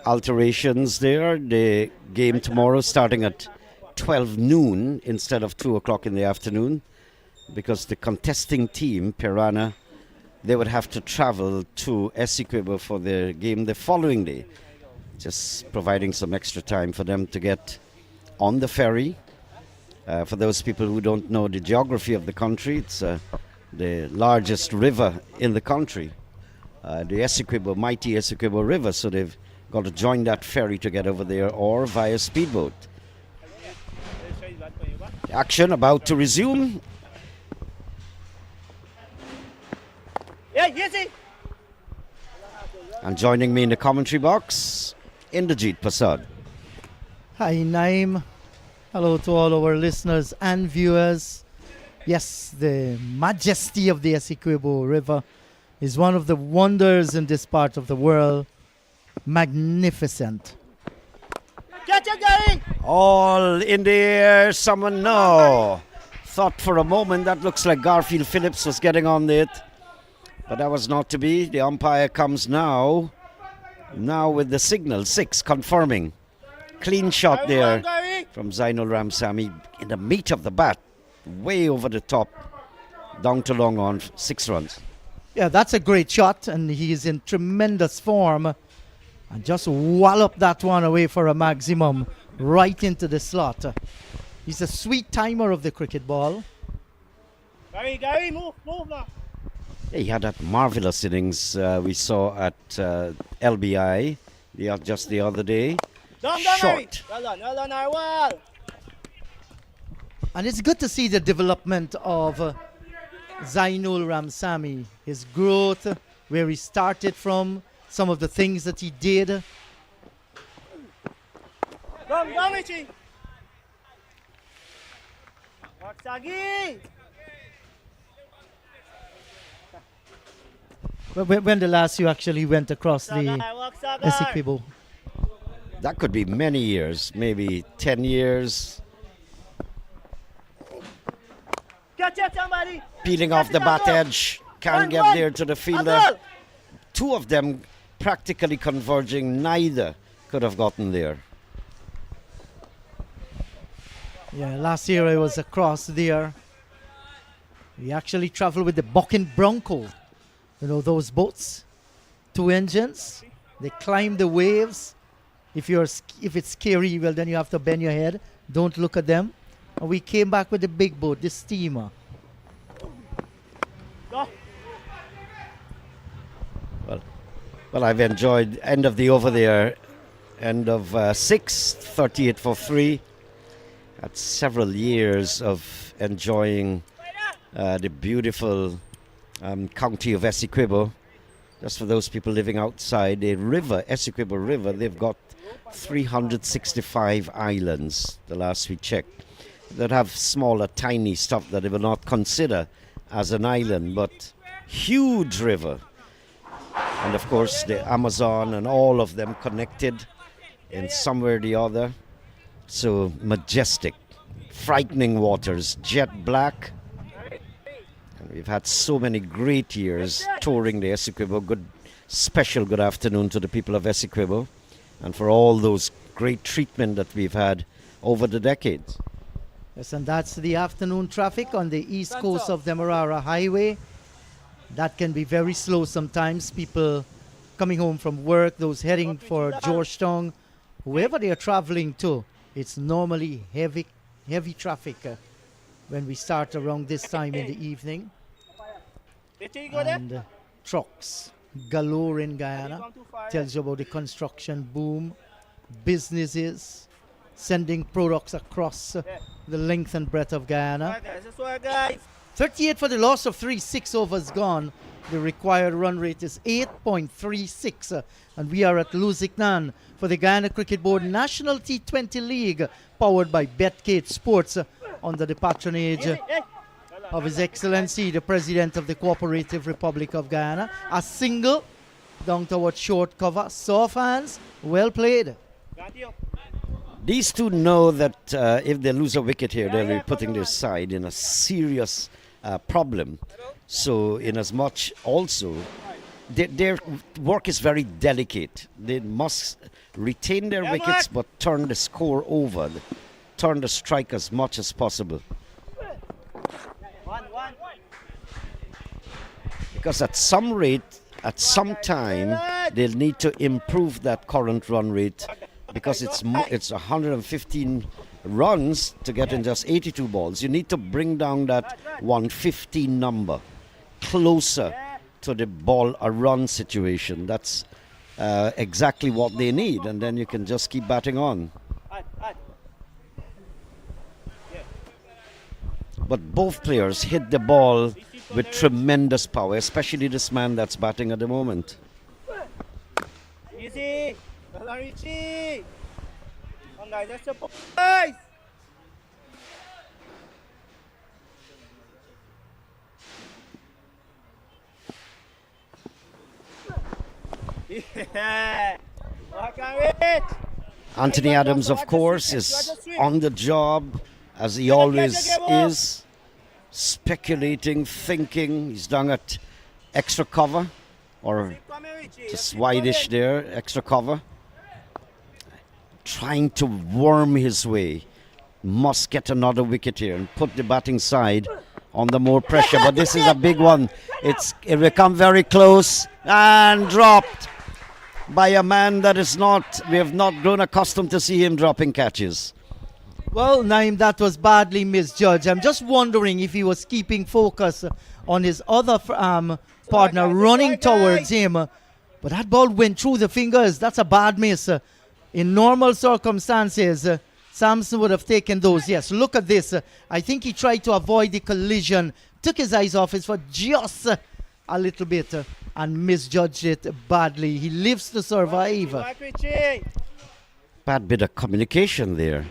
alterations there. The game tomorrow starting at 12 noon instead of 2 o'clock in the afternoon, because the contesting team, Piranha, they would have to travel to Essequibo for their game the following day. Just providing some extra time for them to get on the ferry. For those people who don't know the geography of the country, it's the largest river in the country. The Essequibo, mighty Essequibo River, so they've got to join that ferry to get over there or via speedboat. Action about to resume. And joining me in the commentary box, Inderjeet Prasad. Hi, Naim. Hello to all our listeners and viewers. Yes, the majesty of the Essequibo River is one of the wonders in this part of the world. Magnificent. All in the air, someone no. Thought for a moment that looks like Garfield Phillips was getting on it. But that was not to be. The umpire comes now. Now with the signal, 6, confirming. Clean shot there from Zainul Ramsami in the meat of the bat. Way over the top. Down to long on, 6 runs. Yeah, that's a great shot, and he's in tremendous form. And just wallop that one away for a maximum right into the slot. He's a sweet timer of the cricket ball. Gary, move now. He had that marvelous innings we saw at LBI just the other day. Short. Well done, Arwal. And it's good to see the development of Zainul Ramsami, his growth, where he started from, some of the things that he did. Come, Richie. Waksagi. When the last you actually went across the Essequibo? That could be many years, maybe 10 years. Catch it, somebody. Peeling off the bat edge, can't get there to the fielder. 2 of them practically converging, neither could have gotten there. Yeah, last year I was across there. We actually traveled with the Bucking Bronco. You know, those boats, 2 engines. They climb the waves. If it's scary, well, then you have to bend your head. Don't look at them. And we came back with the big boat, the steamer. Well, I've enjoyed end of the over there, end of 6, 38 for 3. That's several years of enjoying the beautiful county of Essequibo. Just for those people living outside, the river, Essequibo River, they've got 365 islands, the last we checked, that have smaller, tiny stuff that they will not consider as an island, but huge river. And of course, the Amazon and all of them connected in some way or the other. So majestic, frightening waters, jet black. And we've had so many great years touring the Essequibo. Special good afternoon to the people of Essequibo, and for all those great treatment that we've had over the decades. Yes, and that's the afternoon traffic on the east coast of Demerara Highway. That can be very slow sometimes. People coming home from work, those heading for Georgetown, whoever they are traveling to, it's normally heavy traffic when we start around this time in the evening. And trucks galore in Guyana. Tells you about the construction boom, businesses sending products across the length and breadth of Guyana. 38 for the loss of 3, 6 overs gone. The required run rate is 8.36. And we are at Lusignan for the Guyana Cricket Board National T20 League, powered by BetCageSports, under the patronage of His Excellency, the President of the Cooperative Republic of Guyana. A single down towards short cover. Soft hands, well played. These two know that if they lose a wicket here, they'll be putting their side in a serious problem. So, in as much also, their work is very delicate. They must retain their wickets but turn the score over, turn the strike as much as possible. Because at some rate, at some time, they'll need to improve that current run rate, because it's 115 runs to get in just 82 balls. You need to bring down that 115 number closer to the ball a run situation. That's exactly what they need, and then you can just keep batting on. But both players hit the ball with tremendous power, especially this man that's batting at the moment. Easy. Richie. Come on, guys, let's support. Guys. Yeah. Anthony Adams, of course, is on the job, as he always is, speculating, thinking. He's down at extra cover, or just wideish there, extra cover. Trying to worm his way. Must get another wicket here and put the batting side on the more pressure. But this is a big one. It will come very close and dropped by a man that is not, we have not grown accustomed to see him dropping catches. Well, Naim, that was badly misjudged. I'm just wondering if he was keeping focus on his other partner running towards him. But that ball went through the fingers. That's a bad miss. In normal circumstances, Samson would have taken those. Yes, look at this. I think he tried to avoid the collision, took his eyes off it for just a little bit, and misjudged it badly. He lives to survive. Bad bit of communication there.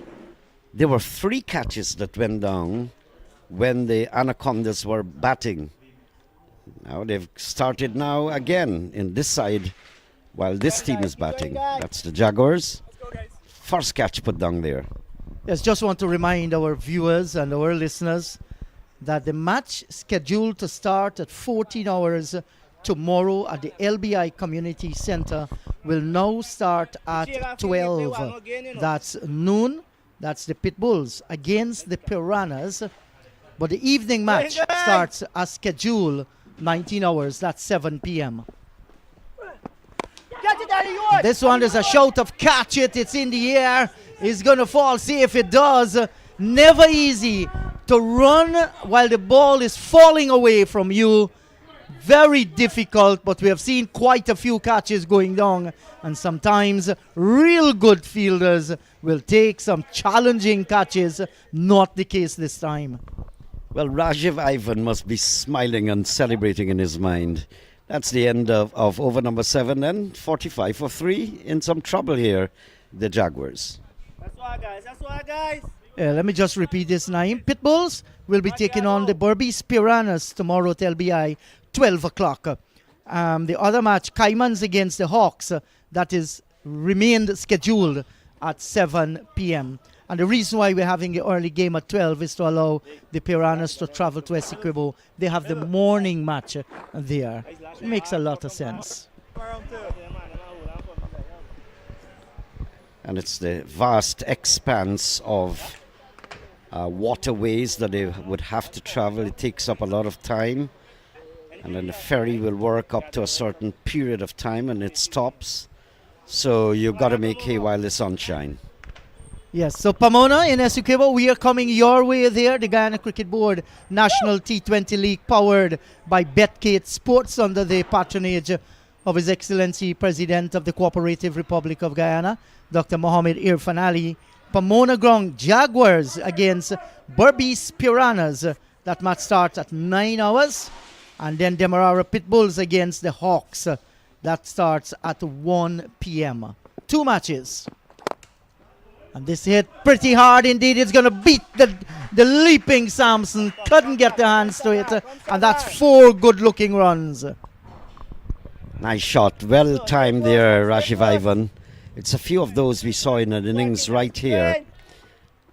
There were 3 catches that went down when the Anacondas were batting. Now they've started now again in this side while this team is batting. That's the Jaguars. First catch put down there. Yes, just want to remind our viewers and our listeners that the match scheduled to start at 14 hours tomorrow at the LBI Community Center will now start at 12. That's noon. That's the Pitbulls against the Piranhas. But the evening match starts as scheduled, 19 hours. That's 7 p.m. This one is a shout of catch it. It's in the air. It's going to fall. See if it does. Never easy to run while the ball is falling away from you. Very difficult, but we have seen quite a few catches going down, and sometimes real good fielders will take some challenging catches. Not the case this time. Well, Rajiv Ivan must be smiling and celebrating in his mind, That's the end of over number 7 then. 45 for 3. In some trouble here, the Jaguars. That's why, guys. That's why, guys. Let me just repeat this, Naeem. Pitbulls will be taking on the Berbice Piranhas tomorrow at LBI, 12 o'clock. The other match, Caimans against the Hawks, that is remained scheduled at 7 p.m. And the reason why we're having the early game at 12 is to allow the Piranhas to travel to Essequibo. They have the morning match there. It makes a lot of sense. And it's the vast expanse of waterways that they would have to travel. It takes up a lot of time. And then the ferry will work up to a certain period of time and it stops. So you've got to make hay while the sun shines. Yes, so Pomona in Essequibo, we are coming your way there. The Guyana Cricket Board National T20 League powered by BetCageSports under the patronage of His Excellency President of the Cooperative Republic of Guyana, Dr. Mohammed Irfan Ali. Pomona Ground Jaguars against Berbice Piranhas. That match starts at 9 hours. And then Demerara Pitbulls against the Hawks. That starts at 1 p.m. 2 matches. And this hit pretty hard indeed. It's going to beat the leaping Samson. Couldn't get the hands to it. And that's 4 good-looking runs. Nice shot. Well timed there, Rashiv Ivan. It's a few of those we saw in an innings right here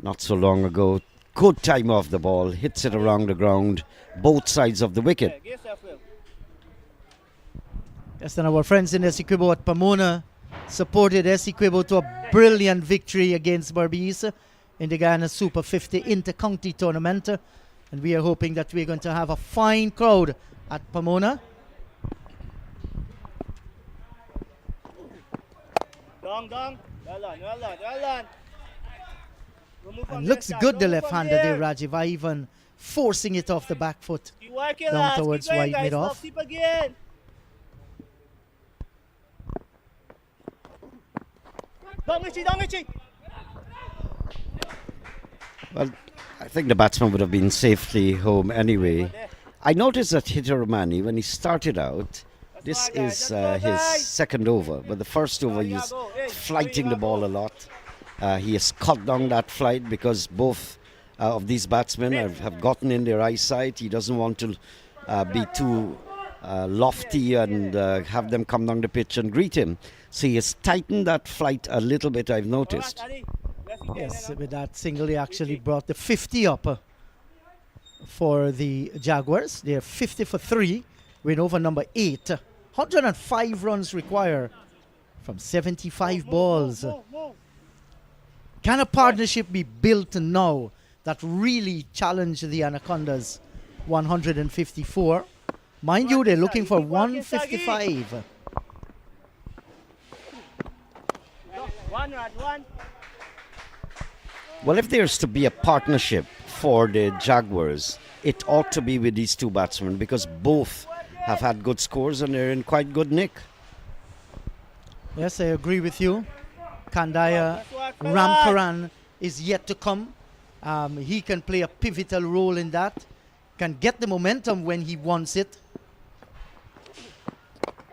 not so long ago. Good time off the ball. Hits it around the ground. Both sides of the wicket. Yes, and our friends in Essequibo at Pomona supported Essequibo to a brilliant victory against Berbice in the Guyana Super 50 Inter-County Tournament. And we are hoping that we're going to have a fine crowd at Pomona. Dong. Well done. And looks good, the left-hander there, Rajiv Ivan, forcing it off the back foot down towards wide mid-off. Well, I think the batsman would have been safely home anyway. I noticed that Hitaramani, when he started out, this is his second over, but the first over he's flighting the ball a lot. He has cut down that flight because both of these batsmen have gotten in their eyesight. He doesn't want to be too lofty and have them come down the pitch and greet him. So he has tightened that flight a little bit, I've noticed. Yes, with that single he actually brought the 50 up for the Jaguars. They're 50 for 3, win over number 8. 105 runs required from 75 balls. Can a partnership be built now that really challenge the Anacondas? 154. Mind you, they're looking for 155. One. Well, if there's to be a partnership for the Jaguars, it ought to be with these two batsmen because both have had good scores and they're in quite good nick. Yes, I agree with you. Kandaya Ramkaran is yet to come. He can play a pivotal role in that. Can get the momentum when he wants it.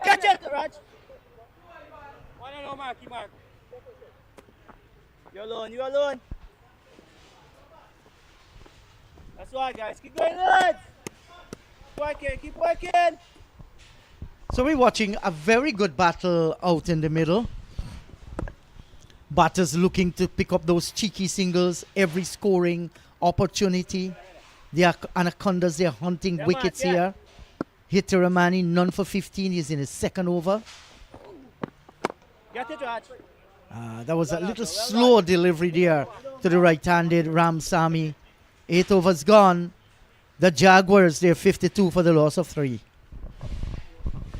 Catch it, Raj. Mark. You alone. That's why, guys. Keep going, lads. Keep working. So we're watching a very good battle out in the middle. Batters looking to pick up those cheeky singles, every scoring opportunity. The Anacondas, they're hunting wickets here. Hitaramani, none for 15. He's in his second over. Get it, Raj. That was a little slow delivery there to the right-handed Ramsamy. 8 overs gone. The Jaguars, they're 52 for the loss of 3.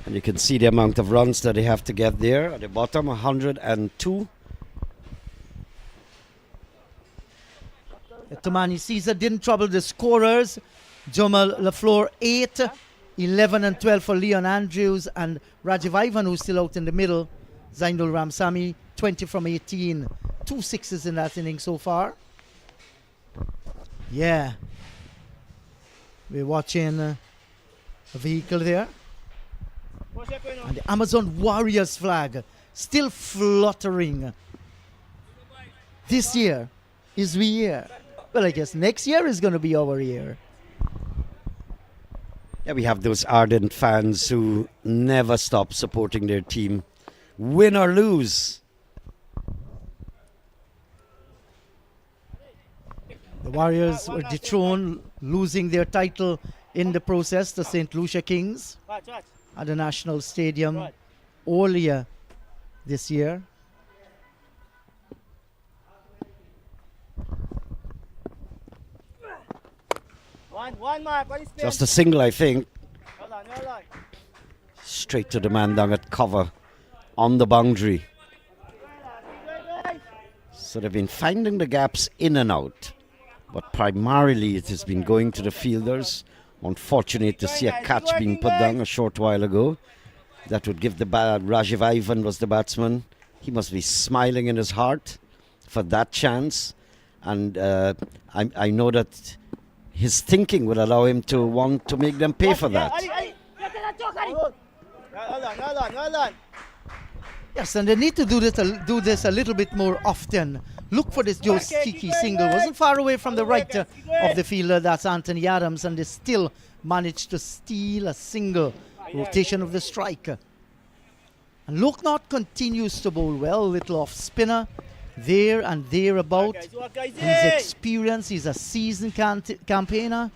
And you can see the amount of runs that they have to get there. At the bottom, 102. Tumani Caesar didn't trouble the scorers. Jamal Lafleur 8, 11 and 12 for Leon Andrews, and Rajiv Ivan, who's still out in the middle. Zainul Ramsamy 20 from 18. 2 sixes in that inning so far. Yeah. We're watching a vehicle there. And the Amazon Warriors flag still fluttering. This year is we year. Well, I guess next year is going to be our year. Yeah, we have those ardent fans who never stop supporting their team, win or lose. The Warriors were dethroned, losing their title in the process to St. Lucia Kings at the National Stadium earlier this year. One mark. What is Just a single, I think. Hold on. Straight to the man down at cover on the boundary. So they've been finding the gaps in and out. But primarily it has been going to the fielders. Unfortunate to see a catch being put down a short while ago. That would give the Rajiv Ivan was the batsman. He must be smiling in his heart for that chance. And I know that his thinking will allow him to want to make them pay for that. Hold on. Yes, and they need to do this a little bit more often. Look for this Joe Cheeky single. Wasn't far away from the right of the fielder. That's Anthony Adams, and they still managed to steal a single. Rotation of the striker. And Lusignan continues to bowl well. Little off spinner there and thereabout. He's experienced. He's a seasoned campaigner.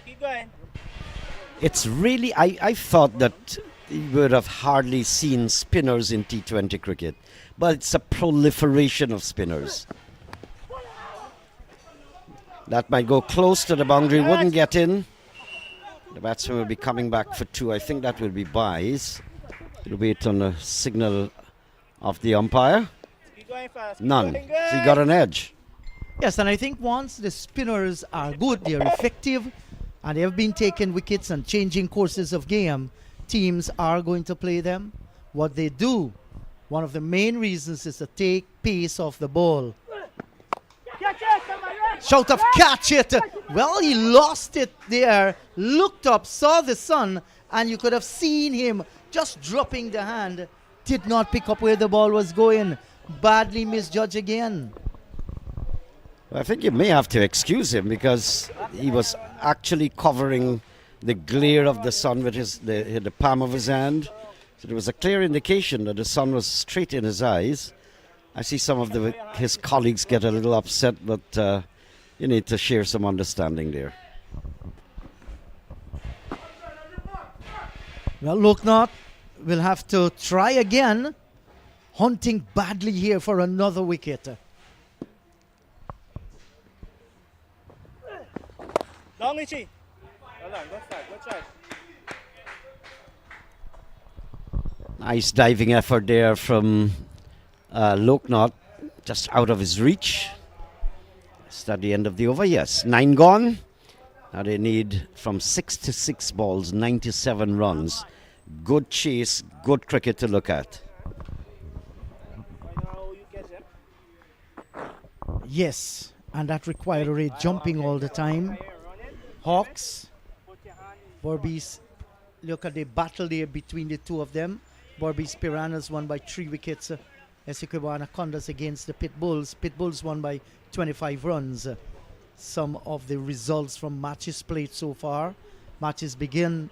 Keep going. It's really, I thought that you would have hardly seen spinners in T20 cricket, but it's a proliferation of spinners. That might go close to the boundary, wouldn't get in. The batsman will be coming back for two. I think that will be byes. We'll wait on the signal of the umpire. Keep going fast. None. So he got an edge. Yes, and I think once the spinners are good, they're effective, and they have been taking wickets and changing courses of game, teams are going to play them. What they do, one of the main reasons is to take pace off the ball. Shout of catch it! Well, he lost it there, looked up, saw the sun, and you could have seen him just dropping the hand. Did not pick up where the ball was going. Badly misjudged again. I think you may have to excuse him because he was actually covering the glare of the sun with the palm of his hand. So there was a clear indication that the sun was straight in his eyes. I see some of his colleagues get a little upset, but you need to share some understanding there. Well, Lusignan will have to try again, hunting badly here for another wicket. Long Richie. Hold on, go try. Nice diving effort there from Lusignan, just out of his reach. Is that the end of the over? Yes, 9 gone. Now they need from 6 to 6 balls, 97 runs. Good chase, good cricket to look at. Yes, and that required a jumping all the time. Hawks, Borbies, look at the battle there between the two of them. Borbies Piranhas won by 3 wickets. Essequibo Anacondas against the Pit Bulls. Pit Bulls won by 25 runs. Some of the results from matches played so far. Matches began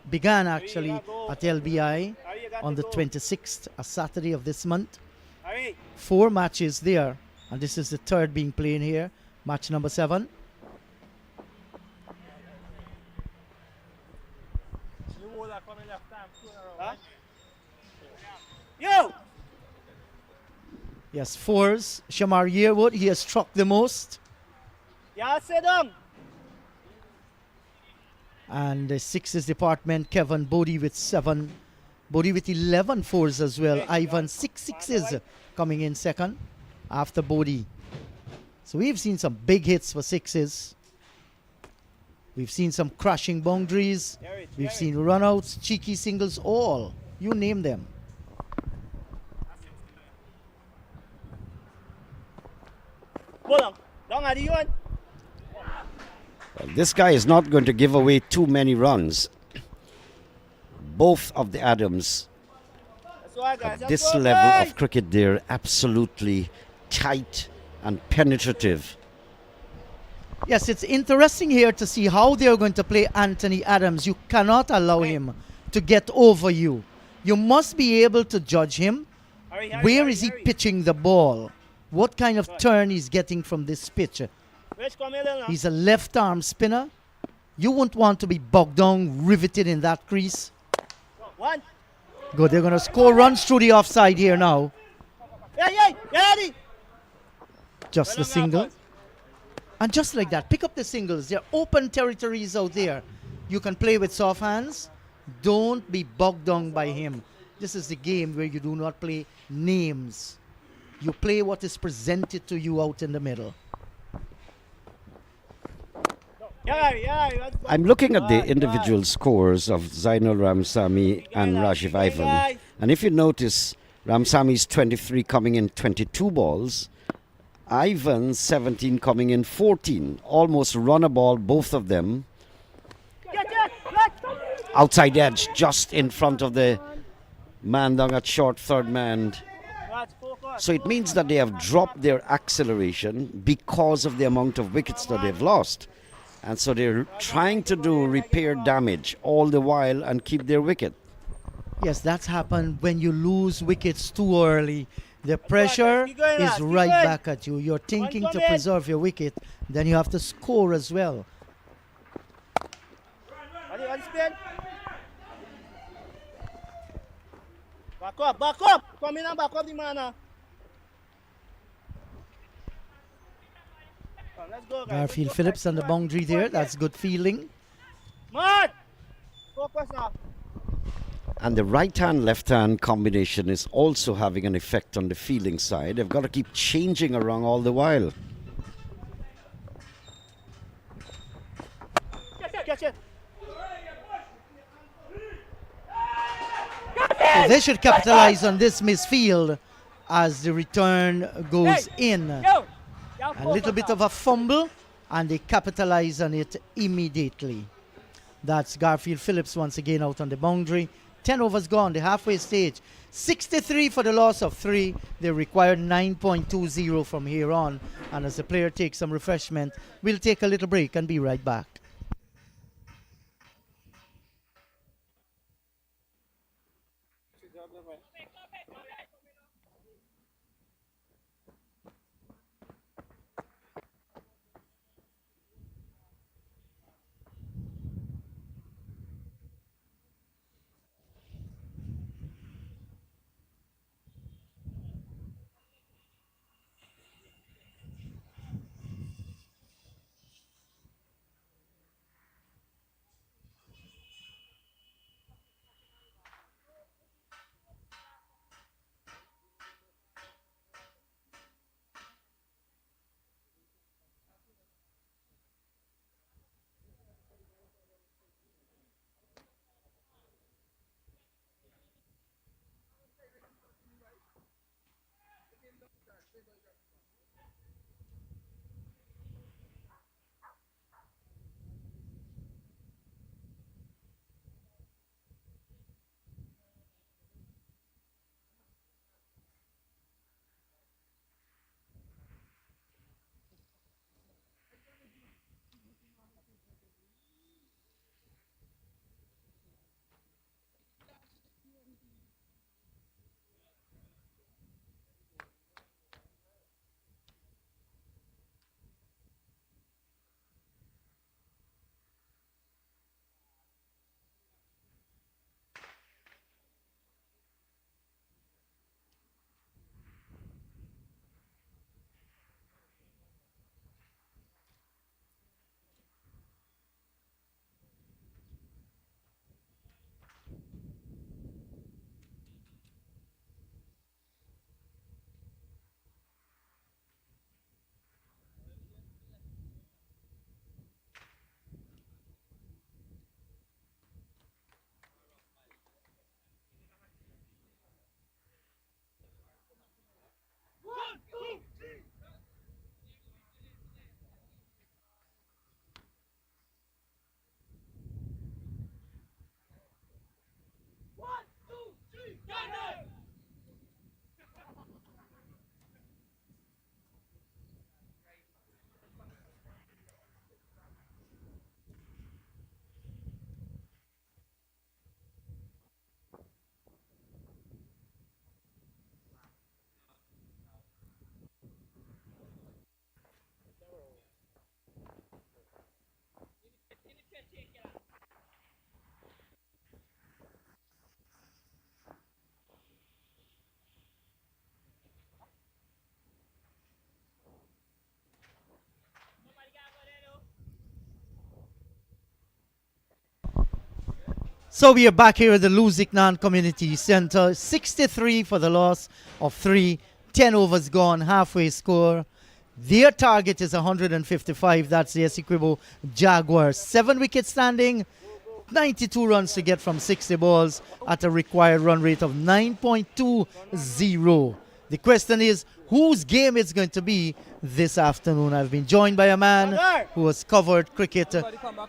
actually at LBI on the 26th, a Saturday of this month. 4 matches there, and this is the third being played here. Match number 7. Yo! Yes, 4s. Shamar Yearwood, he has struck the most. Yeah, sit down. And the 6s department, Kevin Bodie with 7. Bodie with 11 4s as well. Ivan 6 6s coming in second after Bodie. So we've seen some big hits for 6s. We've seen some crashing boundaries. We've seen runouts, cheeky singles, all. You name them. Hold on. Long are you on? This guy is not going to give away too many runs. Both of the Adams That's why, guys. at this level of cricket, they're absolutely tight and penetrative. Yes, it's interesting here to see how they're going to play Anthony Adams. You cannot allow him to get over you. You must be able to judge him. Where is he pitching the ball? What kind of turn he's getting from this pitch? He's a left arm spinner. You won't want to be bogged down, riveted in that crease. One. Good, they're going to score runs through the offside here now. Just the single. And just like that, pick up the singles. There are open territories out there. You can play with soft hands. Don't be bogged down by him. This is the game where you do not play names. You play what is presented to you out in the middle. I'm looking at the individual scores of Zainul Ramsamy and Rajiv Ivan. And if you notice, Ramsamy's 23 coming in 22 balls. Ivan 17 coming in 14. Almost run a ball, both of them. Outside edge, just in front of the man down at short third man. So it means that they have dropped their acceleration because of the amount of wickets that they've lost. And so they're trying to do repair damage all the while and keep their wicket. Yes, that's happened when you lose wickets too early. The pressure is right back at you. You're thinking to preserve your wicket, then you have to score as well. Back up. Come in and back up the man. Let's go, guys. Garfield Phillips on the boundary there. That's good fielding. Man! Focus now. And the right-hand, left-hand combination is also having an effect on the fielding side. They've got to keep changing around all the while. Catch it. So they should capitalize on this misfield as the return goes in. A little bit of a fumble, and they capitalize on it immediately. That's Garfield Phillips once again out on the boundary. 10 overs gone, the halfway stage. 63 for the loss of 3. They require 9.20 from here on. And as the player takes some refreshment, we'll take a little break and be right back. So we are back here at the Lusignan Community Center. 63 for the loss of 3. 10 overs gone, halfway score. Their target is 155. That's the Essequibo Jaguars. 7 wickets standing, 92 runs to get from 60 balls at a required run rate of 9.20. The question is, whose game it's going to be this afternoon? I've been joined by a man who has covered cricket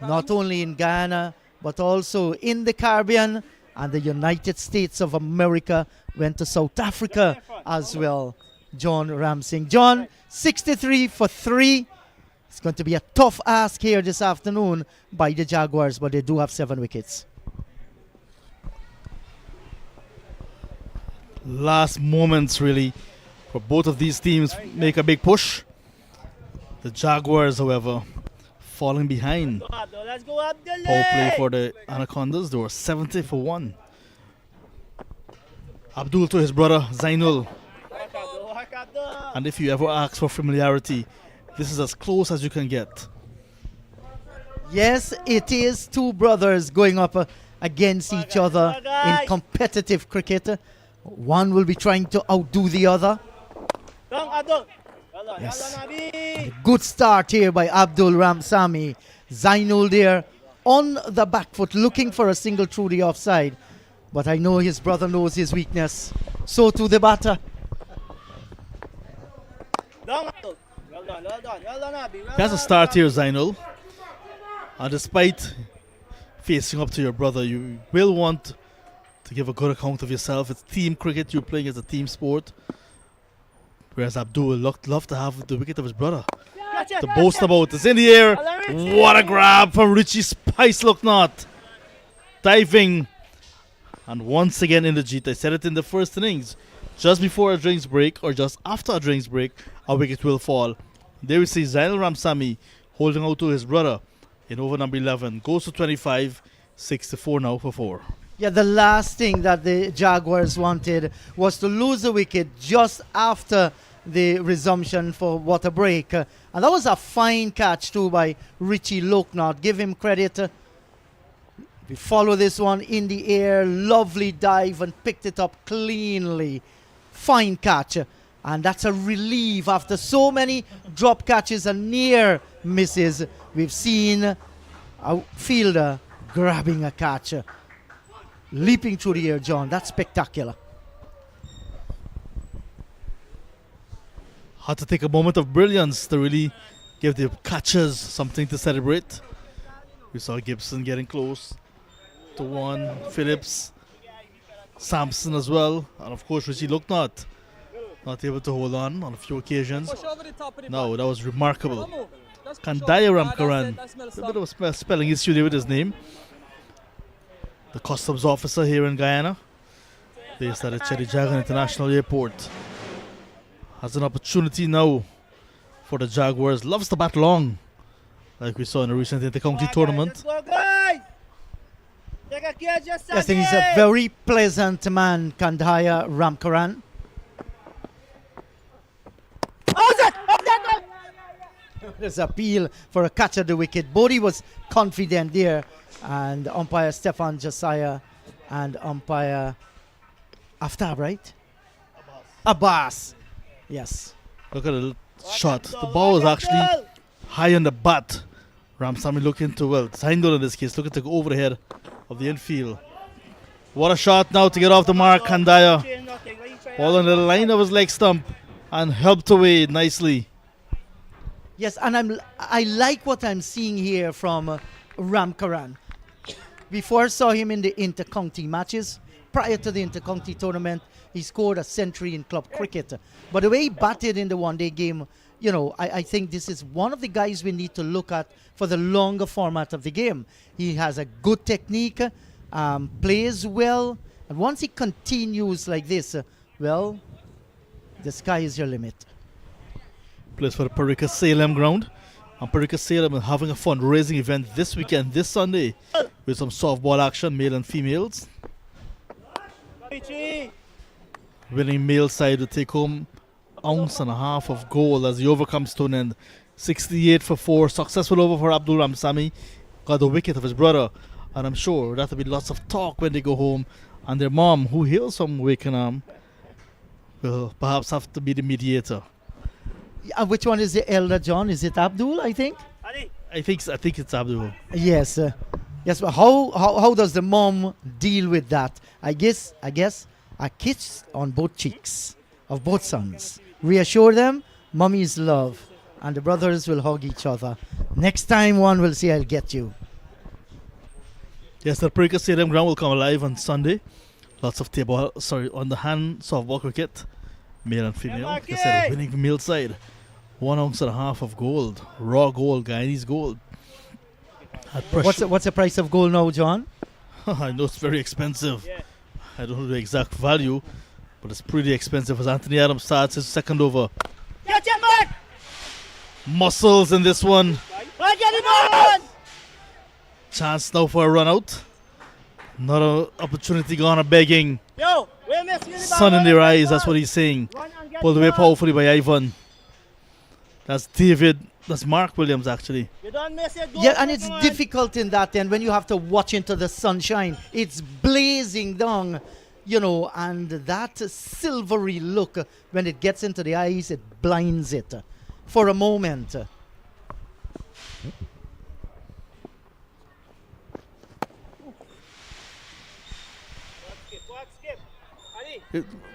not only in Guyana, but also in the Caribbean and the United States of America, went to South Africa as well. John Ramsing. John, 63 for 3. It's going to be a tough ask here this afternoon by the Jaguars, but they do have 7 wickets. Last moments, really, for both of these teams make a big push. The Jaguars, however, falling behind. Let's go up the Power play for the Anacondas. They were 70 for 1. Abdul to his brother Zainul. And if you ever ask for familiarity, this is as close as you can get. Yes, it is 2 brothers going up against each other in competitive cricket. One will be trying to outdo the other. Yes. A good start here by Abdul Ramsami. Zainul there on the back foot looking for a single through the offside. But I know his brother knows his weakness. So to the batter. He has a start here, Zainul. And despite facing up to your brother, you will want to give a good account of yourself. It's team cricket, you're playing as a team sport. Whereas Abdul would love to have the wicket of his brother to boast about. It's in the air. What a grab from Richie Spice, look not. Diving. And once again in the jeet. I said it in the first innings. Just before a drinks break or just after a drinks break, a wicket will fall. There we see Zainul Ramsami holding out to his brother in over number 11. Goes to 25. 64 now for 4. Yeah, the last thing that the Jaguars wanted was to lose a wicket just after the resumption for water break. And that was a fine catch too by Richie Loknot. Give him credit. We follow this one in the air. Lovely dive and picked it up cleanly. Fine catch. And that's a relief after so many drop catches and near misses. We've seen a fielder grabbing a catch. Leaping through the air, John. That's spectacular. Had to take a moment of brilliance to really give the catchers something to celebrate. We saw Gibson getting close to 1. Phillips, Sampson as well. And of course, Richie Loknot not able to hold on a few occasions. No, that was remarkable. Kandaya Ramkaran. A bit of a spelling issue there with his name. The customs officer here in Guyana, based at the Cherry Jagan International Airport, has an opportunity now for the Jaguars. Loves to bat long, like we saw in the recent inter-county tournament. I think he's a very pleasant man, Kandaya Ramkaran. There's appeal for a catch at the wicket. Bodie was confident there. And umpire Stefan Josiah and umpire Aftab, right? Abbas. Yes. Look at the shot. The ball was actually high on the bat. Ramsami looking to, well, Zainul in this case, looking to go over the head of the infield. What a shot now to get off the mark, Kandaya. Ball on the line of his leg stump and helped away nicely. Yes, and I like what I'm seeing here from Ramkaran. Before I saw him in the inter-county matches, prior to the inter-county tournament, he scored a century in club cricket. But the way he batted in the one-day game, you know, I think this is one of the guys we need to look at for the longer format of the game. He has a good technique, plays well, and once he continues like this, well, the sky is your limit. Plays for the Parika Salem ground. And Parika Salem is having a fundraising event this weekend, this Sunday, with some softball action, male and females. Winning male side to take home 1.5 ounces of gold as the over comes to an end. 68 for 4. Successful over for Abdul Ramsami. Got the wicket of his brother. And I'm sure that'll be lots of talk when they go home. And their mom, who hails from Wakenham, will perhaps have to be the mediator. Which one is the elder, John? Is it Abdul, I think? I think it's Abdul. Yes. Yes, but how does the mom deal with that? I guess a kiss on both cheeks of both sons. Reassure them, mommy's love, and the brothers will hug each other. Next time one will say, I'll get you. Yes, the Perica Stadium ground will come alive on Sunday. Lots of table, on the hand softball cricket, male and female. Like I said, winning the male side. 1.5 ounces of gold, raw gold, Guyanese gold. What's the price of gold now, John? I know it's very expensive. I don't know the exact value, but it's pretty expensive as Anthony Adams starts his second over. Get your man! Muscles in this one. Get him on! Chance now for a run out. Another opportunity gone begging. Yo, we miss you. Sun in their eyes, that's what he's saying. Pulled away powerfully by Ivan. That's David. That's Mark Williams, actually. You don't miss it. Yeah, and it's difficult in that end when you have to watch into the sunshine. It's blazing down, and that silvery look, when it gets into the eyes, it blinds it for a moment.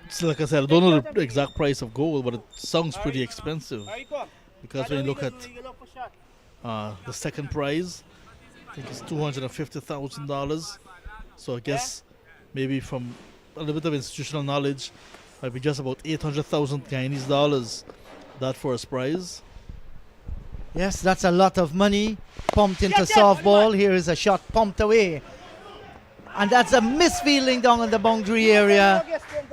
It's like I said, I don't know the exact price of gold, but it sounds pretty expensive. Because when you look at the second prize, I think it's $250,000. So I guess maybe from a little bit of institutional knowledge, might be just about 800,000 Guyanese dollars. That first prize. Yes, that's a lot of money pumped into softball. Here is a shot pumped away. And that's a misfielding down in the boundary area.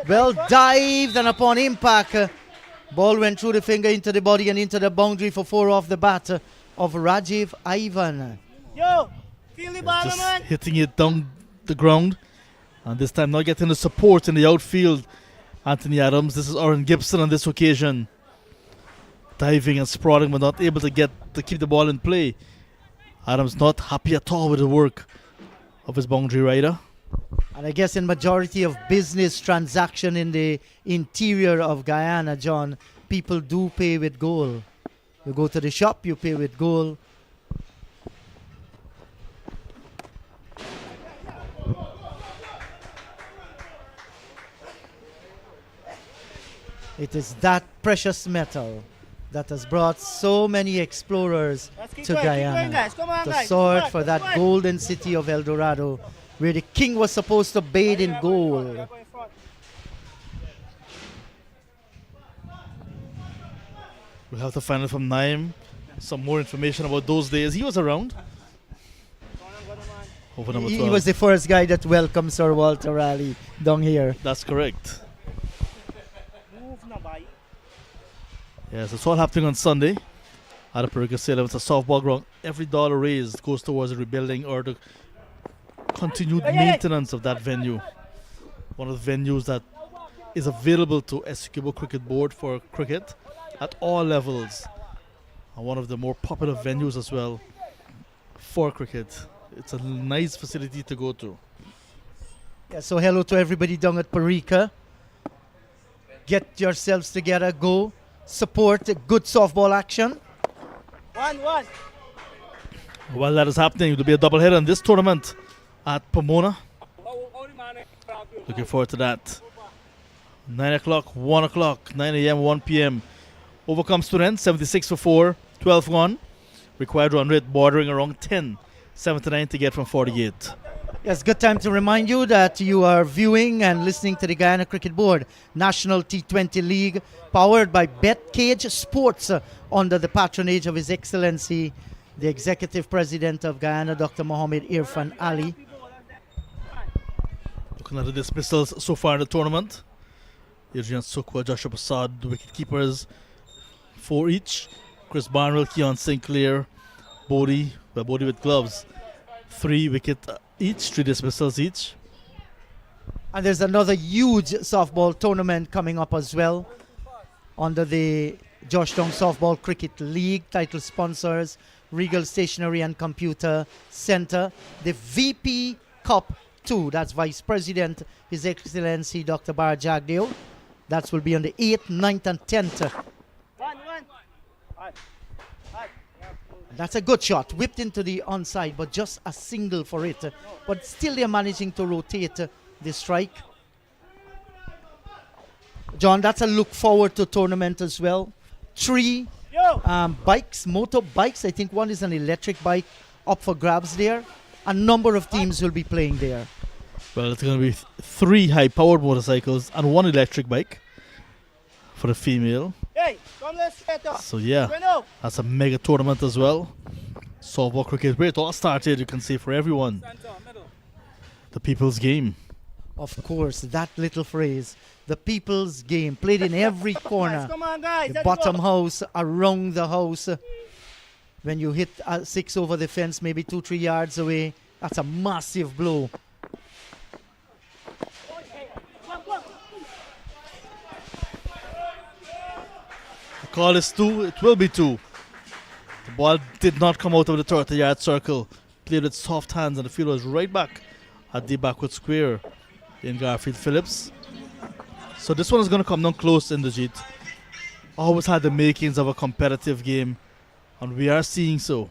Well dived, and upon impact, ball went through the finger into the body and into the boundary for 4 off the bat of Rajiv Ivan. Yo, feel the ball, Just man. hitting it down the ground. And this time not getting the support in the outfield. Anthony Adams. This is Aaron Gibson on this occasion. Diving and sprawling, but not able to keep the ball in play. Adams not happy at all with the work of his boundary rider. And I guess in majority of business transaction in the interior of Guyana, John, people do pay with gold. You go to the shop, you pay with gold. It is that precious metal that has brought so many explorers to Guyana to sort for that golden city of El Dorado, where the king was supposed to bathe in gold. We'll have to find out from Naim some more information about those days. He was around. Over number 12. He was the first guy that welcomed Sir Walter Raleigh down here. That's correct. Yes, it's all happening on Sunday at the Perica Stadium. It's a softball ground. Every dollar raised goes towards the rebuilding or the continued maintenance of that venue. One of the venues that is available to Essequibo Cricket Board for cricket at all levels. And one of the more popular venues as well for cricket. It's a nice facility to go to. Yeah, so hello to everybody down at Perica. Get yourselves together, go. Support good softball action. 1-1. While that is happening, it will be a doubleheader in this tournament at Pomona. Looking forward to that. 9 o'clock, 1 o'clock, 9 a.m., 1 p.m. Overcome students, 76 for 4, 12-1. Required run rate bordering around 10, 7-9 to get from 48. Yes, good time to remind you that you are viewing and listening to the Guyana Cricket Board National T20 League, powered by BetCageSports, under the patronage of His Excellency, the Executive President of Guyana, Dr. Mohammed Irfan Ali. Looking at the dismissals so far in the tournament. Adrian Sukwa, Joshua Prasad, the wicket keepers, 4 each. Chris Barnwell, Keon Sinclair, Bodie with gloves, 3 wicket each, 3 dismissals each. And there's another huge softball tournament coming up as well under the Georgetown Softball Cricket League title sponsors. Regal Stationery and Computer Center. The VP Cup 2, that's Vice President, His Excellency Dr. Bar Jagdeo. That will be on the 8th, 9th, and 10th. That's a good shot, whipped into the onside, but just a single for it. But still they're managing to rotate the strike. John, that's a look forward to tournament as well. 3 bikes, motorbikes. I think one is an electric bike up for grabs there. A number of teams will be playing there. Well, it's going to be 3 high-powered motorcycles and 1 electric bike for the female. Hey, come let's straight up. So yeah, that's a mega tournament as well. Softball cricket, where it all started, you can see for everyone. The people's game. Of course, that little phrase, the people's game, played in every corner. Come on, guys. The bottom house, around the house. When you hit 6 over the fence, maybe 2-3 yards away, that's a massive blow. The call is 2, it will be 2. The ball did not come out of the 30-yard circle. Played with soft hands and the field was right back at the backward square in Garfield Phillips. So this one is going to come down close in the Jeet. Always had the makings of a competitive game, and we are seeing so.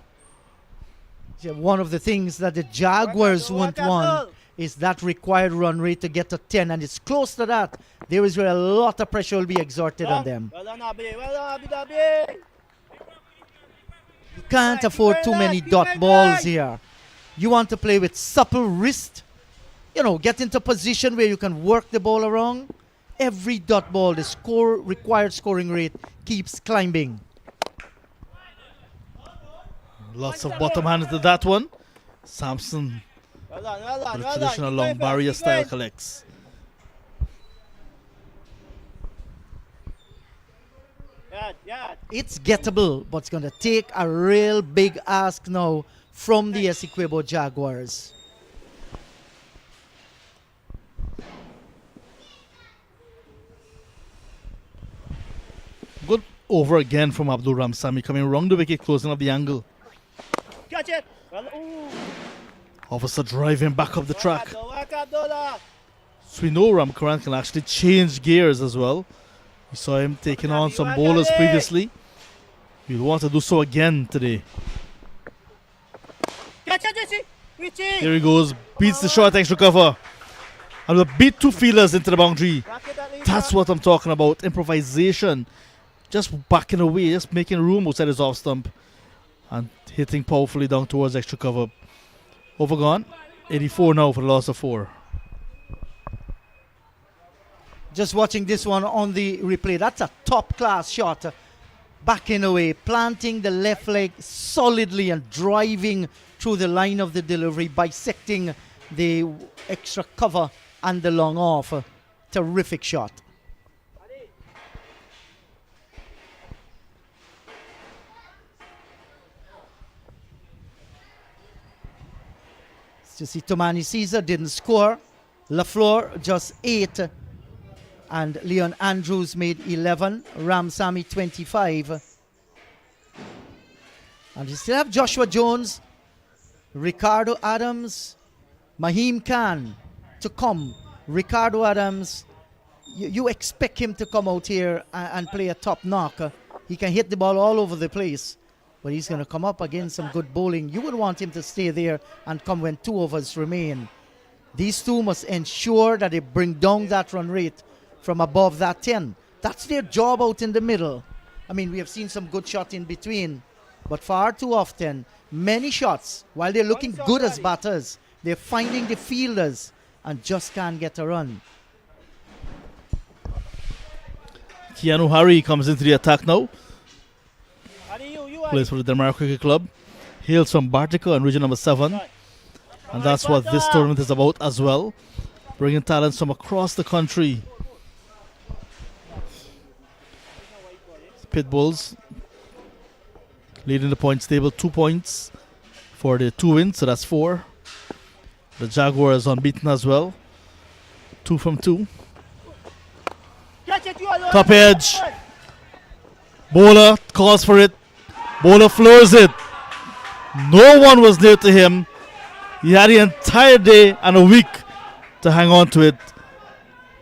Yeah, one of the things that the Jaguars won't want is that required run rate to get to 10, and it's close to that. There is where a lot of pressure will be exerted on them. Well done, Abby. Well done, Abby. You can't afford too many dot balls here. You want to play with supple wrist. You know, get into position where you can work the ball around. Every dot ball, the required scoring rate keeps climbing. Lots of bottom hand to that one. Sampson, Well done, the traditional long barrier style collects. Yeah. It's gettable, but it's going to take a real big ask now from the Essequibo Jaguars. Good over again from Abdul Ramsami, coming around the wicket, closing up the angle. Catch it. Well, ooh. Officer driving back up the track. Work up, Dola. So we know Ramkaran can actually change gears as well. We saw him taking on some bowlers previously. We'll want to do so again today. Catch it, Jesse. Richie. Here he goes, beats the short extra cover. And will beat 2 fielders into the boundary. That's what I'm talking about, improvisation. Just backing away, just making room outside his off stump. And hitting powerfully down towards extra cover. Overgone, 84 now for the loss of 4. Just watching this one on the replay. That's a top class shot. Backing away, planting the left leg solidly and driving through the line of the delivery, bisecting the extra cover and the long off. Terrific shot. You see, Tomani Caesar didn't score. LaFleur just 8. And Leon Andrews made 11. Ramsami 25. And you still have Joshua Jones, Ricardo Adams, Mahim Khan to come. Ricardo Adams, you expect him to come out here and play a top knock. He can hit the ball all over the place. But he's going to come up against some good bowling. You would want him to stay there and come when 2 overs remain. These two must ensure that they bring down that run rate from above that 10. That's their job out in the middle. I mean, we have seen some good shots in between, but far too often, many shots, while they're looking good as batters, they're finding the fielders and just can't get a run. Keanu Hari comes into the attack now. Plays for the Demerara Cricket Club. Hails from Bartica and region number 7. And that's what this tournament is about as well. Bringing talents from across the country. Pitbulls leading the points table, 2 points for the 2 wins, so that's 4. The Jaguars unbeaten as well, 2 from 2. Top edge. Bowler calls for it. Bowler floors it. No one was near to him. He had the entire day and a week to hang on to it.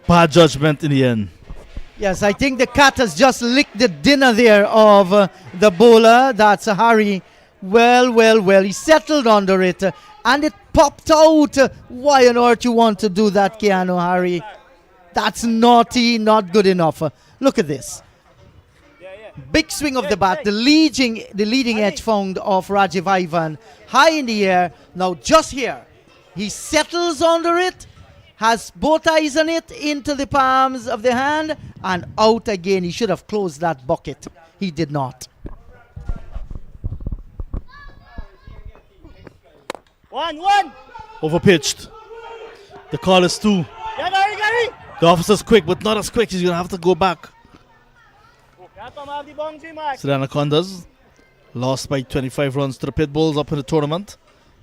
Bad judgment in the end. Yes, I think the cat has just licked the dinner there of the bowler. That's Harry. Well. He settled under it and it popped out. Why on earth you want to do that, Keanu, Harry? That's naughty, not good enough. Look at this. Big swing of the bat, the leading edge found of Rajiv Ivan, high in the air. Now just here, he settles under it, has both eyes on it, into the palms of the hand, and out again. He should have closed that bucket. He did not. 1-1. Overpitched. The call is 2. The officer's quick, but not as quick. He's going to have to go back. So the Anacondas lost by 25 runs to the Pitbulls up in the tournament.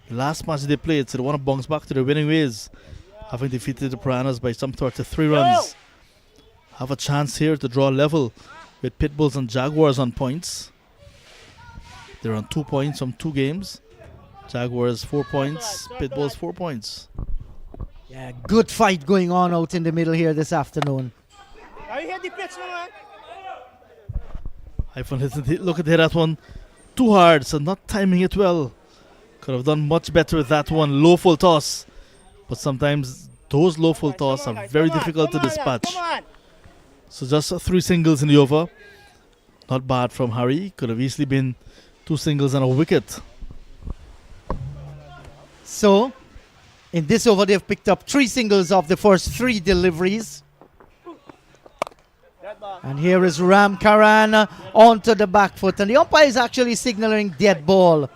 The last match they played, so they want to bounce back to their winning ways, having defeated the Piranhas by some 33 runs. Have a chance here to draw level with Pitbulls and Jaguars on points. They're on 2 points from 2 games. Jaguars 4 points, Pitbulls 4 points. Yeah, good fight going on out in the middle here this afternoon. Are you hit the pitch, man? Ivan look at that one. Too hard, so not timing it well. Could have done much better with that one. Low full toss. But sometimes those low full toss are very difficult to dispatch. So just 3 singles in the over. Not bad from Harry. Could have easily been 2 singles and a wicket. So, in this over, they've picked up 3 singles of the first 3 deliveries. And here is Ram Karan onto the back foot. And the umpire is actually signaling dead ball.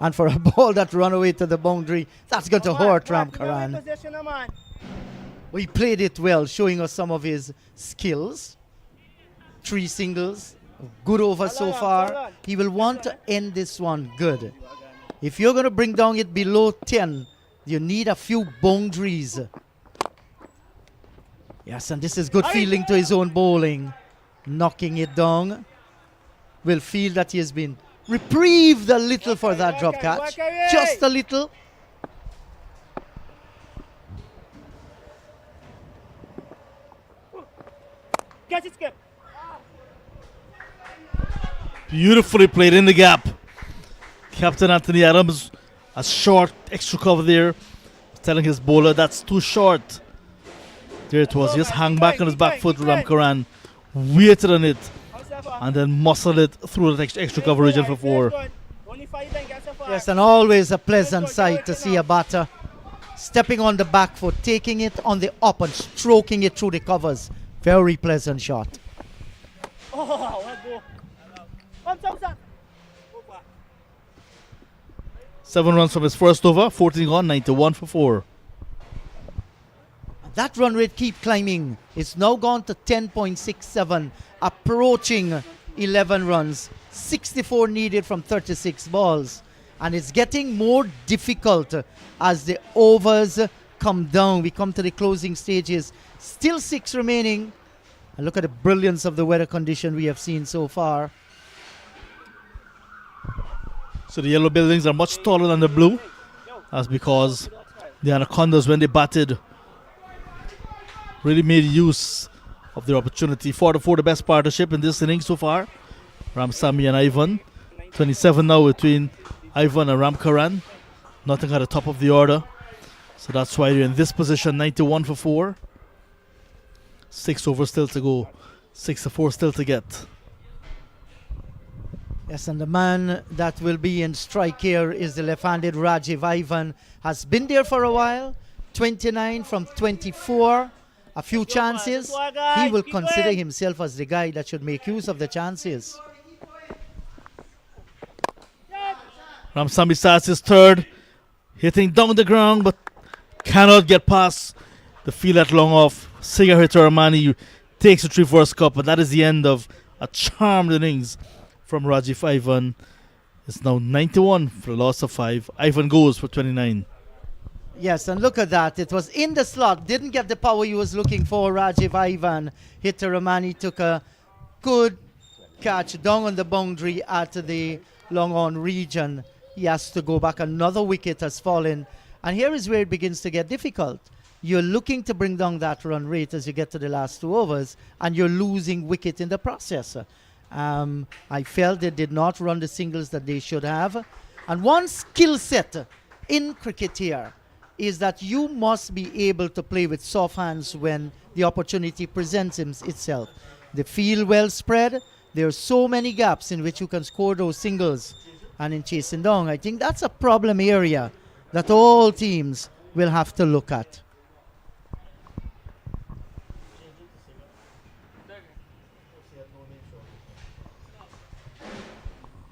And for a ball that run away to the boundary, that's going to hurt Ram Karan. He played it well, showing us some of his skills. 3 singles. Good over so far. He will want to end this one good. If you're going to bring down it below 10, you need a few boundaries. Yes, and this is good feeling to his own bowling. Knocking it down. Will feel that he has been reprieved a little for that drop catch. Just a little. Catch it, skip. Beautifully played in the gap. Captain Anthony Adams, a short extra cover there. Telling his bowler that's too short. There it was. Just hang back on his back foot. Ram Karan waited on it and then muscled it through the extra cover region for 4. Yes, and always a pleasant sight to see a batter stepping on the back foot, taking it on the up and stroking it through the covers. Very pleasant shot. Oh, what go? 7 runs from his first over, 14 gone, 91 for 4. That run rate keep climbing. It's now gone to 10.67, approaching 11 runs. 64 needed from 36 balls. And it's getting more difficult as the overs come down. We come to the closing stages. Still 6 remaining. And look at the brilliance of the weather condition we have seen so far. So the yellow buildings are much taller than the blue. That's because the Anacondas, when they batted, really made use of their opportunity. 4-4 the best partnership in this inning so far. Ramsamy and Ivan. 27 now between Ivan and Ram Karan. Nothing at the top of the order. So that's why they're in this position, 91 for 4. 6 overs still to go. 6-4 still to get. Yes, and the man that will be in strike here is the left-handed Rajiv Ivan. Has been there for a while. 29 from 24. A few chances. He will consider himself as the guy that should make use of the chances. Ramsamy starts his third. Hitting down the ground, but cannot get past the field at long off. Singer Hitaramani takes the reverse cup, and that is the end of a charmed innings from Rajiv Ivan. It's now 91 for a loss of 5. Ivan goes for 29. Yes, and look at that. It was in the slot. Didn't get the power he was looking for. Rajiv Ivan. Hitaramani took a good catch down on the boundary at the long on region. He has to go back. Another wicket has fallen. And here is where it begins to get difficult. You're looking to bring down that run rate as you get to the last 2 overs, and you're losing wicket in the process. I felt they did not run the singles that they should have. And one skill set in cricket here is that you must be able to play with soft hands when the opportunity presents itself. The field well spread. There are so many gaps in which you can score those singles. And in chasing down, I think that's a problem area that all teams will have to look at.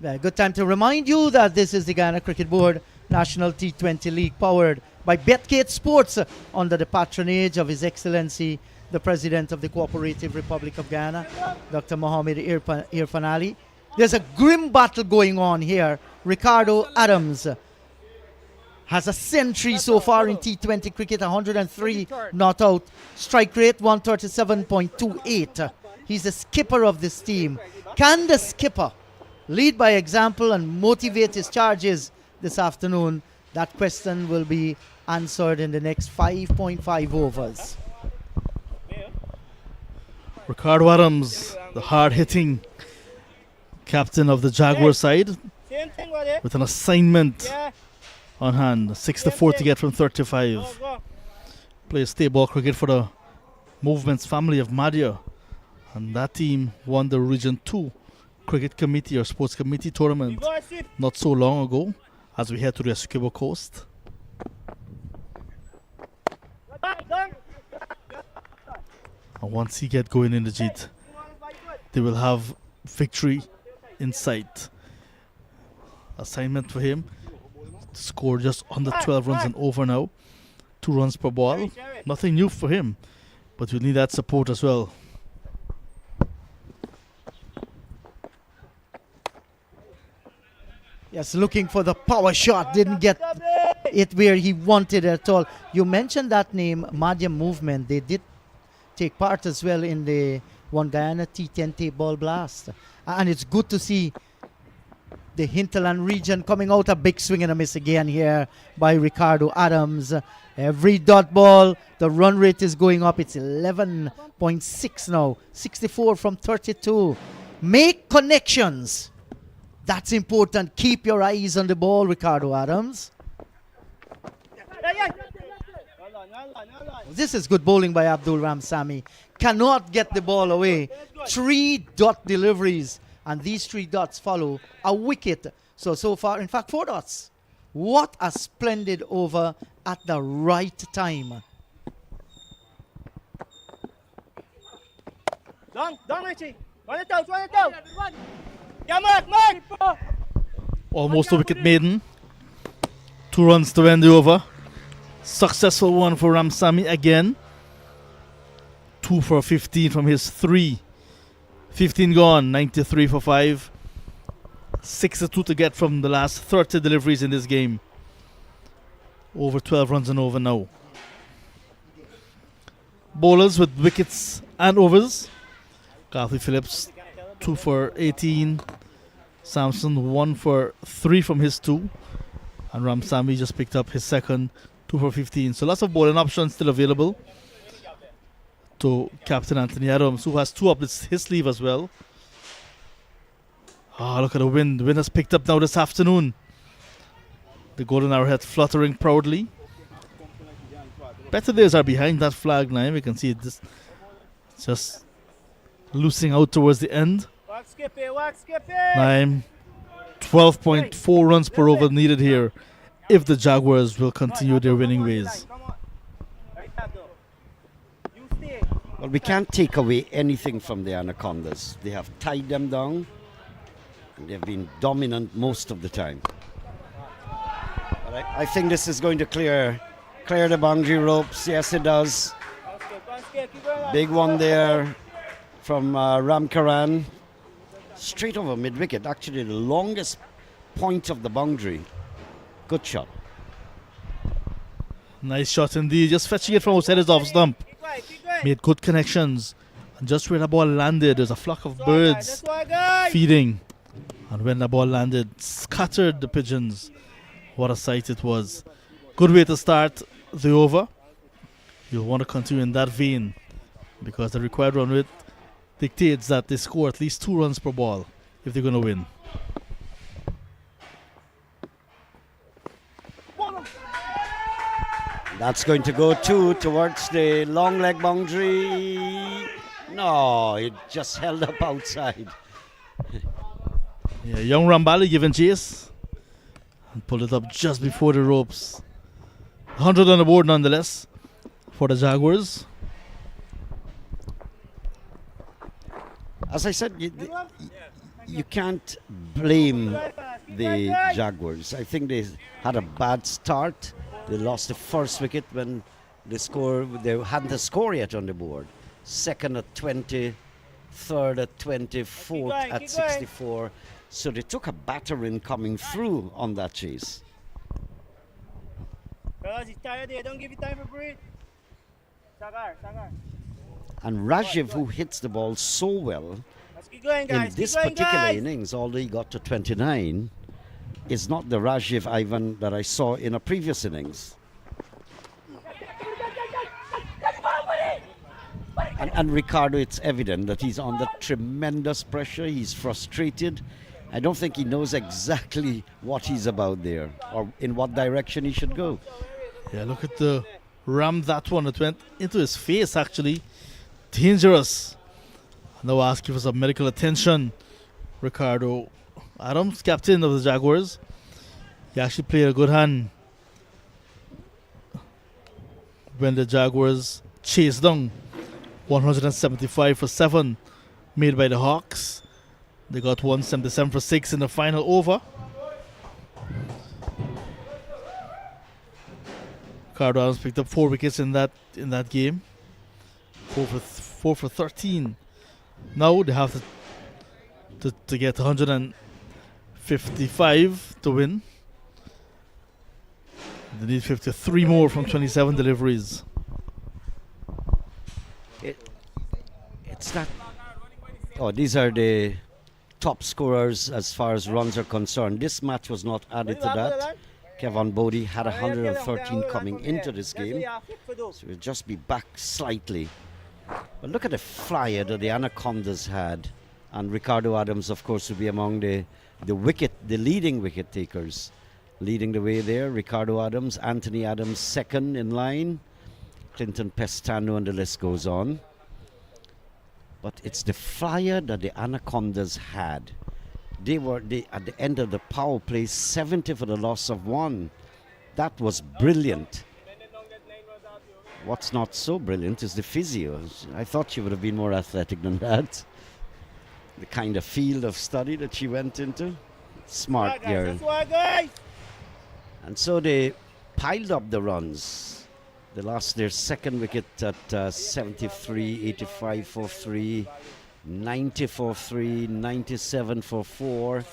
Well, good time to remind you that this is the Guyana Cricket Board National T20 League powered by BetCageSports under the patronage of His Excellency the President of the Cooperative Republic of Ghana, Dr. Mohammed Irfan Ali. There's a grim battle going on here. Ricardo Adams has a century so far in T20 cricket, 103 not out. Strike rate 137.28. He's the skipper of this team. Can the skipper lead by example and motivate his charges this afternoon? That question will be answered in the next 5.5 overs. Ricardo Adams, the hard-hitting captain of the Jaguar side, with an assignment on hand. 6-4 to get from 35. Plays stay-ball cricket for the Movements family of Madhya. And that team won the Region 2 Cricket Committee or Sports Committee tournament not so long ago as we head to the Essequibo coast. And once he get going in the Jeet, they will have victory in sight. Assignment for him to score just under 12 runs and over now. 2 runs per ball. Nothing new for him, but you need that support as well. Yes, looking for the power shot. Didn't get it where he wanted at all. You mentioned that name, Madhya Movement. They did take part as well in the One Guyana T20 ball blast. And it's good to see the hinterland region coming out. A big swing and a miss again here by Ricardo Adams. Every dot ball, the run rate is going up. It's 11.6 now. 64 from 32. Make connections. That's important. Keep your eyes on the ball, Ricardo Adams. This is good bowling by Abdul Ramsami. Cannot get the ball away. 3 dot deliveries. And these 3 dots follow a wicket. So far, in fact, 4 dots. What a splendid over at the right time. Done, Richie. Run it out. Yeah, Mark. Almost a wicket maiden. 2 runs to end the over. Successful one for Ramsami again. 2 for 15 from his 3. 15 gone, 93 for 5. 6-2 to get from the last 30 deliveries in this game. Over 12 runs and over now. Bowlers with wickets and overs. Garth Phillips, 2 for 18. Samson, 1 for 3 from his 2. And Ramsami just picked up his second, 2 for 15. So lots of bowling options still available to Captain Anthony Adams, who has 2 up his sleeve as well. Look at the wind. The wind has picked up now this afternoon. The golden arrowhead fluttering proudly. Better days are behind that flag line. We can see it just loosening out towards the end. 12.4 runs per over needed here if the Jaguars will continue their winning ways. Well, we can't take away anything from the Anacondas. They have tied them down, and they've been dominant most of the time. But I think this is going to clear the boundary ropes. Yes, it does. Big one there from Ram Karan. Straight over mid-wicket. Actually, the longest point of the boundary. Good shot. Nice shot indeed. Just fetching it from outside his off stump. Made good connections. And just where the ball landed, there's a flock of birds feeding. And when the ball landed, scattered the pigeons. What a sight it was. Good way to start the over. You'll want to continue in that vein because the required run rate dictates that they score at least 2 runs per ball if they're going to win. That's going to go towards the long leg boundary. No, it just held up outside. Yeah, young Rambali giving chase and pulled it up just before the ropes. 100 on the board nonetheless for the Jaguars. As I said, you can't blame the Jaguars. I think they had a bad start. They lost the first wicket when they hadn't a score yet on the board. Second at 20, third at 20, fourth at 64. So they took a battering coming through on that chase. He's tired there. Don't give it time for breathe. Sagar. And Rajiv, who hits the ball so well Let's keep going, guys. in this particular innings, although he got to 29, is not the Rajiv Ivan that I saw in a previous innings. And Ricardo, it's evident that he's under tremendous pressure. He's frustrated. I don't think he knows exactly what he's about there or in what direction he should go. Yeah, look at the ram, that one. It went into his face, actually. Dangerous. Now asking for some medical attention. Ricardo Adams, captain of the Jaguars. He actually played a good hand when the Jaguars chased down 175 for 7 made by the Hawks. They got 177 for 6 in the final over. Ricardo Adams picked up 4 wickets in that game. 4 for 13. Now they have to get 155 to win. They need 53 more from 27 deliveries. It's not. Oh, these are the top scorers as far as runs are concerned. This match was not added to that. Kevin Bodie had 113 coming into this game, so we'll just be back slightly. But look at the flyer that the Anacondas had, and Ricardo Adams, of course, will be among the leading wicket takers. Leading the way there, Ricardo Adams, Anthony Adams second in line, Clinton Pestano, and the list goes on. But it's the flyer that the Anacondas had. They at the end of the power play, 70 for the loss of 1. That was brilliant. What's not so brilliant is the physio. I thought she would have been more athletic than that. The kind of field of study that she went into. Smart girl. And so they piled up the runs. They lost their second wicket at 73, 85 for 3, 90 for 3, 97 for 4.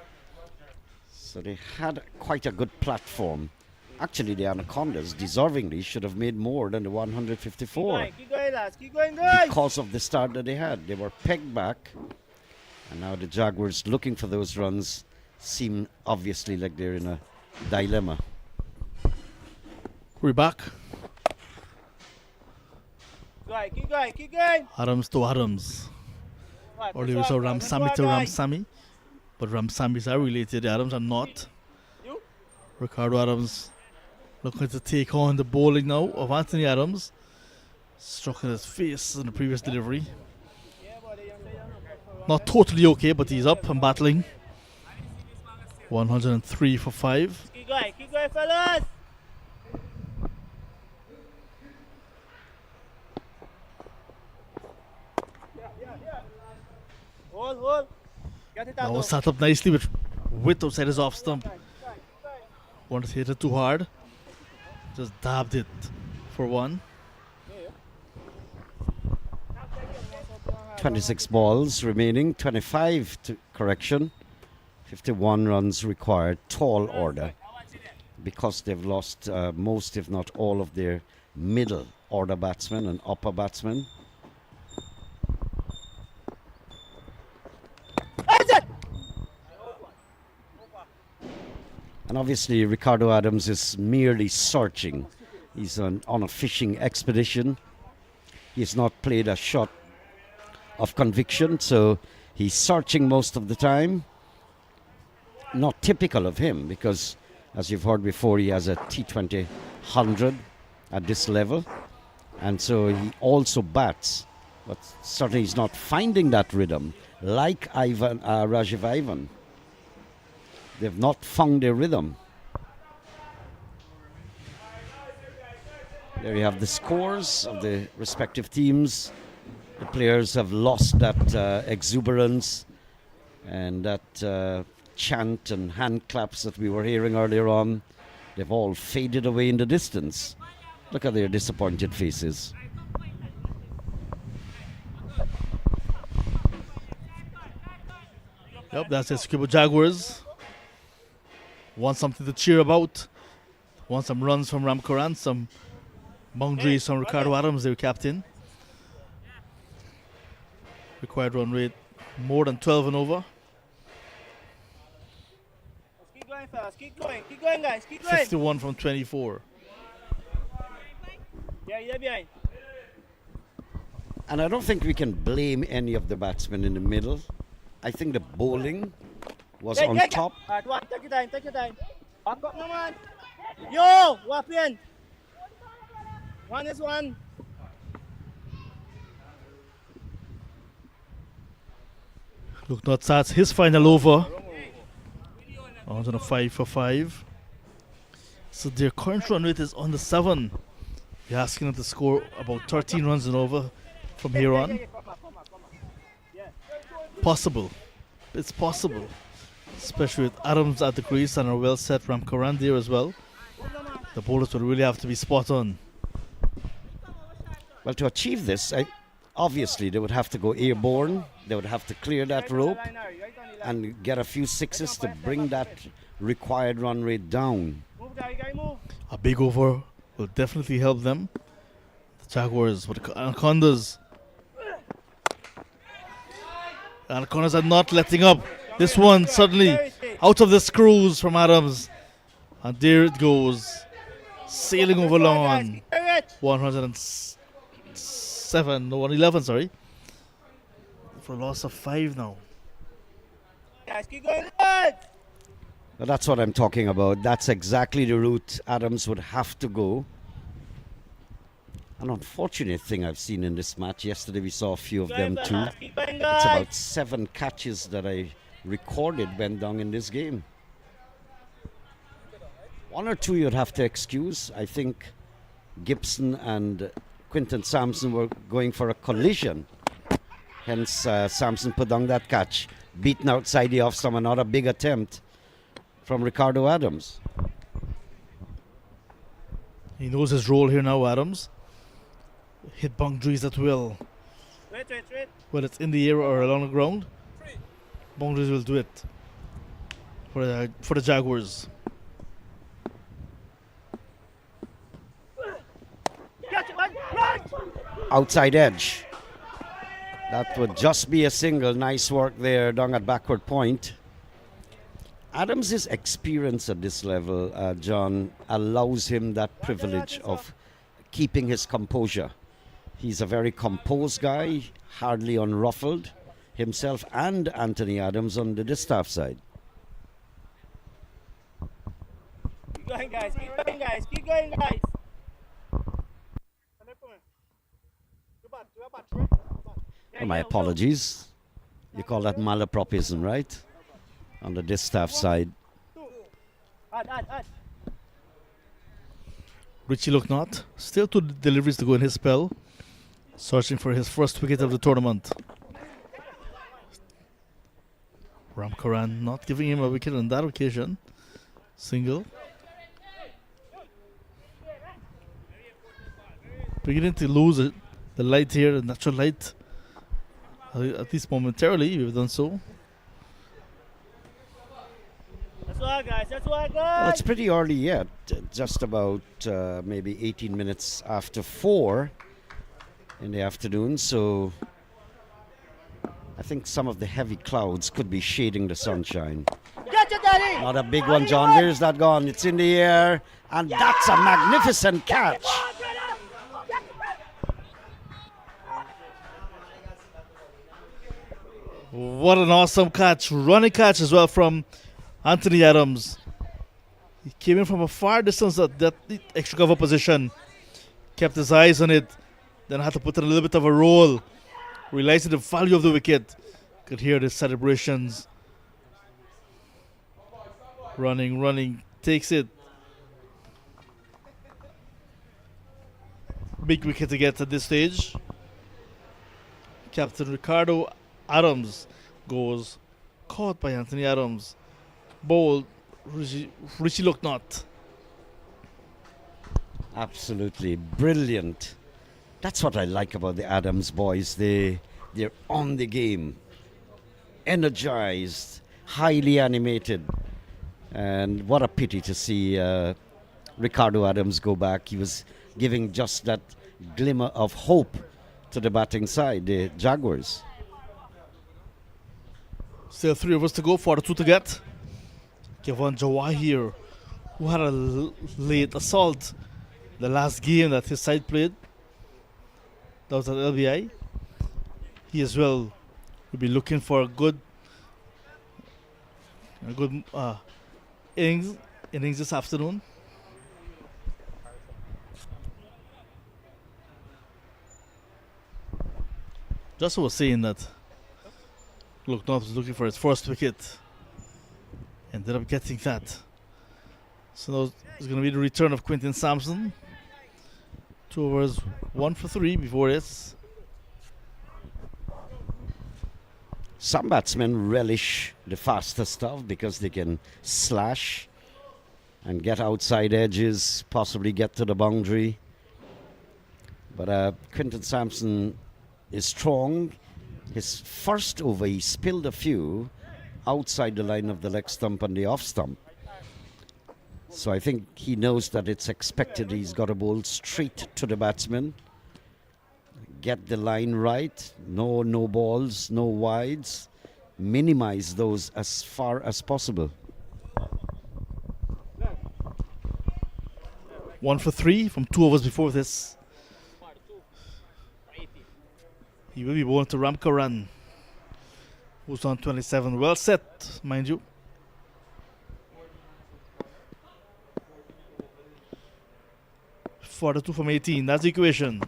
So they had quite a good platform. Actually, the Anacondas deservingly should have made more than the 154. Keep going, lads. Keep going, guys. Because of the start that they had. They were pegged back. And now the Jaguars, looking for those runs, seem obviously like they're in a dilemma. We're back. Keep going. Adams to Adams. Earlier we saw Ramsamy to Ramsamy. But Ramsamis are related. The Adams are not. Ricardo Adams looking to take on the bowling now of Anthony Adams. Struck in his face in the previous delivery. Not totally okay, but he's up and battling. 103 for 5. Keep going, fellas. Hold. Get it out. Now sat up nicely with width outside his off stump. Wanted to hit it too hard. Just dabbed it for 1. 26 balls remaining, 25 to correction, 51 runs required, tall order, because they've lost most, if not all, of their middle order batsmen and upper batsmen. obviously Ricardo Adams is merely searching. He's on a fishing expedition. He's not played a shot of conviction, so he's searching most of the time. Not typical of him because, as you've heard before, he has a T20 100 at this level. And so he also bats, but certainly he's not finding that rhythm like Rajiv Ivan. They've not found their rhythm. There you have the scores of the respective teams. The players have lost that exuberance and that chant and hand claps that we were hearing earlier on. They've all faded away in the distance. Look at their disappointed faces. Yep, that's the Essequibo Jaguars. Want something to cheer about. Want some runs from Ramkaran, some boundaries from Ricardo Adams, their captain. Required run rate more than 12 and over. Keep going fast. Keep going, guys. Keep going. 51 from 24. Yeah, behind. And I don't think we can blame any of the batsmen in the middle. I think the bowling was on top. Alright, one, take your time. Back up, no man. Yo, wap in. One is one. Look, not that's his final over. On to the 5 for 5. So their current run rate is on the 7. You're asking them to score about 13 runs and over from here on. Possible. It's possible. Especially with Adams at the crease and a well set Ramkaran there as well. The bowlers will really have to be spot on. Well, to achieve this, obviously they would have to go airborne. They would have to clear that rope and get a few sixes to bring that required run rate down. A big over will definitely help them. The Jaguars with the Anacondas. The Anacondas are not letting up. This one suddenly out of the screws from Adams. And there it goes. Sailing over lawn. 111, sorry. For a loss of 5 now. Guys, keep going. Good. Well, that's what I'm talking about. That's exactly the route Adams would have to go. An unfortunate thing I've seen in this match. Yesterday we saw a few of them too. It's about 7 catches that I recorded went down in this game. 1 or 2 you'd have to excuse. I think Gibson and Quinton Sampson were going for a collision. Hence Sampson put down that catch. Beaten outside the off stump. Another big attempt from Ricardo Adams. He knows his role here now, Adams. Hit boundaries at will. Wait. Whether it's in the air or along the ground, boundaries will do it for the Jaguars. Outside edge. That would just be a single. Nice work there down at backward point. Adams' experience at this level, John, allows him that privilege of keeping his composure. He's a very composed guy, hardly unruffled. Himself and Anthony Adams on the distaff side. Keep going, guys. Keep going, guys. Oh, my apologies. You call that malapropism, right? On the distaff side. Richie Lucknott, still 2 deliveries to go in his spell. Searching for his first wicket of the tournament. Ramkaran not giving him a wicket on that occasion. Single. Beginning to lose it. The light here, the natural light. At least momentarily, we've done so. That's all, guys. Well, it's pretty early yet. Just about maybe 18 minutes after 4 in the afternoon. So I think some of the heavy clouds could be shading the sunshine. Get it Not a big one, John. Where is that gone? It's in the air, and that's a magnificent catch. What an awesome catch. Running catch as well from Anthony Adams. He came in from a far distance at that extra cover position. Kept his eyes on it. Then had to put in a little bit of a roll. Realizing the value of the wicket. Could hear the celebrations. Running. Takes it. Big wicket to get at this stage. Captain Ricardo Adams goes. Caught by Anthony Adams. Bowled. Richie looked not. Absolutely brilliant. That's what I like about the Adams boys. They're on the game, energized, highly animated, and what a pity to see Ricardo Adams go back. He was giving just that glimmer of hope to the batting side, the Jaguars. Still 3 overs to go, 4-2 to get. Kevon Jawahir, who had a late assault the last game that his side played. That was at LBI. He as well will be looking for a good innings this afternoon. Just was saying that Lucknow was looking for his first wicket. Ended up getting that. So now it's going to be the return of Quinton Sampson. 2 overs, 1 for 3 before this. Some batsmen relish the faster stuff because they can slash and get outside edges, possibly get to the boundary. But Quinton Sampson is strong. His first over, he spilled a few outside the line of the leg stump and the off stump. So I think he knows that it's expected. He's got to bowl straight to the batsman. Get the line right. No balls, no wides. Minimize those as far as possible. 1 for 3 from 2 overs before this. He will be bowling to Ramkaran, who's on 27. Well set, mind you. For the 2 from 18. That's the equation.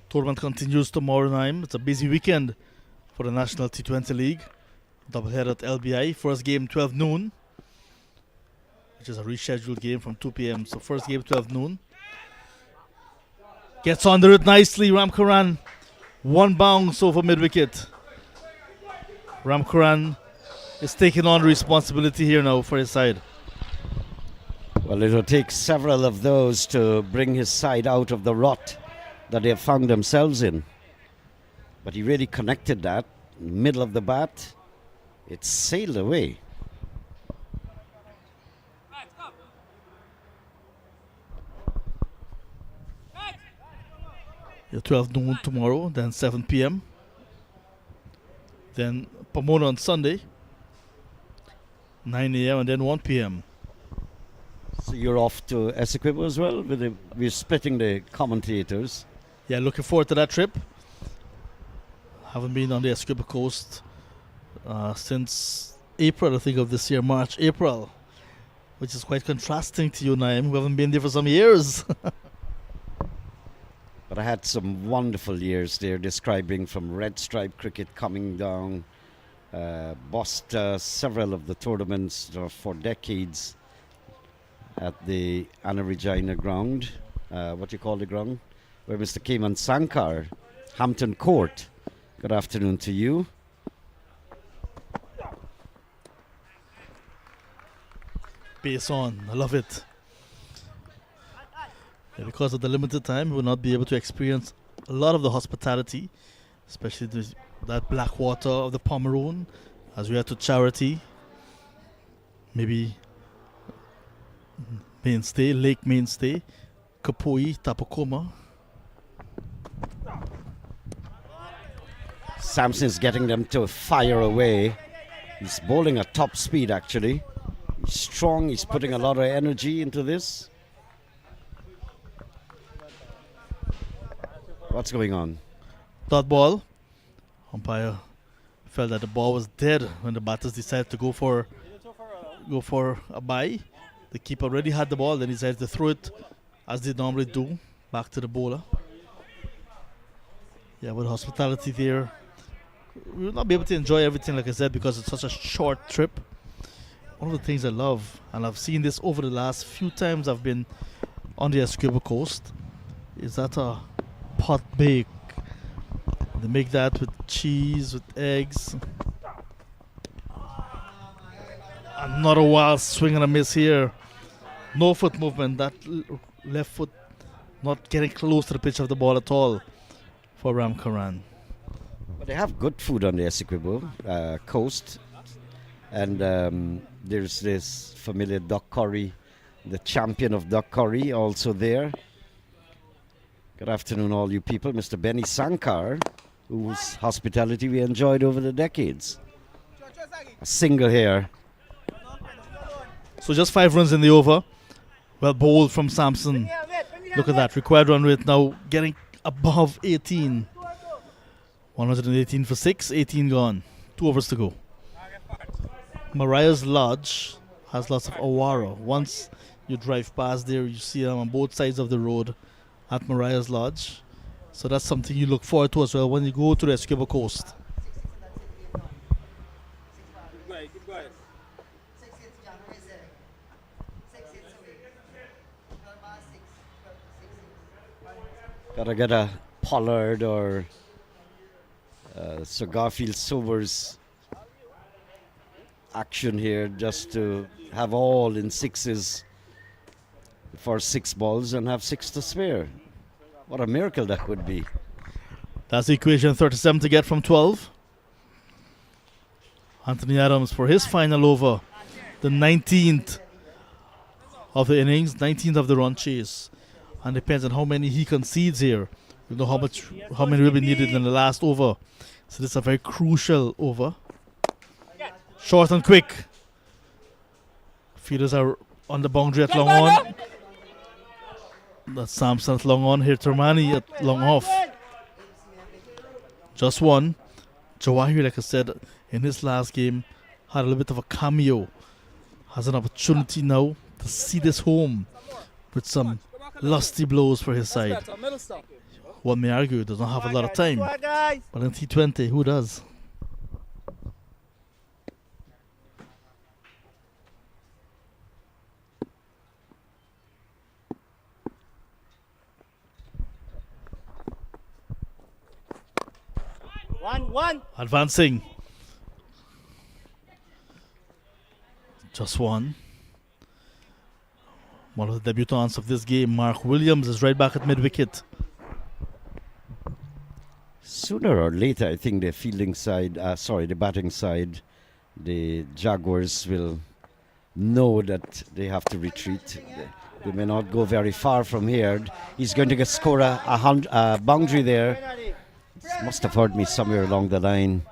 Tournament continues tomorrow night. It's a busy weekend for the National T20 League. Doubleheader at LBI. First game 12 noon, which is a rescheduled game from 2 p.m. So first game 12 noon. Gets under it nicely, Ramkaran. 1 bounce over mid-wicket. Ramkaran is taking on responsibility here now for his side. Well, it will take several of those to bring his side out of the rut that they have found themselves in. But he really connected that. Middle of the bat. It sailed away. Yeah, 12 noon tomorrow, then 7 p.m. Then Pomona on Sunday, 9 a.m. and then 1 p.m. So you're off to Essequibo as well? We're splitting the commentators. Yeah, looking forward to that trip. Haven't been on the Essequibo coast since April, I think, of this year, March, April, which is quite contrasting to you, Naim, who haven't been there for some years. But I had some wonderful years there, describing from red stripe cricket coming down, bossed several of the tournaments for decades at the Anna Regina ground. What do you call the ground? Where Mr. Cayman Sankar, Hampton Court. Good afternoon to you. Pace on, I love it. Yeah, because of the limited time, we will not be able to experience a lot of the hospitality, especially that black water of the Pomeroon, as we are to Charity. Maybe mainstay, Lake mainstay, Kapoi, Tapakoma. Sampson's getting them to fire away. He's bowling at top speed actually. He's strong, he's putting a lot of energy into this. What's going on? Dot ball. Umpire felt that the ball was dead when the batters decided to go for a bye. The keeper already had the ball, then he decided to throw it as they normally do back to the bowler. Yeah, with hospitality there, we will not be able to enjoy everything, like I said, because it's such a short trip. One of the things I love, and I've seen this over the last few times I've been on the Essequibo coast, is that a pot bake. They make that with cheese, with eggs. Another wild swing and a miss here. No foot movement. That left foot not getting close to the pitch of the ball at all for Ram Karan. But they have good food on the Essequibo coast. And there's this familiar duck curry, the champion of duck curry, also there. Good afternoon, all you people. Mr. Benny Sankar, whose hospitality we enjoyed over the decades. A single here. So just 5 runs in the over. Well bowled from Sampson. Look at that. Required run rate now getting above 18. 118 for 6, 18 gone. 2 overs to go. Mariah's Lodge has lots of awara. Once you drive past there, you see them on both sides of the road at Mariah's Lodge. So that's something you look forward to as well when you go to the Essequibo coast. Keep going. Gotta get a Pollard or Sir Garfield Sobers action here just to have all in 6s for 6 balls and have 6 to spare. What a miracle that would be. That's the equation 37 to get from 12. Anthony Adams for his final over. The 19th of the innings, 19th of the run chase. And depends on how many he concedes here. You know how many will be needed in the last over. So this is a very crucial over. Short and quick. Fielders are on the boundary at long on. That's Sampson at long on. Here Termani at long off. Just one. Jawahir, like I said, in his last game, had a little bit of a cameo. Has an opportunity now to see this home with some lusty blows for his side. One may argue he does not have a lot of time. But in T20, who does? One. Advancing. Just one. One of the debutants of this game, Mark Williams, is right back at mid-wicket. Sooner or later, I think the fielding side, the batting side, the Jaguars will know that they have to retreat. They may not go very far from here. He's going to score a boundary there. Must have heard me somewhere along the line.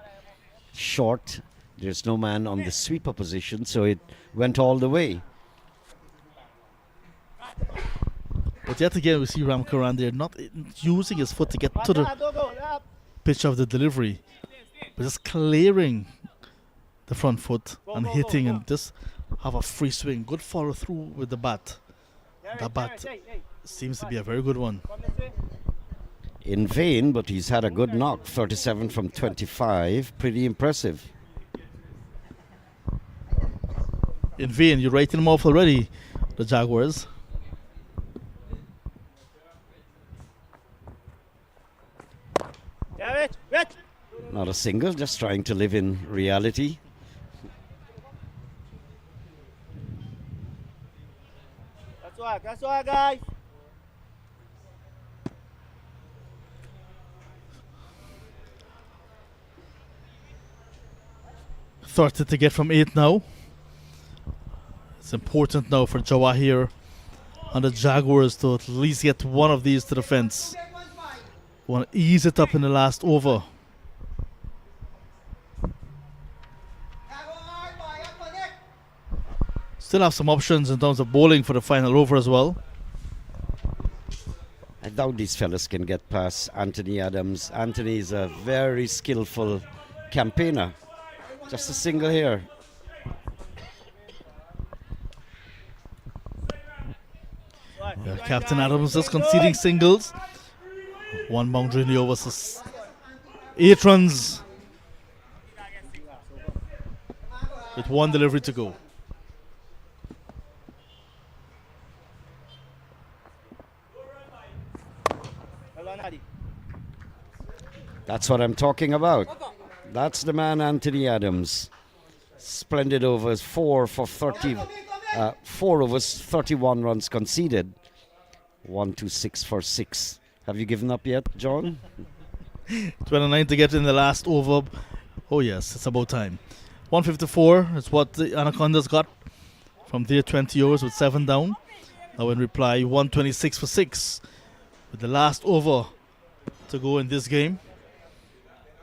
Short. There's no man on the sweeper position, so it went all the way. But yet again, we see Ram Karan there not using his foot to get to the pitch of the delivery, but just clearing the front foot and hitting and just have a free swing. Good follow through with the bat. That bat seems to be a very good one. In vain, but he's had a good knock. 37 from 25. Pretty impressive. In vain, you're writing them off already, the Jaguars. Not a single, just trying to live in reality. That's why, guys. 30 to get from 8 now. It's important now for Jawahir on the Jaguars to at least get one of these to the fence. Want to ease it up in the last over. Still have some options in terms of bowling for the final over as well. I doubt these fellas can get past Anthony Adams. Anthony is a very skillful campaigner. Just a single here. Yeah, Captain Adams is conceding singles. One boundary in the over. So 8 runs with 1 delivery to go. That's what I'm talking about. That's the man, Anthony Adams. Splendid overs, 4 for 30. 4 overs, 31 runs conceded. 1, 2, 6 for 6. Have you given up yet, John? 29 to get in the last over. Oh yes, it's about time. 154 is what the Anacondas got from their 20 overs with 7 down. Now in reply, 126 for 6 with the last over to go in this game.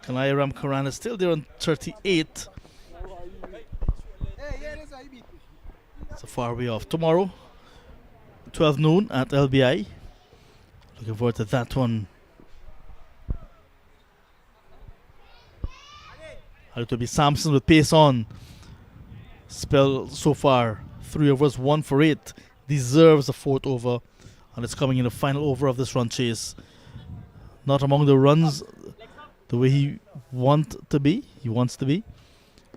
Kanaya Ramkaran is still there on 38. So far way off. Tomorrow, 12 noon at LBI. Looking forward to that one. It will be Sampson with pace on. Spell so far 3 overs, 1 for 8. Deserves a 4th over, and it's coming in the final over of this run chase. Not among the runs the way he wants to be,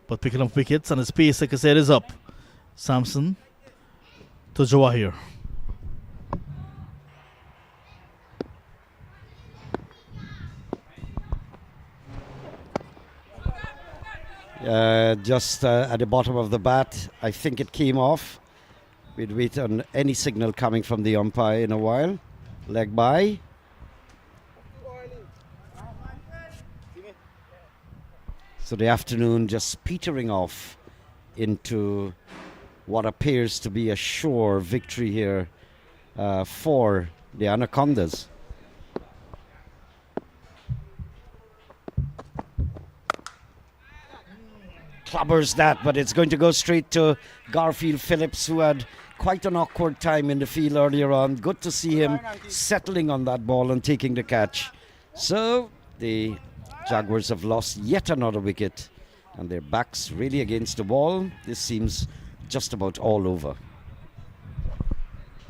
but picking up wickets, and his pace, like I said, is up. Sampson to Jawahir. Just at the bottom of the bat, I think it came off. We'd wait on any signal coming from the umpire in a while. Leg by. So the afternoon just petering off into what appears to be a sure victory here for the Anacondas. Clubbers that, but it's going to go straight to Garfield Phillips, who had quite an awkward time in the field earlier on. Good to see him settling on that ball and taking the catch. So the Jaguars have lost yet another wicket, and their backs really against the wall. This seems just about all over.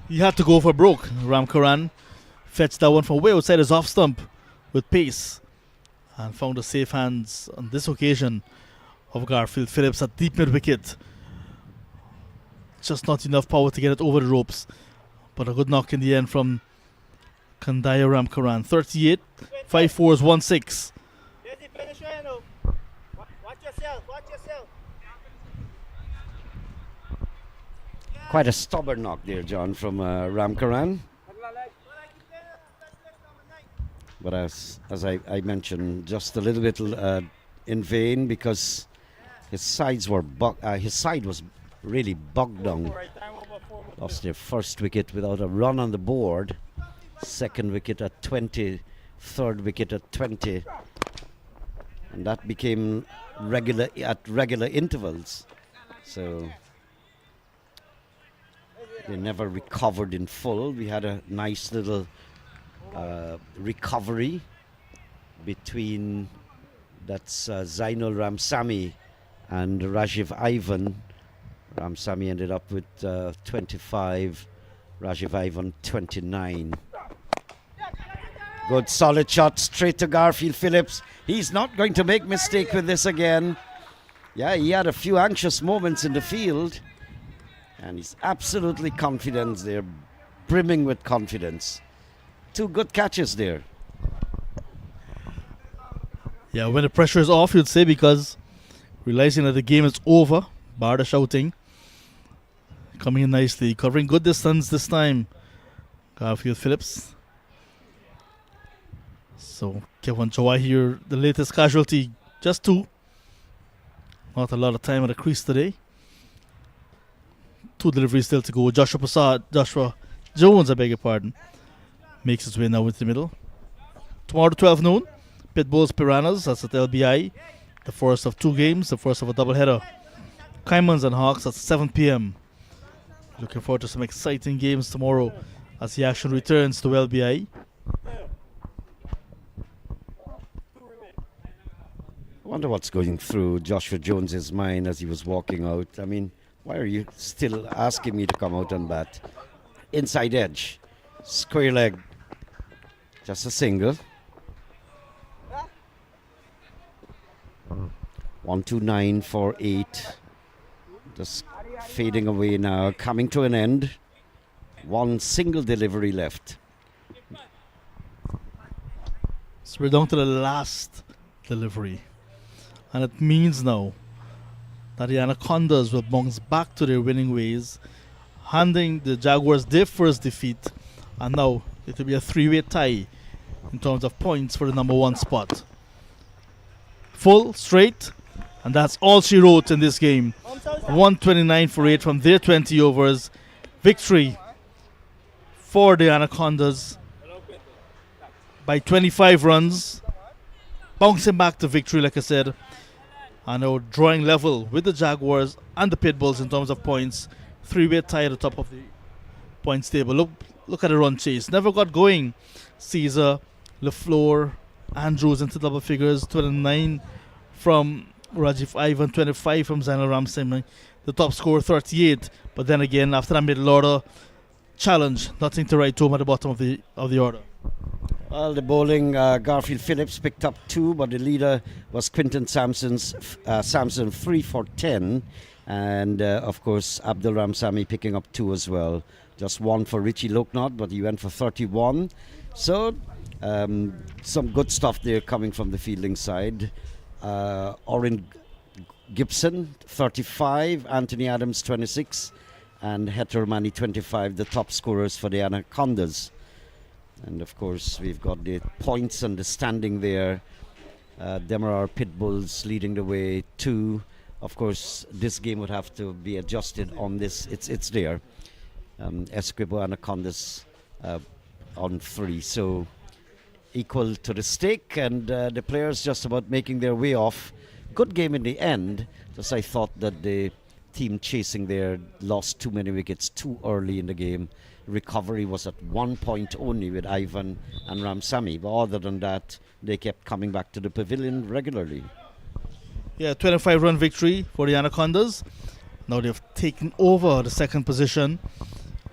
He had to go for broke. Ramkaran fetched that one from way outside his off stump with pace and found the safe hands on this occasion of Garfield Phillips at deep mid wicket. Just not enough power to get it over the ropes, but a good knock in the end from Kandaya Ramkaran. 38, 5 4s, 1 6. Quite a stubborn knock there, John, from Ramkaran. But as I mentioned, just a little bit in vain, because his side was really bogged down. Lost their first wicket without a run on the board. Second wicket at 20. Third wicket at 20. And that became regular intervals. So they never recovered in full. We had a nice little recovery between Zainul Ramsamy and Rajiv Ivan. Ramsamy ended up with 25, Rajiv Ivan 29. Good solid shot straight to Garfield Phillips. He's not going to make mistake with this again. Yeah, he had a few anxious moments in the field, and he's absolutely confident there, brimming with confidence. 2 good catches there. Yeah, when the pressure is off, you'd say, because realizing that the game is over, bar the shouting. Coming in nicely, covering good distance this time, Garfield Phillips. So Kevin Jawahir, the latest casualty, just 2. Not a lot of time at the crease today. 2 deliveries still to go. Joshua Jones, I beg your pardon, makes his way now into the middle. Tomorrow, 12 noon, Pitbulls Piranhas, that's at LBI. The first of 2 games, the first of a doubleheader. Caimans and Hawks at 7 p.m. Looking forward to some exciting games tomorrow as the action returns to LBI. I wonder what's going through Joshua Jones's mind as he was walking out. I mean, why are you still asking me to come out and bat? Inside edge, square leg, just a single. 129 for 8. Just fading away now, coming to an end. One single delivery left. So we're down to the last delivery. And it means now that the Anacondas will bounce back to their winning ways, handing the Jaguars their first defeat. And now it will be a 3-way tie in terms of points for the number 1 spot. Full, straight, and that's all she wrote in this game. 129 for 8 from their 20 overs. Victory for the Anacondas by 25 runs. Bouncing back to victory, like I said. And now drawing level with the Jaguars and the Pitbulls in terms of points. 3-way tie at the top of the points table. Look at the run chase. Never got going. Caesar, LaFleur, Andrews into double figures. 29 from Rajiv Ivan, 25 from Zainal Ramsey. The top scorer 38. But then again, after that middle order challenge, nothing to write home at the bottom of the order. Well, the bowling, Garfield Phillips picked up 2, but the leader was Quinton Sampson, 3 for 10. And, of course, Abdul Ramsami picking up 2 as well. Just 1 for Richie Loknath, but he went for 31. So, some good stuff there coming from the fielding side. Oren Gibson, 35. Anthony Adams, 26. And Heter Mani, 25, the top scorers for the Anacondas. And of course, we've got the points and the standing there. Demerara Pitbulls leading the way. 2. Of course, this game would have to be adjusted on this. It's there. Escribo Anacondas on 3. So equal to the stake, and the players just about making their way off. Good game in the end. Just I thought that the team chasing there lost too many wickets too early in the game. Recovery was at 1 point only with Ivan and Ramsami, but other than that, they kept coming back to the pavilion regularly. Yeah, 25-run victory for the Anacondas. Now they've taken over the second position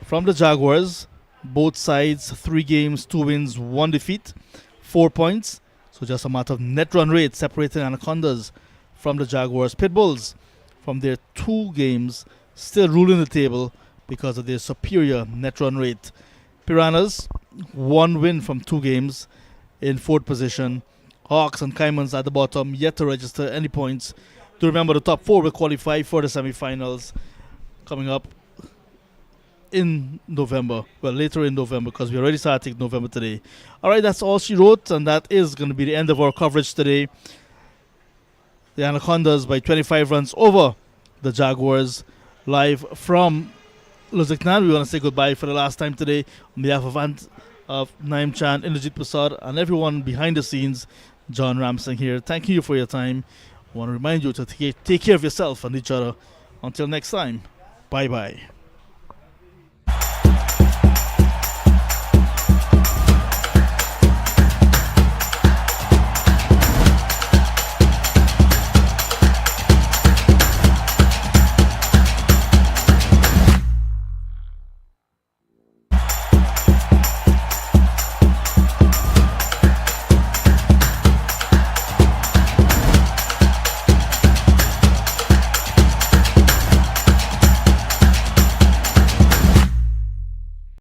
from the Jaguars. Both sides, 3 games, 2 wins, 1 defeat, 4 points. So just a matter of net run rate separating Anacondas from the Jaguars. Pitbulls, from their 2 games, still ruling the table because of their superior net run rate. Piranhas, 1 win from 2 games in 4th position. Hawks and Caimans at the bottom, yet to register any points. To remember, the top 4 will qualify for the semi-finals coming up in November. Well, later in November, because we already started November today. Alright, that's all she wrote, and that is going to be the end of our coverage today. The Anacondas by 25 runs over the Jaguars. Live from Lusignan, we want to say goodbye for the last time today on behalf of Naim Chan, Indrajit Prasad, and everyone behind the scenes. John Ramsing here. Thank you for your time. I want to remind you to take care of yourself and each other. Until next time, bye-bye.